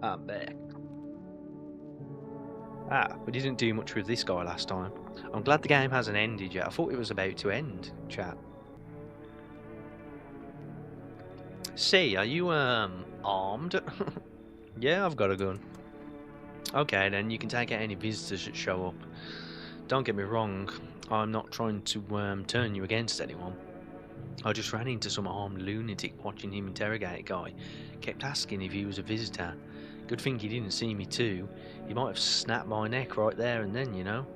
I'm back. Ah, we didn't do much with this guy last time. I'm glad the game hasn't ended yet. I thought it was about to end, chat. See, are you, armed? Yeah, I've got a gun. Okay, then you can take out any visitors that show up. Don't get me wrong, I'm not trying to turn you against anyone. I just ran into some armed lunatic watching him interrogate a guy. Kept asking if he was a visitor. Good thing he didn't see me too. He might have snapped my neck right there and then, you know.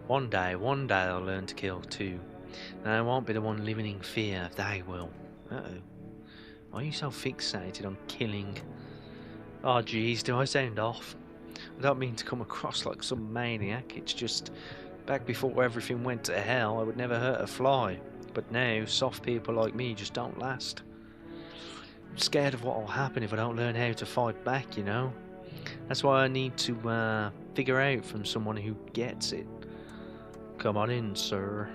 One day I'll learn to kill too. And I won't be the one living in fear, they will. Uh-oh. Why are you so fixated on killing? Oh jeez, do I sound off? I don't mean to come across like some maniac, it's just back before everything went to hell I would never hurt a fly. But now, soft people like me just don't last. I'm scared of what will happen if I don't learn how to fight back, you know? That's why I need to figure out from someone who gets it. Come on in, sir.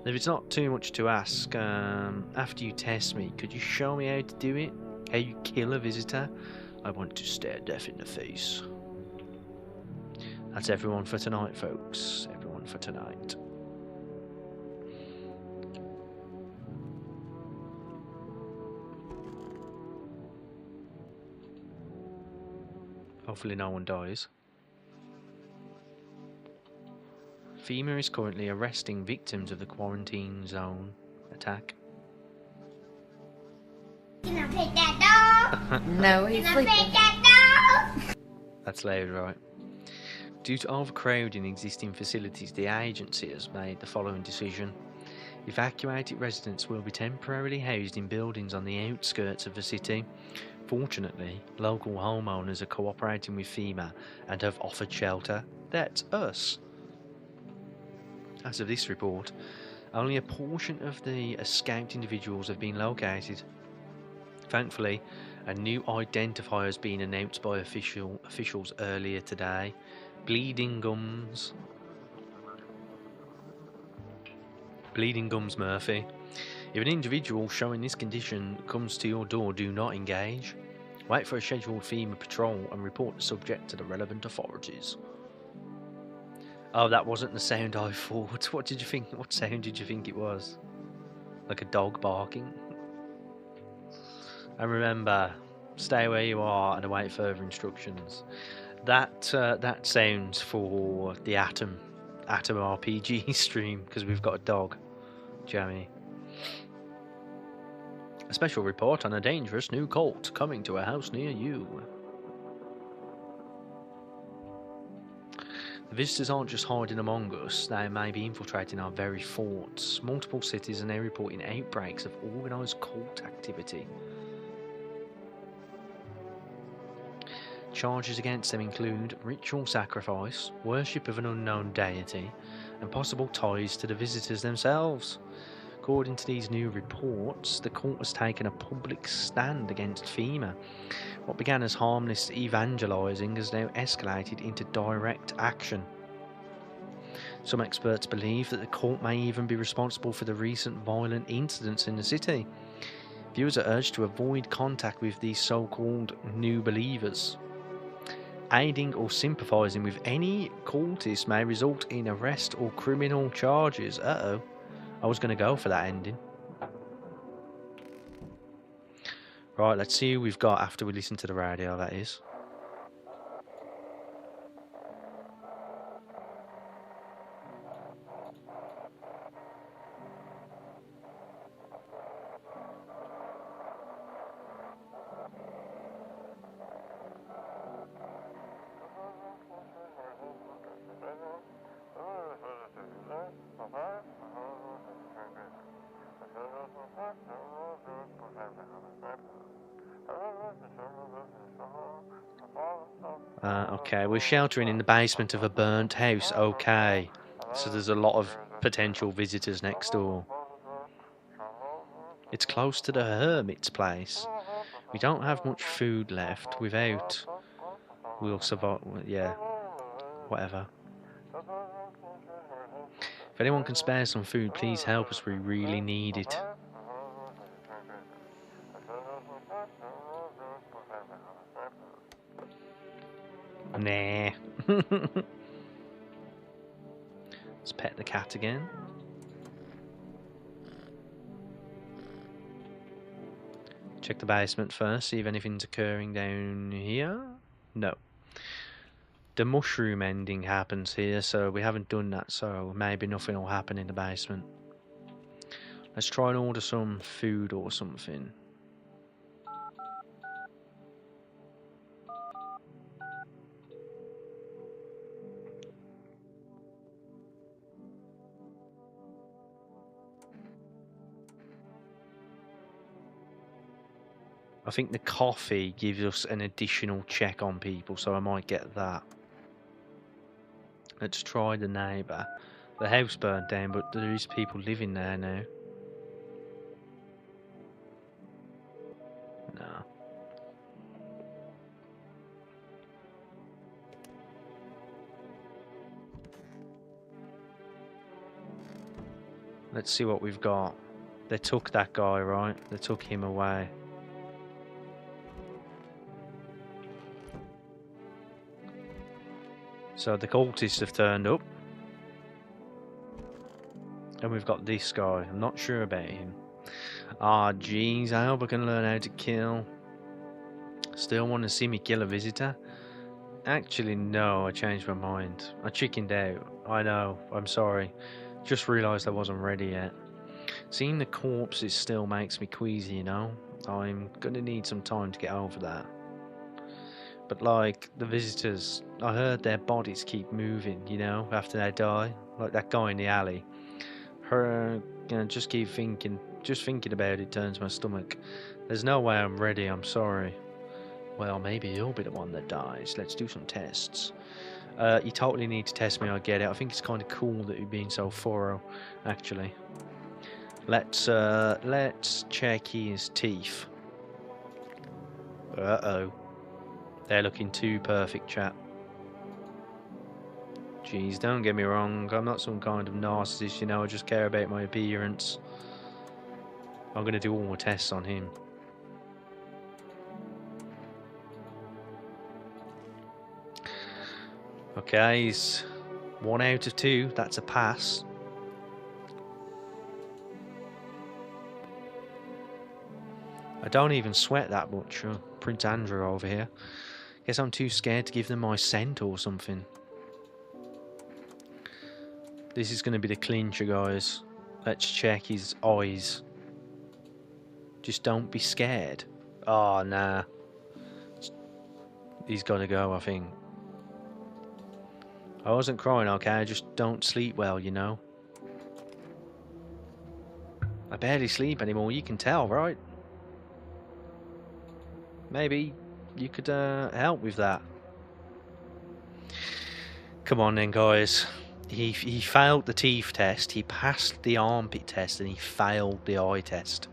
If it's not too much to ask, after you test me, could you show me how to do it? How you kill a visitor? I want to stare death in the face. That's everyone for tonight, folks. Everyone for tonight. Hopefully no one dies. FEMA is currently arresting victims of the quarantine zone attack. Can I pet that dog? No, he's Can I sleeping. pet that dog? That's loud, right? Due to overcrowding existing facilities, the agency has made the following decision. Evacuated residents will be temporarily housed in buildings on the outskirts of the city. Fortunately, local homeowners are cooperating with FEMA and have offered shelter. That's us. As of this report, only a portion of the escaped individuals have been located. Thankfully, a new identifier has been announced by officials earlier today. Bleeding Gums Murphy. If an individual showing this condition comes to your door, do not engage. Wait for a scheduled FEMA patrol and report the subject to the relevant authorities. Oh, that wasn't the sound I thought. What did you think? What sound did you think it was? Like a dog barking? And remember, stay where you are and await further instructions. That sounds for the Atom RPG stream, because we've got a dog, Jamie. A special report on a dangerous new cult coming to a house near you. The visitors aren't just hiding among us, they may be infiltrating our very forts. Multiple cities are now reporting outbreaks of organised cult activity. Charges against them include ritual sacrifice, worship of an unknown deity, and possible ties to the visitors themselves. According to these new reports, the cult has taken a public stand against FEMA. What began as harmless evangelising has now escalated into direct action. Some experts believe that the cult may even be responsible for the recent violent incidents in the city. Viewers are urged to avoid contact with these so-called new believers. Aiding or sympathising with any cultist may result in arrest or criminal charges. Uh-oh. I was going to go for that ending. Right, let's see who we've got after we listen to the radio, that is. Okay, we're sheltering in the basement of a burnt house. Okay, so there's a lot of potential visitors next door. It's close to the hermit's place. We don't have much food left. Without, we'll survive. Yeah, whatever. If anyone can spare some food, please help us. We really need it. Nah. Let's pet the cat again. Check the basement first, see if anything's occurring down here. No. The mushroom ending happens here, so we haven't done that, so maybe nothing will happen in the basement. Let's try and order some food or something. I think the coffee gives us an additional check on people, so I might get that. Let's try the neighbour. The house burnt down, but there is people living there now. No. Let's see what we've got. They took that guy, right? They took him away. So the cultists have turned up. And we've got this guy. I'm not sure about him. Ah, jeez. I hope I can learn how to kill. Still want to see me kill a visitor? Actually, no. I changed my mind. I chickened out. I know. I'm sorry. Just realised I wasn't ready yet. Seeing the corpses still makes me queasy, you know? I'm gonna need some time to get over that. But like, the visitors, I heard their bodies keep moving, you know, after they die. Like that guy in the alley. Just keep thinking, just thinking about it turns my stomach. There's no way I'm ready, I'm sorry. Well, maybe you'll be the one that dies. Let's do some tests. You totally need to test me, I get it. I think it's kind of cool that you're being so thorough, actually. Let's check his teeth. Uh-oh. They're looking too perfect, chat. Jeez, don't get me wrong. I'm not some kind of narcissist, you know. I just care about my appearance. I'm going to do all the tests on him. Okay, he's 1 out of 2. That's a pass. I don't even sweat that much. Prince Andrew over here. Guess I'm too scared to give them my scent or something. This is going to be the clincher, guys. Let's check his eyes. Just don't be scared. Oh, nah. He's got to go, I think. I wasn't crying, okay? I just don't sleep well, you know? I barely sleep anymore, you can tell, right? Maybe you could help with that. Come on then, guys. He failed the teeth test, he passed the armpit test, and he failed the eye test.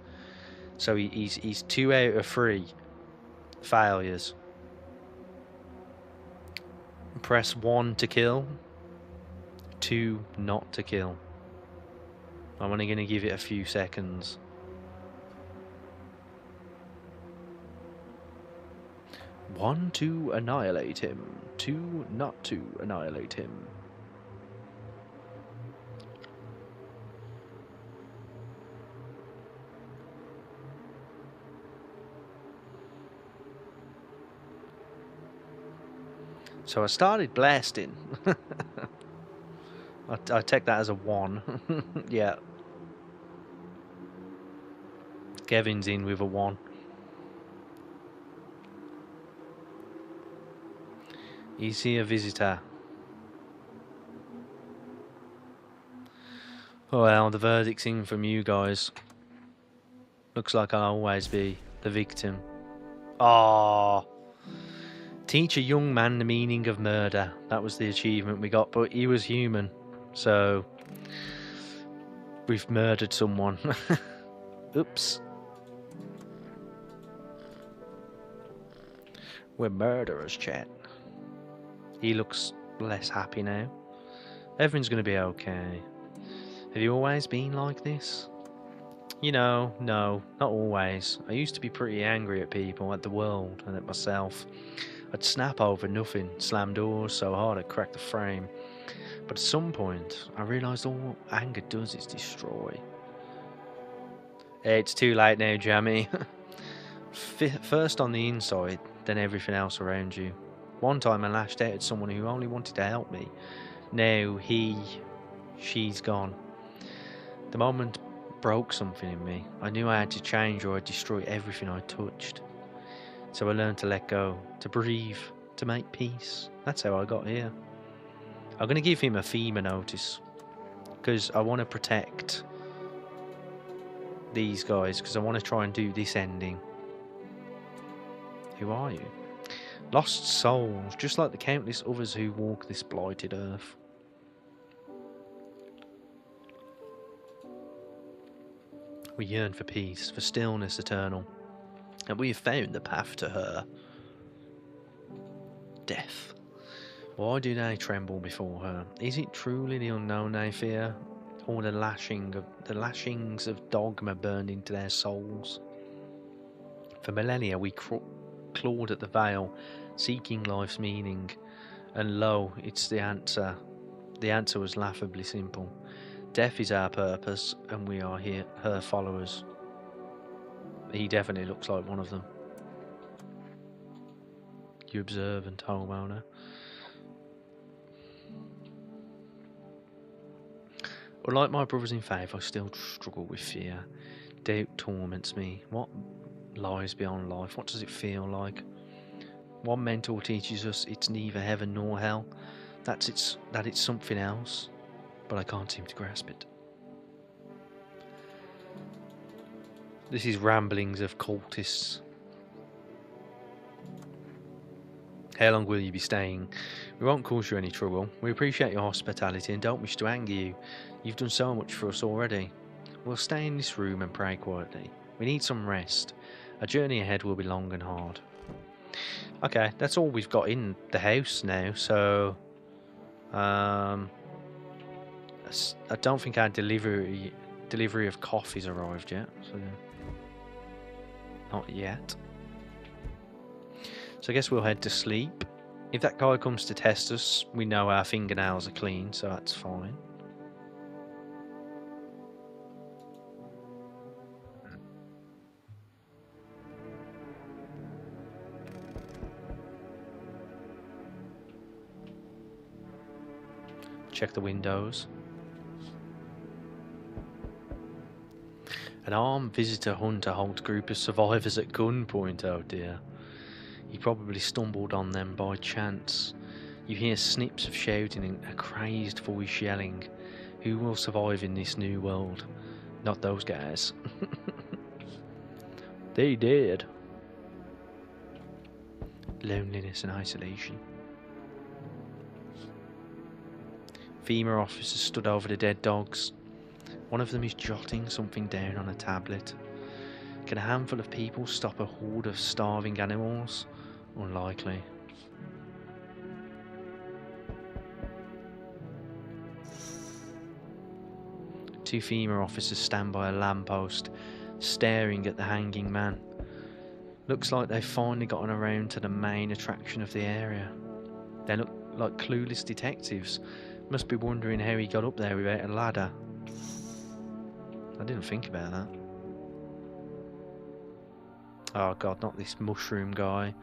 So he's 2 out of 3 failures. Press 1 to kill, 2 not to kill. I'm only going to give it a few seconds. One to annihilate him, 2 not to annihilate him. So I started blasting. I take that as a 1. Yeah. Kevin's in with a 1. Is he a visitor? Well, the verdict's in from you guys. Looks like I'll always be the victim. Oh. Teach a young man the meaning of murder. That was the achievement we got, but he was human. So we've murdered someone. Oops. We're murderers, chat. He looks less happy now. Everything's going to be okay. Have you always been like this? You know, no, not always. I used to be pretty angry at people, at the world, and at myself. I'd snap over nothing, slam doors so hard I'd crack the frame. But at some point, I realised all anger does is destroy. It's too late now, Jammy. First on the inside, then everything else around you. One time I lashed out at someone who only wanted to help me. Now she's gone. The moment broke something in me. I knew I had to change or I'd destroy everything I touched. So I learned to let go, to breathe, to make peace. That's how I got here. I'm going to give him a FEMA notice because I want to protect these guys, because I want to try and do this ending. Who are you? Lost souls, just like the countless others who walk this blighted earth. We yearn for peace, for stillness eternal, and we have found the path to her. Death. Why do they tremble before her? Is it truly the unknown they fear, or the lashings of dogma burned into their souls? For millennia we clawed at the veil, seeking life's meaning, and lo, it's the answer. The answer was laughably simple. Death is our purpose, and we are her followers. He definitely looks like one of them. You observant homeowner. Unlike my brothers in faith, I still struggle with fear. Doubt torments me. What lies beyond life? What does it feel like? One mentor teaches us it's neither heaven nor hell. That it's something else, but I can't seem to grasp it. This is ramblings of cultists. How long will you be staying? We won't cause you any trouble. We appreciate your hospitality and don't wish to anger you. You've done so much for us already. We'll stay in this room and pray quietly. We need some rest. Our journey ahead will be long and hard. Okay, that's all we've got in the house now, so I don't think our delivery of coffee's arrived yet, so not yet. So I guess we'll head to sleep. If that guy comes to test us, we know our fingernails are clean, so that's fine. Check the windows. An armed visitor hunter holds a group of survivors at gunpoint, oh dear. He probably stumbled on them by chance. You hear snips of shouting and a crazed voice yelling. Who will survive in this new world? Not those guys. They did. Loneliness and isolation. FEMA officers stood over the dead dogs. One of them is jotting something down on a tablet. Can a handful of people stop a horde of starving animals? Unlikely. Two FEMA officers stand by a lamppost, staring at the hanging man. Looks like they've finally gotten around to the main attraction of the area. They look like clueless detectives. Must be wondering how he got up there without a ladder. I didn't think about that. Oh god, not this mushroom guy.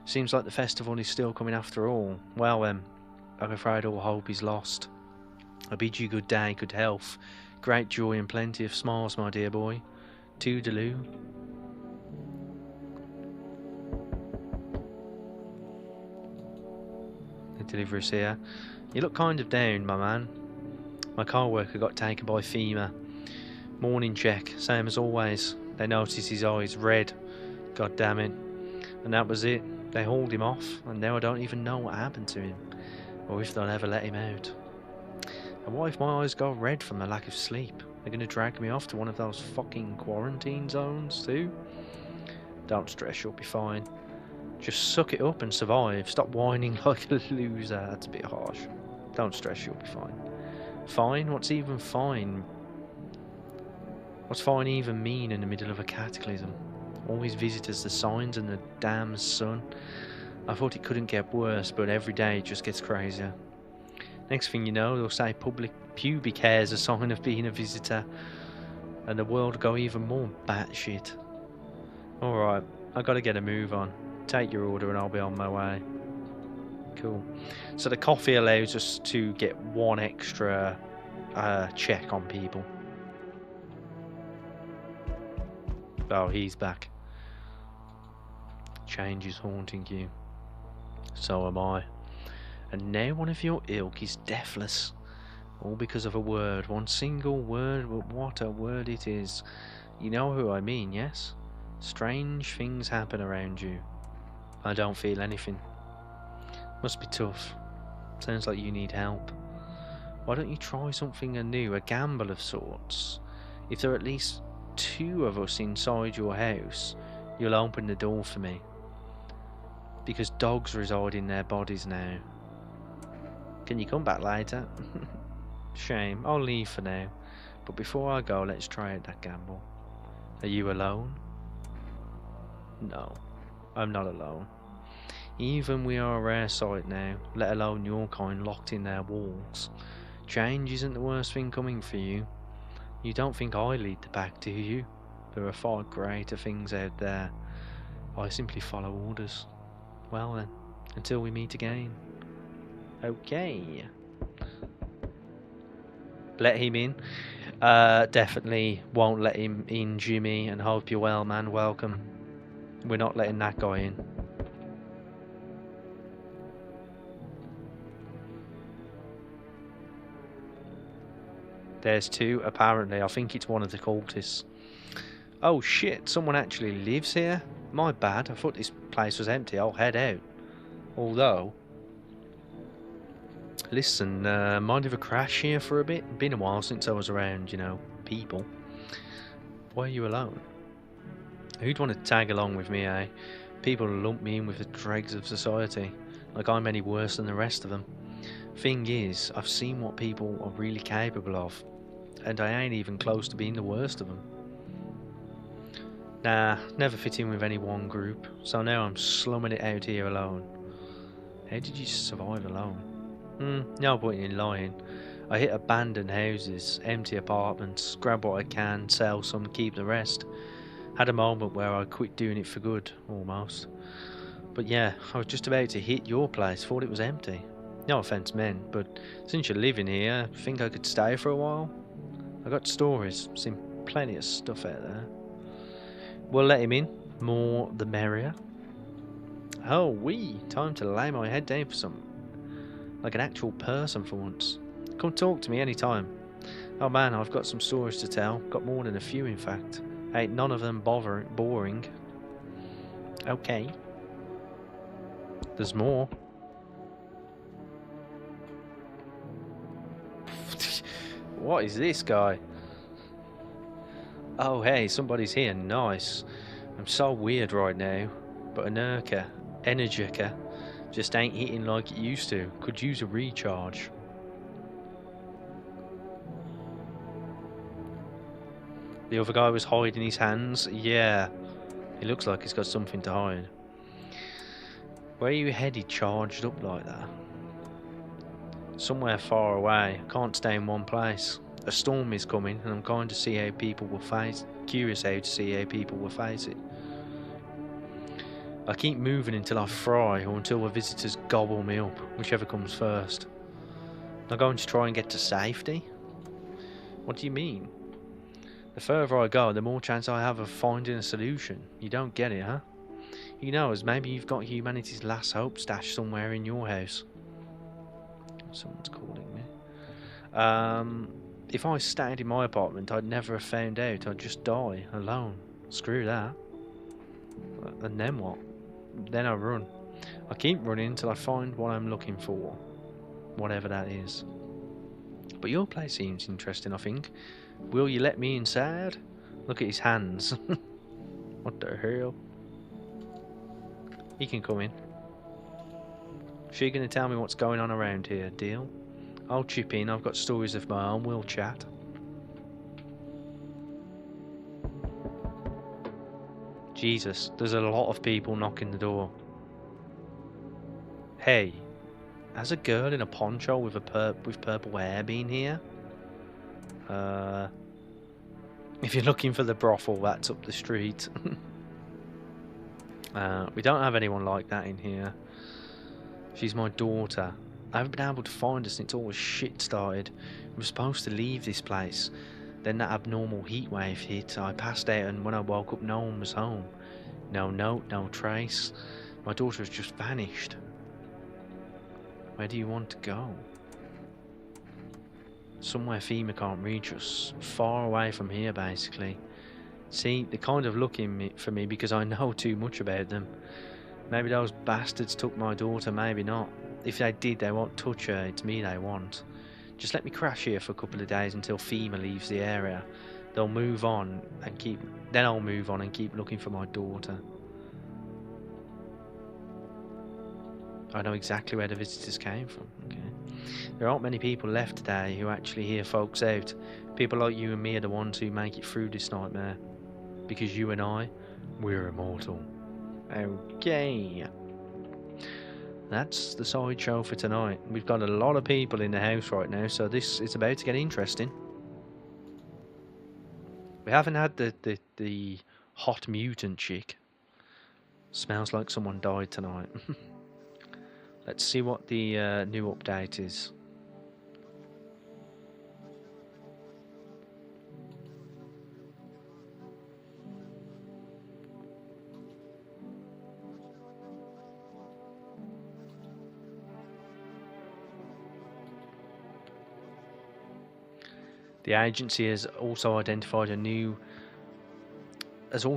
Seems like the festival is still coming after all. Well then, I'm afraid all hope is lost. I bid you good day, good health, great joy and plenty of smiles, my dear boy. Toodaloo. The delivery's here. You look kind of down, my man. My co-worker got taken by FEMA. Morning check, same as always. They noticed his eyes red. God damn it. And that was it. They hauled him off, and now I don't even know what happened to him, or if they'll ever let him out. And what if my eyes go red from the lack of sleep? They're going to drag me off to one of those fucking quarantine zones too? Don't stress, you'll be fine. Just suck it up and survive. Stop whining like a loser. That's a bit harsh. Don't stress, you'll be fine. Fine? What's even fine? What's fine even mean in the middle of a cataclysm? Always visitors, the signs and the damn sun. I thought it couldn't get worse, but every day it just gets crazier. Next thing you know, they'll say public pubic hair is a sign of being a visitor, and the world will go even more batshit. Alright, I gotta get a move on. Take your order and I'll be on my way. Cool. So the coffee allows us to get one extra check on people. Oh, he's back. Change is haunting you. So am I. And now one of your ilk is deathless. All because of a word. One single word, but what a word it is. You know who I mean, yes? Strange things happen around you. I don't feel anything. Must be tough. Sounds like you need help. Why don't you try something new, a gamble of sorts? If there are at least 2 of us inside your house, you'll open the door for me. Because dogs reside in their bodies now. Can you come back later? Shame, I'll leave for now. But before I go, let's try out that gamble. Are you alone? No, I'm not alone. Even we are a rare sight now, let alone your kind locked in their walls. Change isn't the worst thing coming for you. You don't think I lead the pack, do you? There are far greater things out there. I simply follow orders. Well then, until we meet again. Okay. Let him in. Definitely won't let him in, Jimmy, and hope you're well, man. Welcome. We're not letting that guy in. There's 2, apparently. I think it's one of the cultists. Oh shit, someone actually lives here? My bad, I thought this place was empty. I'll head out. Although... Listen, mind if I crash here for a bit? Been a while since I was around, you know, people. Why are you alone? Who'd want to tag along with me, eh? People lump me in with the dregs of society, like I'm any worse than the rest of them. Thing is, I've seen what people are really capable of, and I ain't even close to being the worst of them. Nah, never fit in with any one group, so now I'm slumming it out here alone. How did you survive alone? No point in lying. I hit abandoned houses, empty apartments, grab what I can, sell some, keep the rest. Had a moment where I quit doing it for good, almost. But yeah, I was just about to hit your place, thought it was empty. No offence meant, but since you're living here, I think I could stay for a while. I got stories, seen plenty of stuff out there. We'll let him in, more the merrier. Oh wee, time to lay my head down for something. Like an actual person for once. Come talk to me anytime. Oh man, I've got some stories to tell. Got more than a few, in fact. Ain't none of them boring. Okay. There's more. What is this guy? Oh hey, somebody's here. Nice. I'm so weird right now. But Energica, just ain't hitting like it used to. Could use a recharge. The other guy was hiding his hands. Yeah, he looks like he's got something to hide. Where are you headed charged up like that? Somewhere far away. I can't stay in one place. A storm is coming and I'm going to see how people will face it. Curious how to see how people will face it. I keep moving until I fry or until the visitors gobble me up, whichever comes first. I'm going to try and get to safety? What do you mean? The further I go, the more chance I have of finding a solution. You don't get it, huh? Who knows, maybe you've got humanity's last hope stashed somewhere in your house. Someone's calling me. If I stayed in my apartment, I'd never have found out. I'd just die, alone. Screw that. And then what? Then I run. I keep running until I find what I'm looking for. Whatever that is. But your place seems interesting, I think. Will you let me inside? Look at his hands. What the hell? He can come in. She gonna tell me what's going on around here, deal? I'll chip in, I've got stories of my own, we'll chat. Jesus, there's a lot of people knocking the door. Hey, has a girl in a poncho with purple hair been here? If you're looking for the brothel, that's up the street. We don't have anyone like that in here. She's my daughter. I haven't been able to find her since all this shit started. We were supposed to leave this place. Then that abnormal heat wave hit. I passed out, and when I woke up, no one was home. No note, no trace. My daughter has just vanished. Where do you want to go? Somewhere FEMA can't reach us. Far away from here, basically. See, they're kind of looking for me because I know too much about them. Maybe those bastards took my daughter, maybe not. If they did, they won't touch her. It's me they want. Just let me crash here for a couple of days until FEMA leaves the area. They'll move on and keep... Then I'll move on and keep looking for my daughter. I know exactly where the visitors came from. Okay. There aren't many people left today who actually hear folks out. People like you and me are the ones who make it through this nightmare. Because you and I, we're immortal. Okay. That's the sideshow for tonight. We've got a lot of people in the house right now, so this is about to get interesting. We haven't had the hot mutant chick. Smells like someone died tonight. Let's see what the new update is. The agency has also identified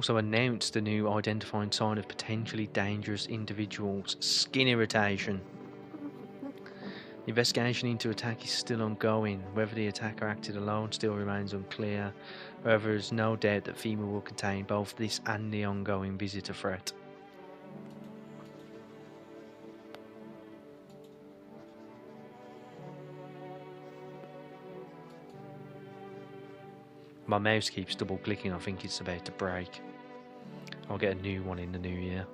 announced a new identifying sign of potentially dangerous individuals: skin irritation. The investigation into attack is still ongoing. Whether the attacker acted alone still remains unclear. However, there is no doubt that FEMA will contain both this and the ongoing visitor threat. My mouse keeps double clicking. I think it's about to break. I'll get a new one in the new year.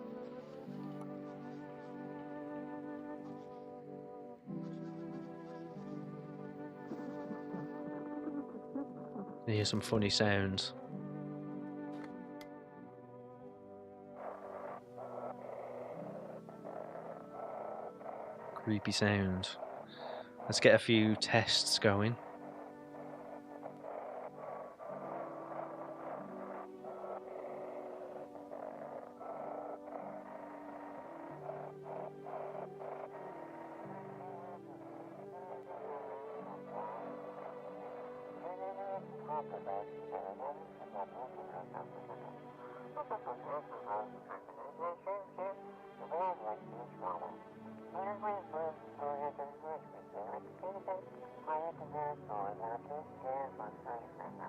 I hear some funny sounds. Creepy sounds. Let's get a few tests going.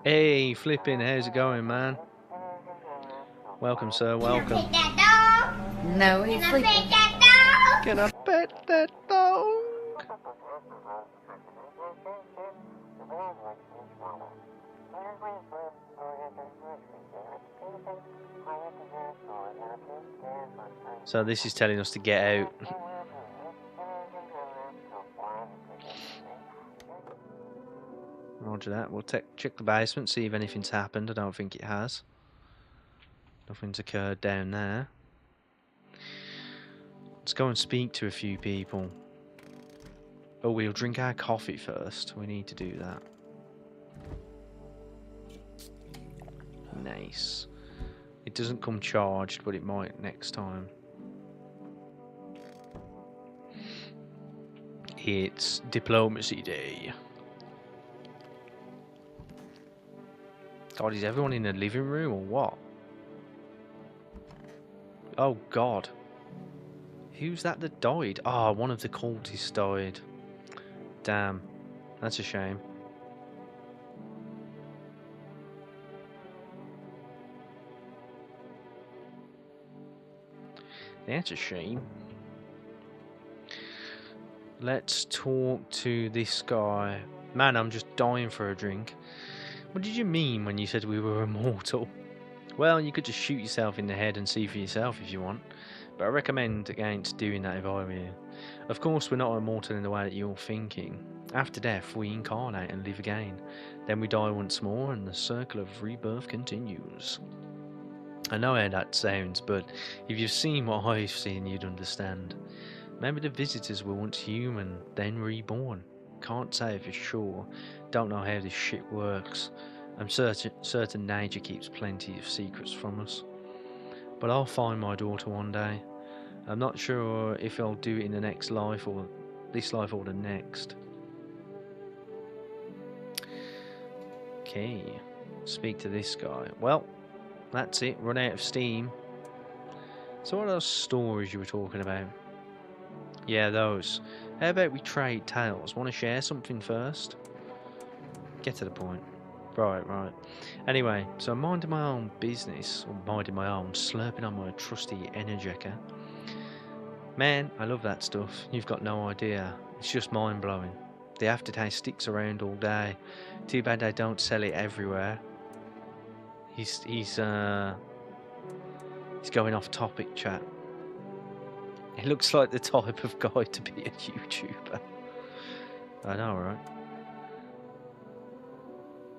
Hey, flipping, how's it going, man? Welcome, sir, welcome. Can I pet that dog? No, he's Can I sleeping. pet that dog? Can I pet that dog? So this is telling us to get out. Roger that. We'll check the basement, see if anything's happened. I don't think it has. Nothing's occurred down there. Let's go and speak to a few people. Oh, we'll drink our coffee first. We need to do that. Nice. It doesn't come charged, but it might next time. It's Diplomacy Day. God, is everyone in the living room or what? Oh God. Who's that died? Ah, one of the cultists died. Damn. That's a shame. That's a shame. Let's talk to this guy. Man, I'm just dying for a drink. What did you mean when you said we were immortal? Well, you could just shoot yourself in the head and see for yourself if you want. But I recommend against doing that if I were you. Of course, we're not immortal in the way that you're thinking. After death, we incarnate and live again. Then we die once more, and the circle of rebirth continues. I know how that sounds, but if you've seen what I've seen, you'd understand. Maybe the visitors were once human, then reborn. Can't say for sure. Don't know how this shit works. I'm certain nature keeps plenty of secrets from us. But I'll find my daughter one day. I'm not sure if I'll do it in the next life, or this life, or the next. Okay, speak to this guy. Well, that's it, run out of steam. So what are those stories you were talking about? Yeah, those. How about we trade tales? Want to share something first? Get to the point. Right. Anyway, so I'm minding my own business, or minding my own, slurping on my trusty Energica. Man, I love that stuff. You've got no idea. It's just mind-blowing. The aftertaste sticks around all day. Too bad they don't sell it everywhere. He's going off topic, chat. He looks like the type of guy to be a YouTuber. I know, right?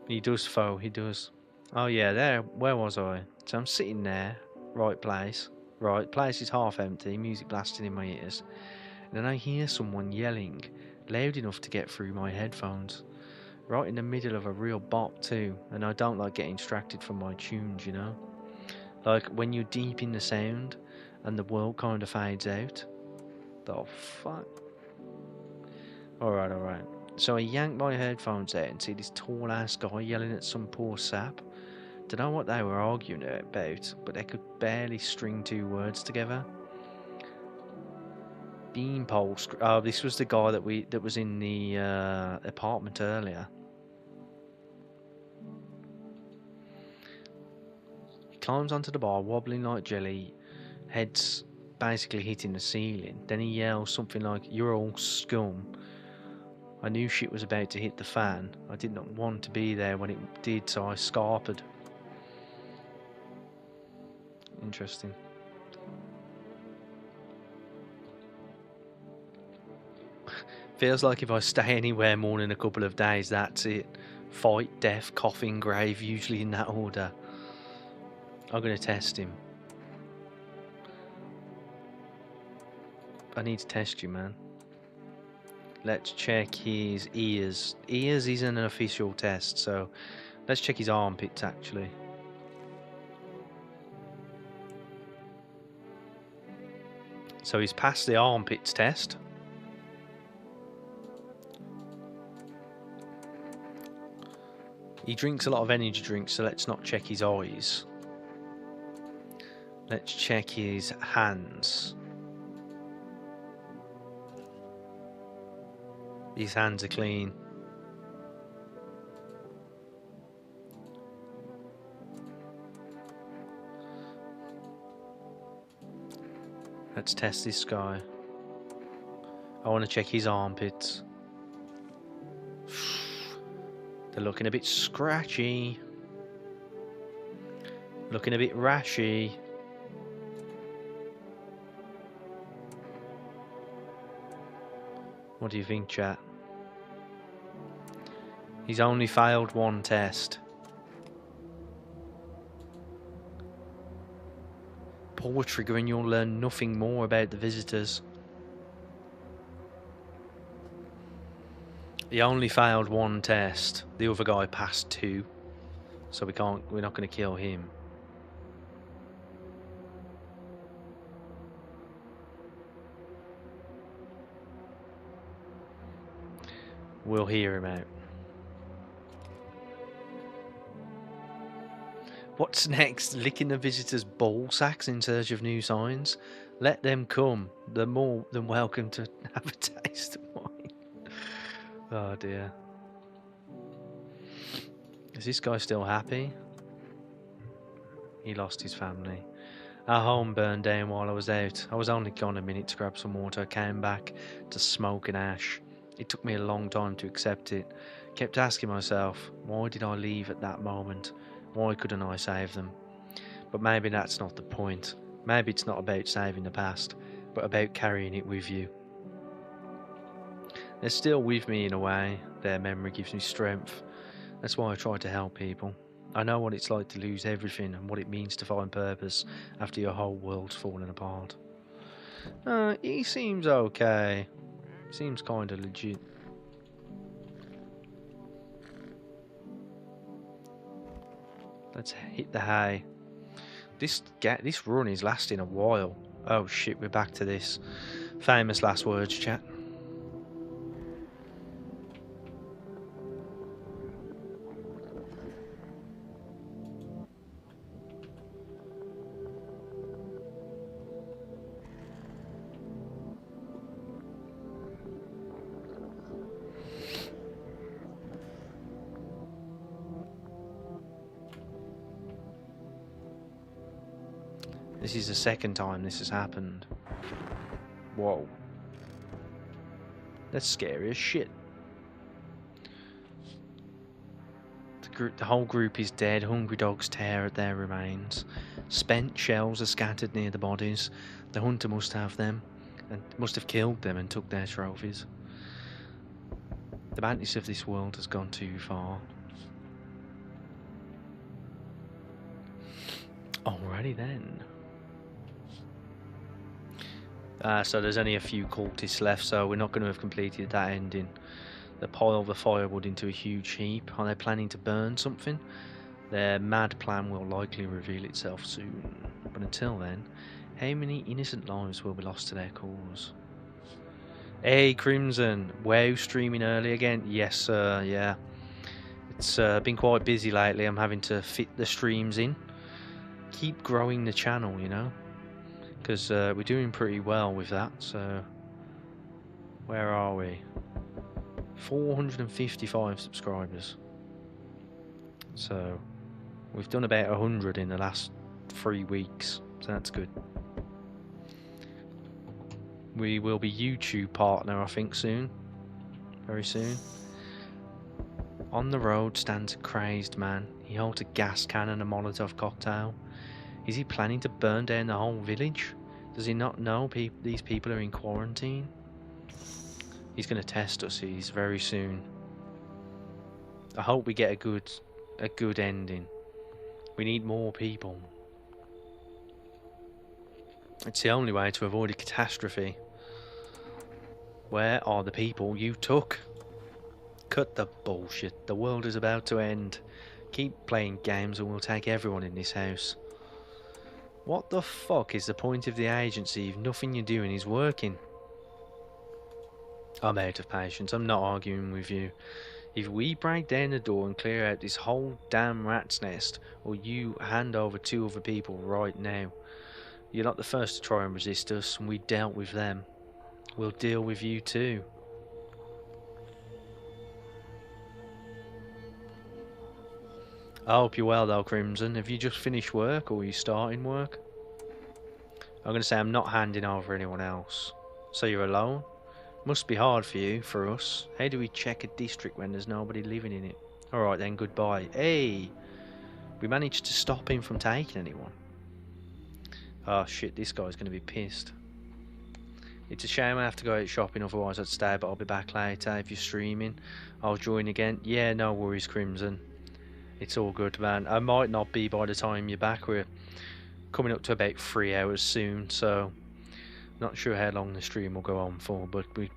He does, foe. He does. Oh yeah, there. Where was I? So I'm sitting there, right place. Right, place is half empty, music blasting in my ears. And then I hear someone yelling, loud enough to get through my headphones. Right in the middle of a real bop too, and I don't like getting distracted from my tunes, you know? Like when you're deep in the sound and the world kind of fades out. The fuck? Alright. So I yank my headphones out and see this tall ass guy yelling at some poor sap. Don't know what they were arguing about, but they could barely string two words together. Beanpole. Oh, this was the guy that was in the apartment earlier. He climbs onto the bar, wobbling like jelly, head's basically hitting the ceiling. Then he yells something like, "You're all scum." I knew shit was about to hit the fan. I did not want to be there when it did, so I scarpered. Interesting. Feels like if I stay anywhere more than a couple of days, that's it. Fight, death, coffin, grave, usually in that order. I'm going to test him. I need to test you, man. Let's check his ears. Ears isn't an official test, so let's check his armpits, actually. So he's passed the armpits test. He drinks a lot of energy drinks, so let's not check his eyes. Let's check his hands. His hands are clean. Let's test this guy. I want to check his armpits. They're looking a bit scratchy. Looking a bit rashy. What do you think, chat? He's only failed one test. Pull the trigger and you'll learn nothing more about the visitors. He only failed one test. The other guy passed two. So we're not going to kill him. We'll hear him out. What's next? Licking the visitors' ball sacks in search of new signs? Let them come. They're more than welcome to have a taste of mine. Oh dear. Is this guy still happy? He lost his family. Our home burned down while I was out. I was only gone a minute to grab some water. I came back to smoke and ash. It took me a long time to accept it. Kept asking myself, why did I leave at that moment? Why couldn't I save them? But maybe that's not the point. Maybe it's not about saving the past, but about carrying it with you. They're still with me in a way. Their memory gives me strength. That's why I try to help people. I know what it's like to lose everything and what it means to find purpose after your whole world's fallen apart. He seems okay. Seems kinda legit. Let's hit the hay. This run is lasting a while. Oh shit, we're back to this. Famous last words, chat. This is the second time this has happened. Whoa. That's scary as shit. The whole group is dead. Hungry dogs tear at their remains. Spent shells are scattered near the bodies. The hunter must have them, and must have killed them and took their trophies. The madness of this world has gone too far. Alrighty then. So there's only a few cultists left, so we're not going to have completed that ending. They pile the firewood into a huge heap. Are they planning to burn something? Their mad plan will likely reveal itself soon. But until then, how many innocent lives will be lost to their cause? Hey Crimson, WoW streaming early again? Yes sir, yeah. It's been quite busy lately. I'm having to fit the streams in. Keep growing the channel, you know. Because we're doing pretty well with that, so where are we? 455 subscribers. So we've done about 100 in the last 3 weeks, so that's good. We will be YouTube partner, I think, soon. Very soon. On the road stands a crazed man. He holds a gas can and a Molotov cocktail. Is he planning to burn down the whole village? Does he not know these people are in quarantine? He's going to test us very soon. I hope we get a good ending. We need more people. It's the only way to avoid a catastrophe. Where are the people you took? Cut the bullshit. The world is about to end. Keep playing games and we'll take everyone in this house. What the fuck is the point of the agency if nothing you're doing is working? I'm out of patience. I'm not arguing with you. If we break down the door and clear out this whole damn rat's nest, or you hand over 2 other people right now, you're not the first to try and resist us, and we dealt with them. We'll deal with you too. I hope you're well though, Crimson. Have you just finished work, or are you starting work? I'm going to say I'm not handing over anyone else. So you're alone? Must be hard for you, for us. How do we check a district when there's nobody living in it? Alright then, goodbye. Hey! We managed to stop him from taking anyone. Oh shit, this guy's going to be pissed. It's a shame I have to go out shopping, otherwise I'd stay, but I'll be back later. If you're streaming, I'll join again. Yeah, no worries, Crimson. It's all good, man. I might not be by the time you're back. We're coming up to about 3 hours soon, so not sure how long the stream will go on for, but we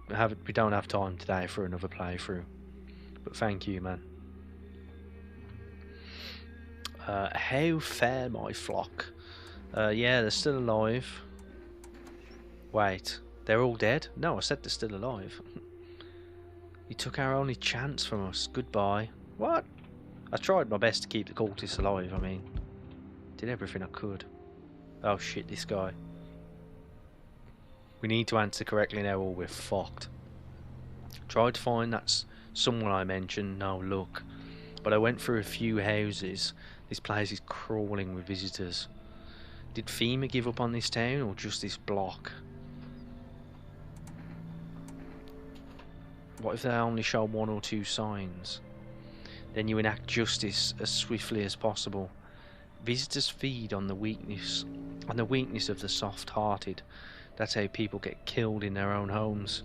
don't have time today for another playthrough. But thank you, man. How fare my flock? Yeah, they're still alive. Wait, they're all dead? No, I said they're still alive. You took our only chance from us. Goodbye. What? I tried my best to keep the cultists alive, I mean. Did everything I could. Oh shit, this guy. We need to answer correctly now or we're fucked. Tried to find that someone I mentioned, no luck. But I went through a few houses. This place is crawling with visitors. Did FEMA give up on this town or just this block? What if they only show 1 or 2 signs? Then you enact justice as swiftly as possible. Visitors feed on the weakness of the soft-hearted. That's how people get killed in their own homes.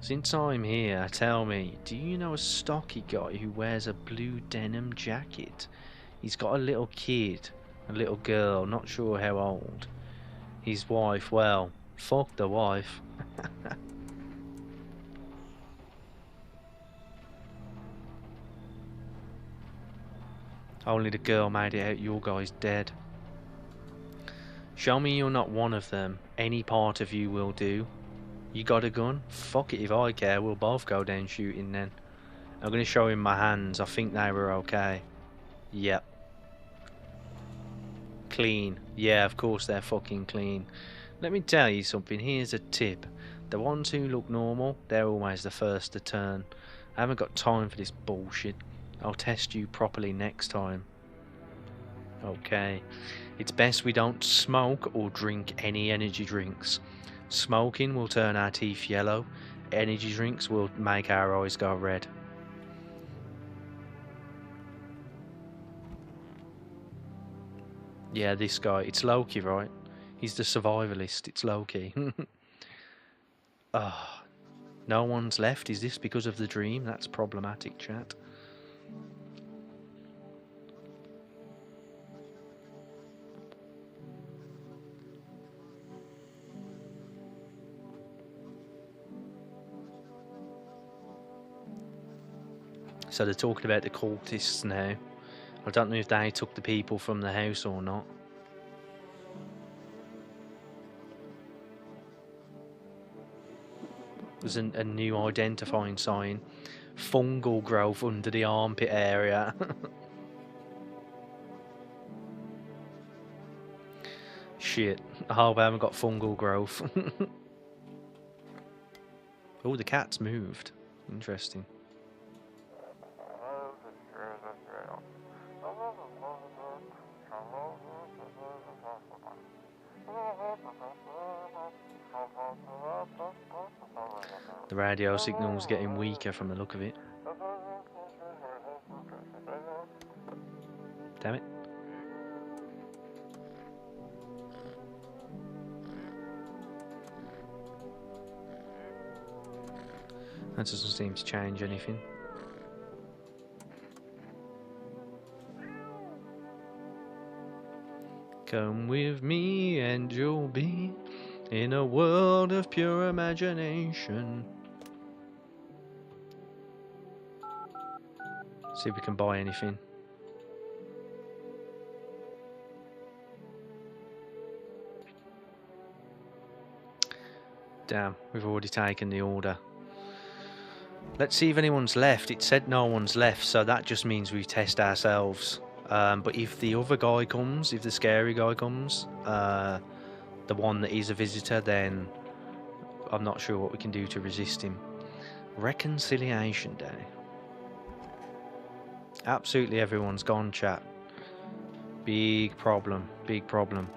Since I'm here, tell me, do you know a stocky guy who wears a blue denim jacket? He's got a little kid, a little girl, not sure how old. His wife, well, fuck the wife. Only the girl made it out your guy's dead. Show me you're not one of them. Any part of you will do. You got a gun? Fuck it if I care, we'll both go down shooting then. I'm gonna show him my hands, I think they were okay. Yep. Clean. Yeah, of course they're fucking clean. Let me tell you something, here's a tip. The ones who look normal, they're always the first to turn. I haven't got time for this bullshit. I'll test you properly next time. Okay. It's best we don't smoke or drink any energy drinks. Smoking will turn our teeth yellow. Energy drinks will make our eyes go red. Yeah, this guy. It's Loki, right? He's the survivalist. It's Loki. Ah, no one's left. Is this because of the dream? That's problematic, chat. So they're talking about the cultists now. I don't know if they took the people from the house or not. There's a new identifying sign. Fungal growth under the armpit area. Shit. I hope I haven't got fungal growth. Oh, the cat's moved. Interesting. The radio signal's getting weaker from the look of it. Damn it. That doesn't seem to change anything. Come with me and you'll be in a world of pure imagination. See if we can buy anything. Damn, we've already taken the order. Let's see if anyone's left. It said no one's left, so that just means we test ourselves. But if the other guy comes, if the scary guy comes, the one that is a visitor, then I'm not sure what we can do to resist him. Reconciliation Day. Absolutely everyone's gone, chat. Big problem, big problem.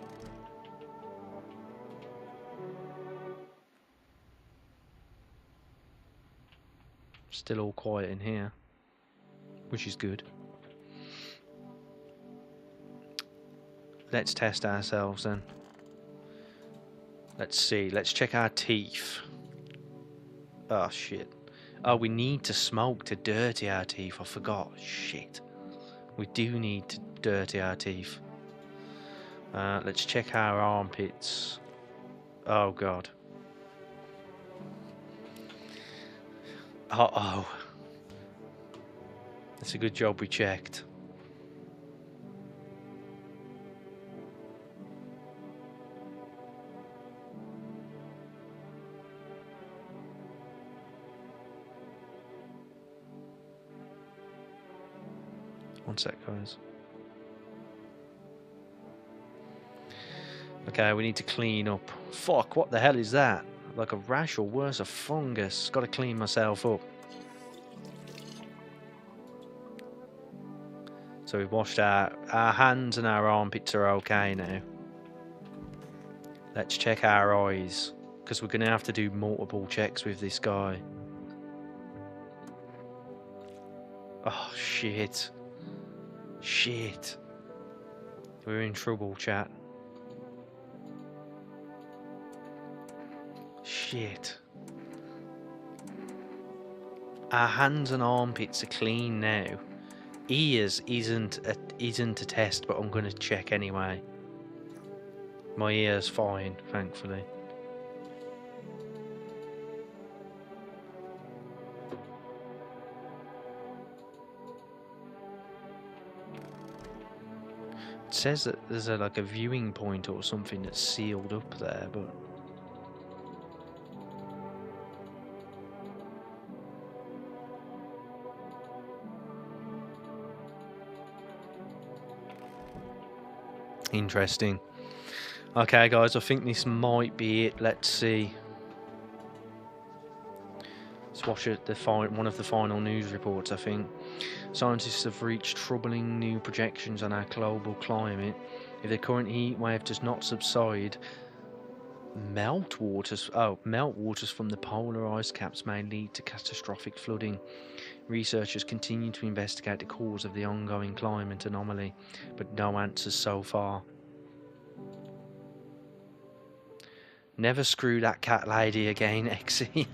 Still all quiet in here, which is good. Let's test ourselves then. Let's see, let's check our teeth. Oh shit. Oh, we need to smoke to dirty our teeth. I forgot. Shit. We do need to dirty our teeth. Let's check our armpits. Oh god. Uh-oh. It's a good job we checked. One sec, guys. Okay, we need to clean up. Fuck, what the hell is that? Like a rash or worse, a fungus. Gotta clean myself up. So we've washed our hands and our armpits are okay now. Let's check our eyes, because we're going to have to do multiple checks with this guy. Oh, shit. Shit. We're in trouble, chat. Shit. Our hands and armpits are clean now. Ears isn't a test, but I'm going to check anyway. My ear's fine, thankfully. It says that there's like a viewing point or something that's sealed up there, but interesting. Okay, guys, I think this might be it. Let's see. Let's watch it. One of the final news reports, I think. Scientists have reached troubling new projections on our global climate. If the current heat wave does not subside, meltwaters from the polar ice caps may lead to catastrophic flooding. Researchers continue to investigate the cause of the ongoing climate anomaly, but no answers so far. Never screw that cat lady again, Exy.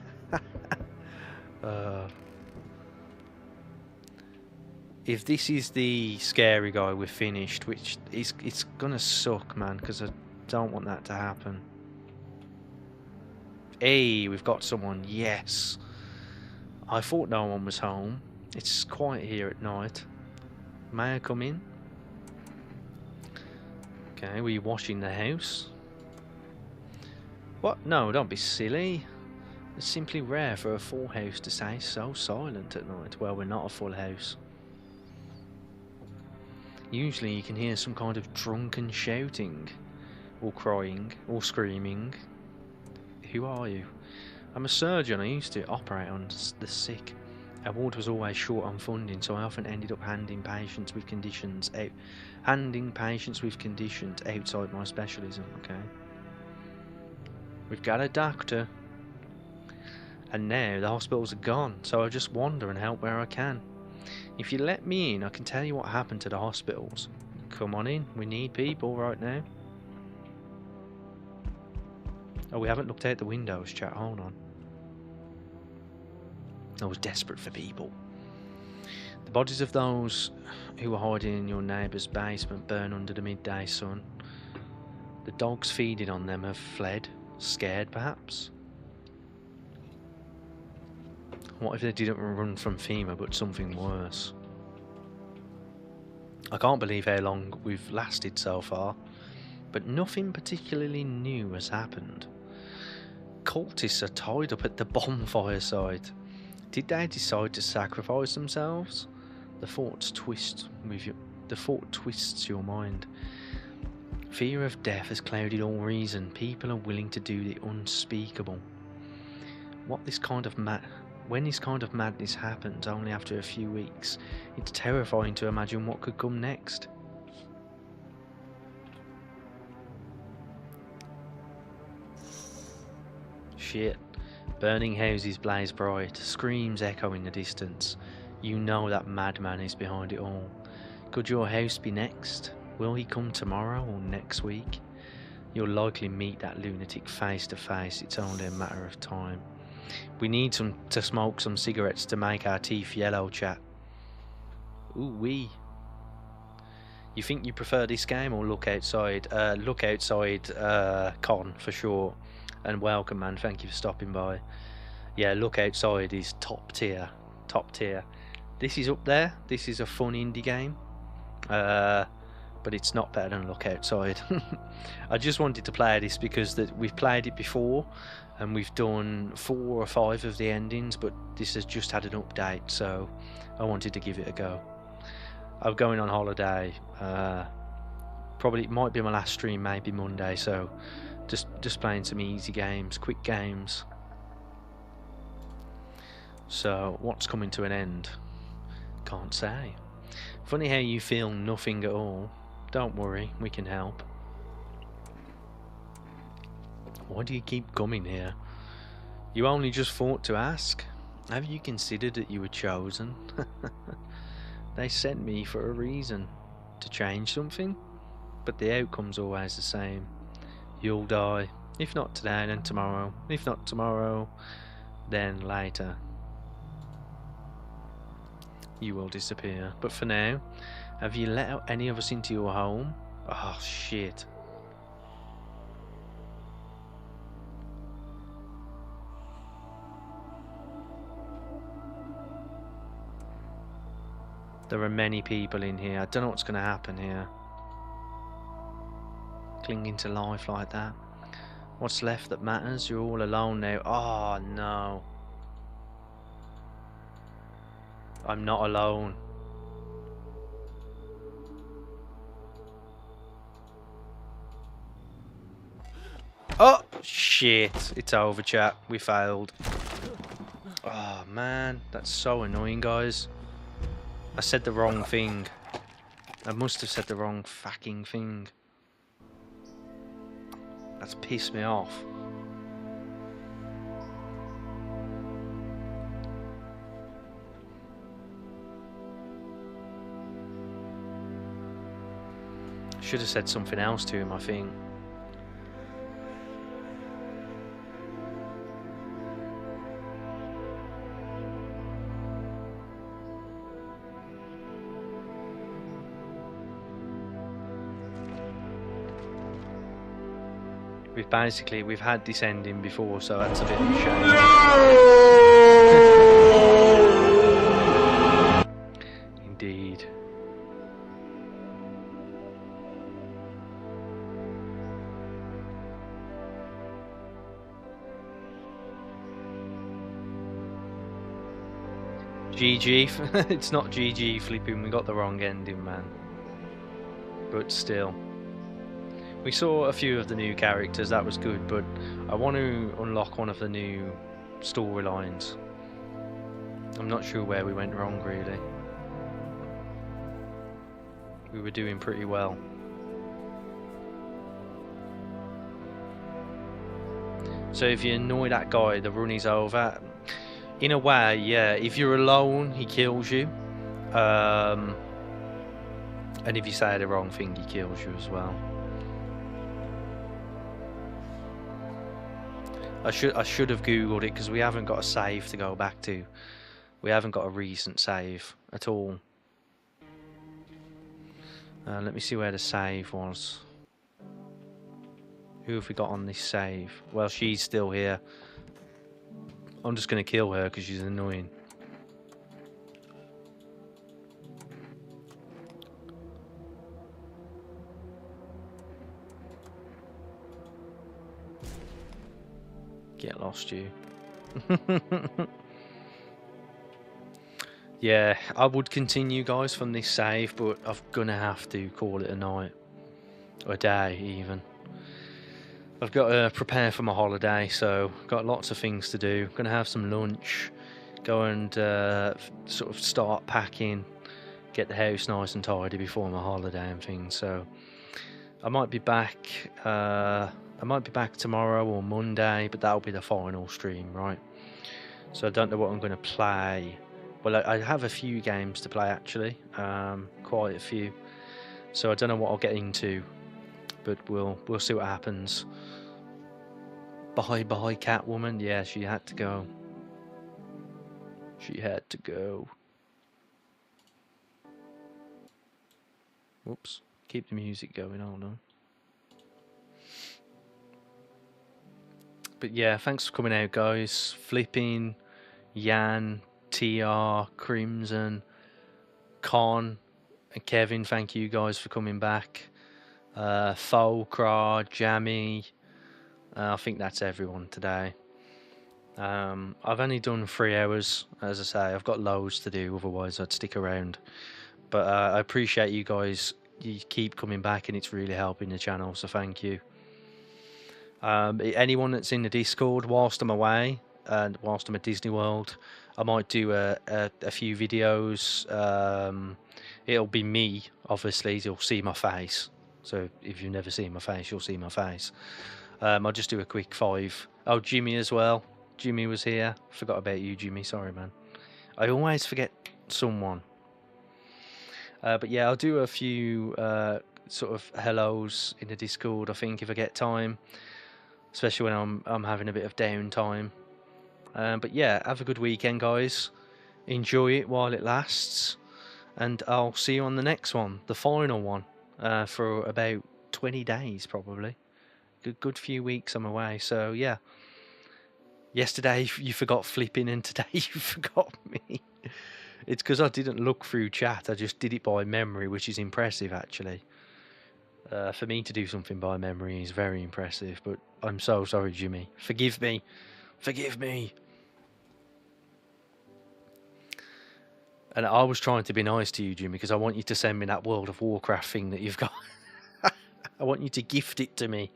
If this is the scary guy, we're finished, which is, it's gonna suck, man, because I don't want that to happen. Hey, we've got someone, yes. I thought no one was home. It's quiet here at night. May I come in? Okay, were you washing the house? What? No, don't be silly. It's simply rare for a full house to stay so silent at night. Well, we're not a full house. Usually you can hear some kind of drunken shouting, or crying, or screaming. Who are you? I'm a surgeon. I used to operate on the sick. Our ward was always short on funding, so I often ended up handing patients with conditions outside my specialism. Okay. We've got a doctor. And now the hospitals are gone, so I just wander and help where I can. If you let me in, I can tell you what happened to the hospitals. Come on in, we need people right now. Oh, we haven't looked out the windows, chat, hold on. I was desperate for people. The bodies of those who were hiding in your neighbour's basement burn under the midday sun. The dogs feeding on them have fled, scared perhaps. What if they didn't run from FEMA but something worse? I can't believe how long we've lasted so far, but nothing particularly new has happened. Cultists are tied up at the bonfire site. Did they decide to sacrifice themselves? The thought twists your mind. Fear of death has clouded all reason. People are willing to do the unspeakable. When this kind of madness happens only after a few weeks, it's terrifying to imagine what could come next. Shit. Burning houses blaze bright, screams echo in the distance. You know that madman is behind it all. Could your house be next? Will he come tomorrow or next week? You'll likely meet that lunatic face to face. It's only a matter of time. We need to smoke some cigarettes to make our teeth yellow, chat. Ooh wee. You think you prefer this game or Look Outside? Look Outside, Con for sure. And welcome, man. Thank you for stopping by. Yeah, Look Outside is top tier. Top tier. This is up there. This is a fun indie game. But it's not better than Look Outside. I just wanted to play this because we've played it before and we've done 4 or 5 of the endings, but this has just had an update, so I wanted to give it a go. I'm going on holiday. Probably it might be my last stream, maybe Monday, so just playing some easy games, quick games. So what's coming to an end? Can't say. Funny how you feel nothing at all. Don't worry, we can help. Why do you keep coming here? You only just thought to ask. Have you considered that you were chosen? They sent me for a reason. To change something? But the outcome's always the same. You'll die. If not today, then tomorrow. If not tomorrow, then later. you will disappear. But for now, have you let out any of us into your home? Oh, shit. There are many people in here. I don't know what's going to happen here. Clinging to life like that. What's left that matters? You're all alone now. Oh, no. I'm not alone. Oh, shit. It's over, chat. We failed. Oh, man. That's so annoying, guys. I said the wrong thing. I must have said the wrong fucking thing. That's pissed me off. Should have said something else to him, I think. We've had this ending before, so that's a bit of a shame. Indeed. GG. It's not GG flipping, we got the wrong ending, man. But still. We saw a few of the new characters, that was good, but I want to unlock one of the new storylines. I'm not sure where we went wrong, really. We were doing pretty well. So if you annoy that guy, the run is over. In a way, yeah, if you're alone, he kills you. And if you say the wrong thing, he kills you as well. I should have googled it because we haven't got a save to go back to. We haven't got a recent save at all. Let me see where the save was. Who have we got on this save? Well, she's still here. I'm just going to kill her because she's annoying. Get lost, you. Yeah, I would continue, guys, from this save, but I'm gonna have to call it a night. Or a day, even. I've got to prepare for my holiday, so got lots of things to do. Gonna have some lunch, go and sort of start packing, get the house nice and tidy before my holiday and things. So I might be back. I might be back tomorrow or Monday, but that'll be the final stream, right? So I don't know what I'm going to play. Well, I have a few games to play, actually, quite a few. So I don't know what I'll get into, but we'll see what happens. Bye bye, Catwoman. Yeah, she had to go. She had to go. Whoops. Keep the music going, hold on. But yeah, thanks for coming out, guys. Flipping, Jan, TR, Crimson, Con, and Kevin, thank you guys for coming back. Folkra, Jammy, I think that's everyone today. I've only done 3 hours, as I say. I've got loads to do, otherwise I'd stick around. But I appreciate you guys. You keep coming back, and it's really helping the channel, so thank you. Anyone that's in the Discord whilst I'm away and whilst I'm at Disney World, I might do a few videos. It'll be me, obviously. You'll see my face. So if you've never seen my face, you'll see my face. I'll just do a quick 5. Oh, Jimmy as well. Jimmy was here. Forgot about you, Jimmy. Sorry, man. I always forget someone. But yeah, I'll do a few sort of hellos in the Discord, I think, if I get time. Especially when I'm having a bit of downtime. But yeah, have a good weekend, guys. enjoy it while it lasts, and I'll see you on the next one, the final one, for about 20 days probably. Good few weeks I'm away, so yeah. Yesterday you forgot flipping, and today you forgot me. It's because I didn't look through chat, I just did it by memory, which is impressive actually. For me to do something by memory is very impressive, but I'm so sorry, Jimmy. Forgive me. Forgive me. And I was trying to be nice to you, Jimmy, because I want you to send me that World of Warcraft thing that you've got. I want you to gift it to me.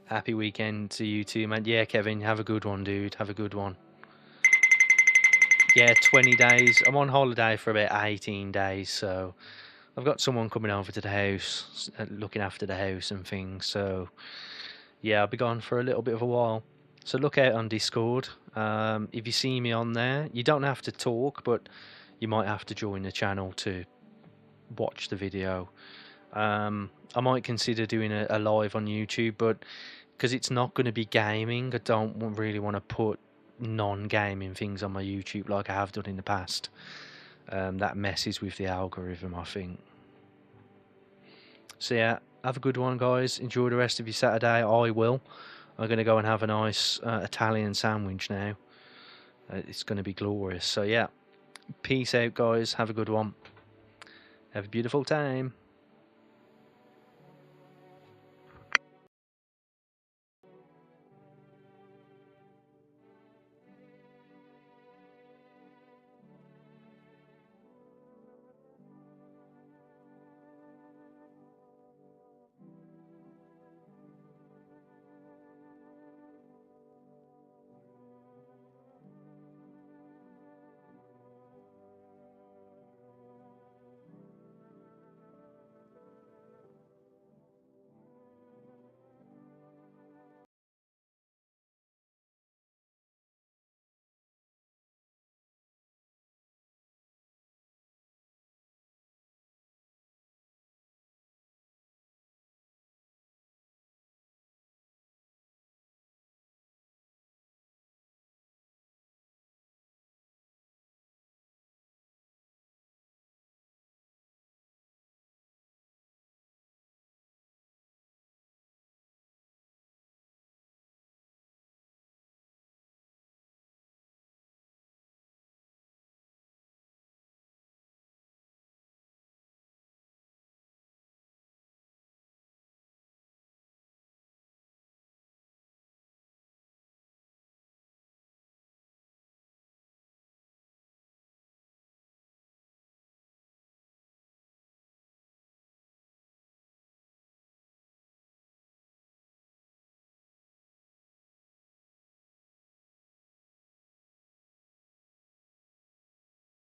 Happy weekend to you too, man. Yeah, Kevin, have a good one, dude. Have a good one. Yeah, 20 days. I'm on holiday for about 18 days, so I've got someone coming over to the house, looking after the house and things, so yeah, I'll be gone for a little bit of a while. So look out on Discord. If you see me on there, you don't have to talk, but you might have to join the channel to watch the video. I might consider doing a live on YouTube, but because it's not going to be gaming, I don't really want to put non-gaming things on my YouTube like I have done in the past. That messes with the algorithm, I think. So yeah, have a good one, guys. Enjoy the rest of your Saturday. I will. I'm going to go and have a nice Italian sandwich now. It's going to be glorious. So yeah, peace out, guys. Have a good one. Have a beautiful time.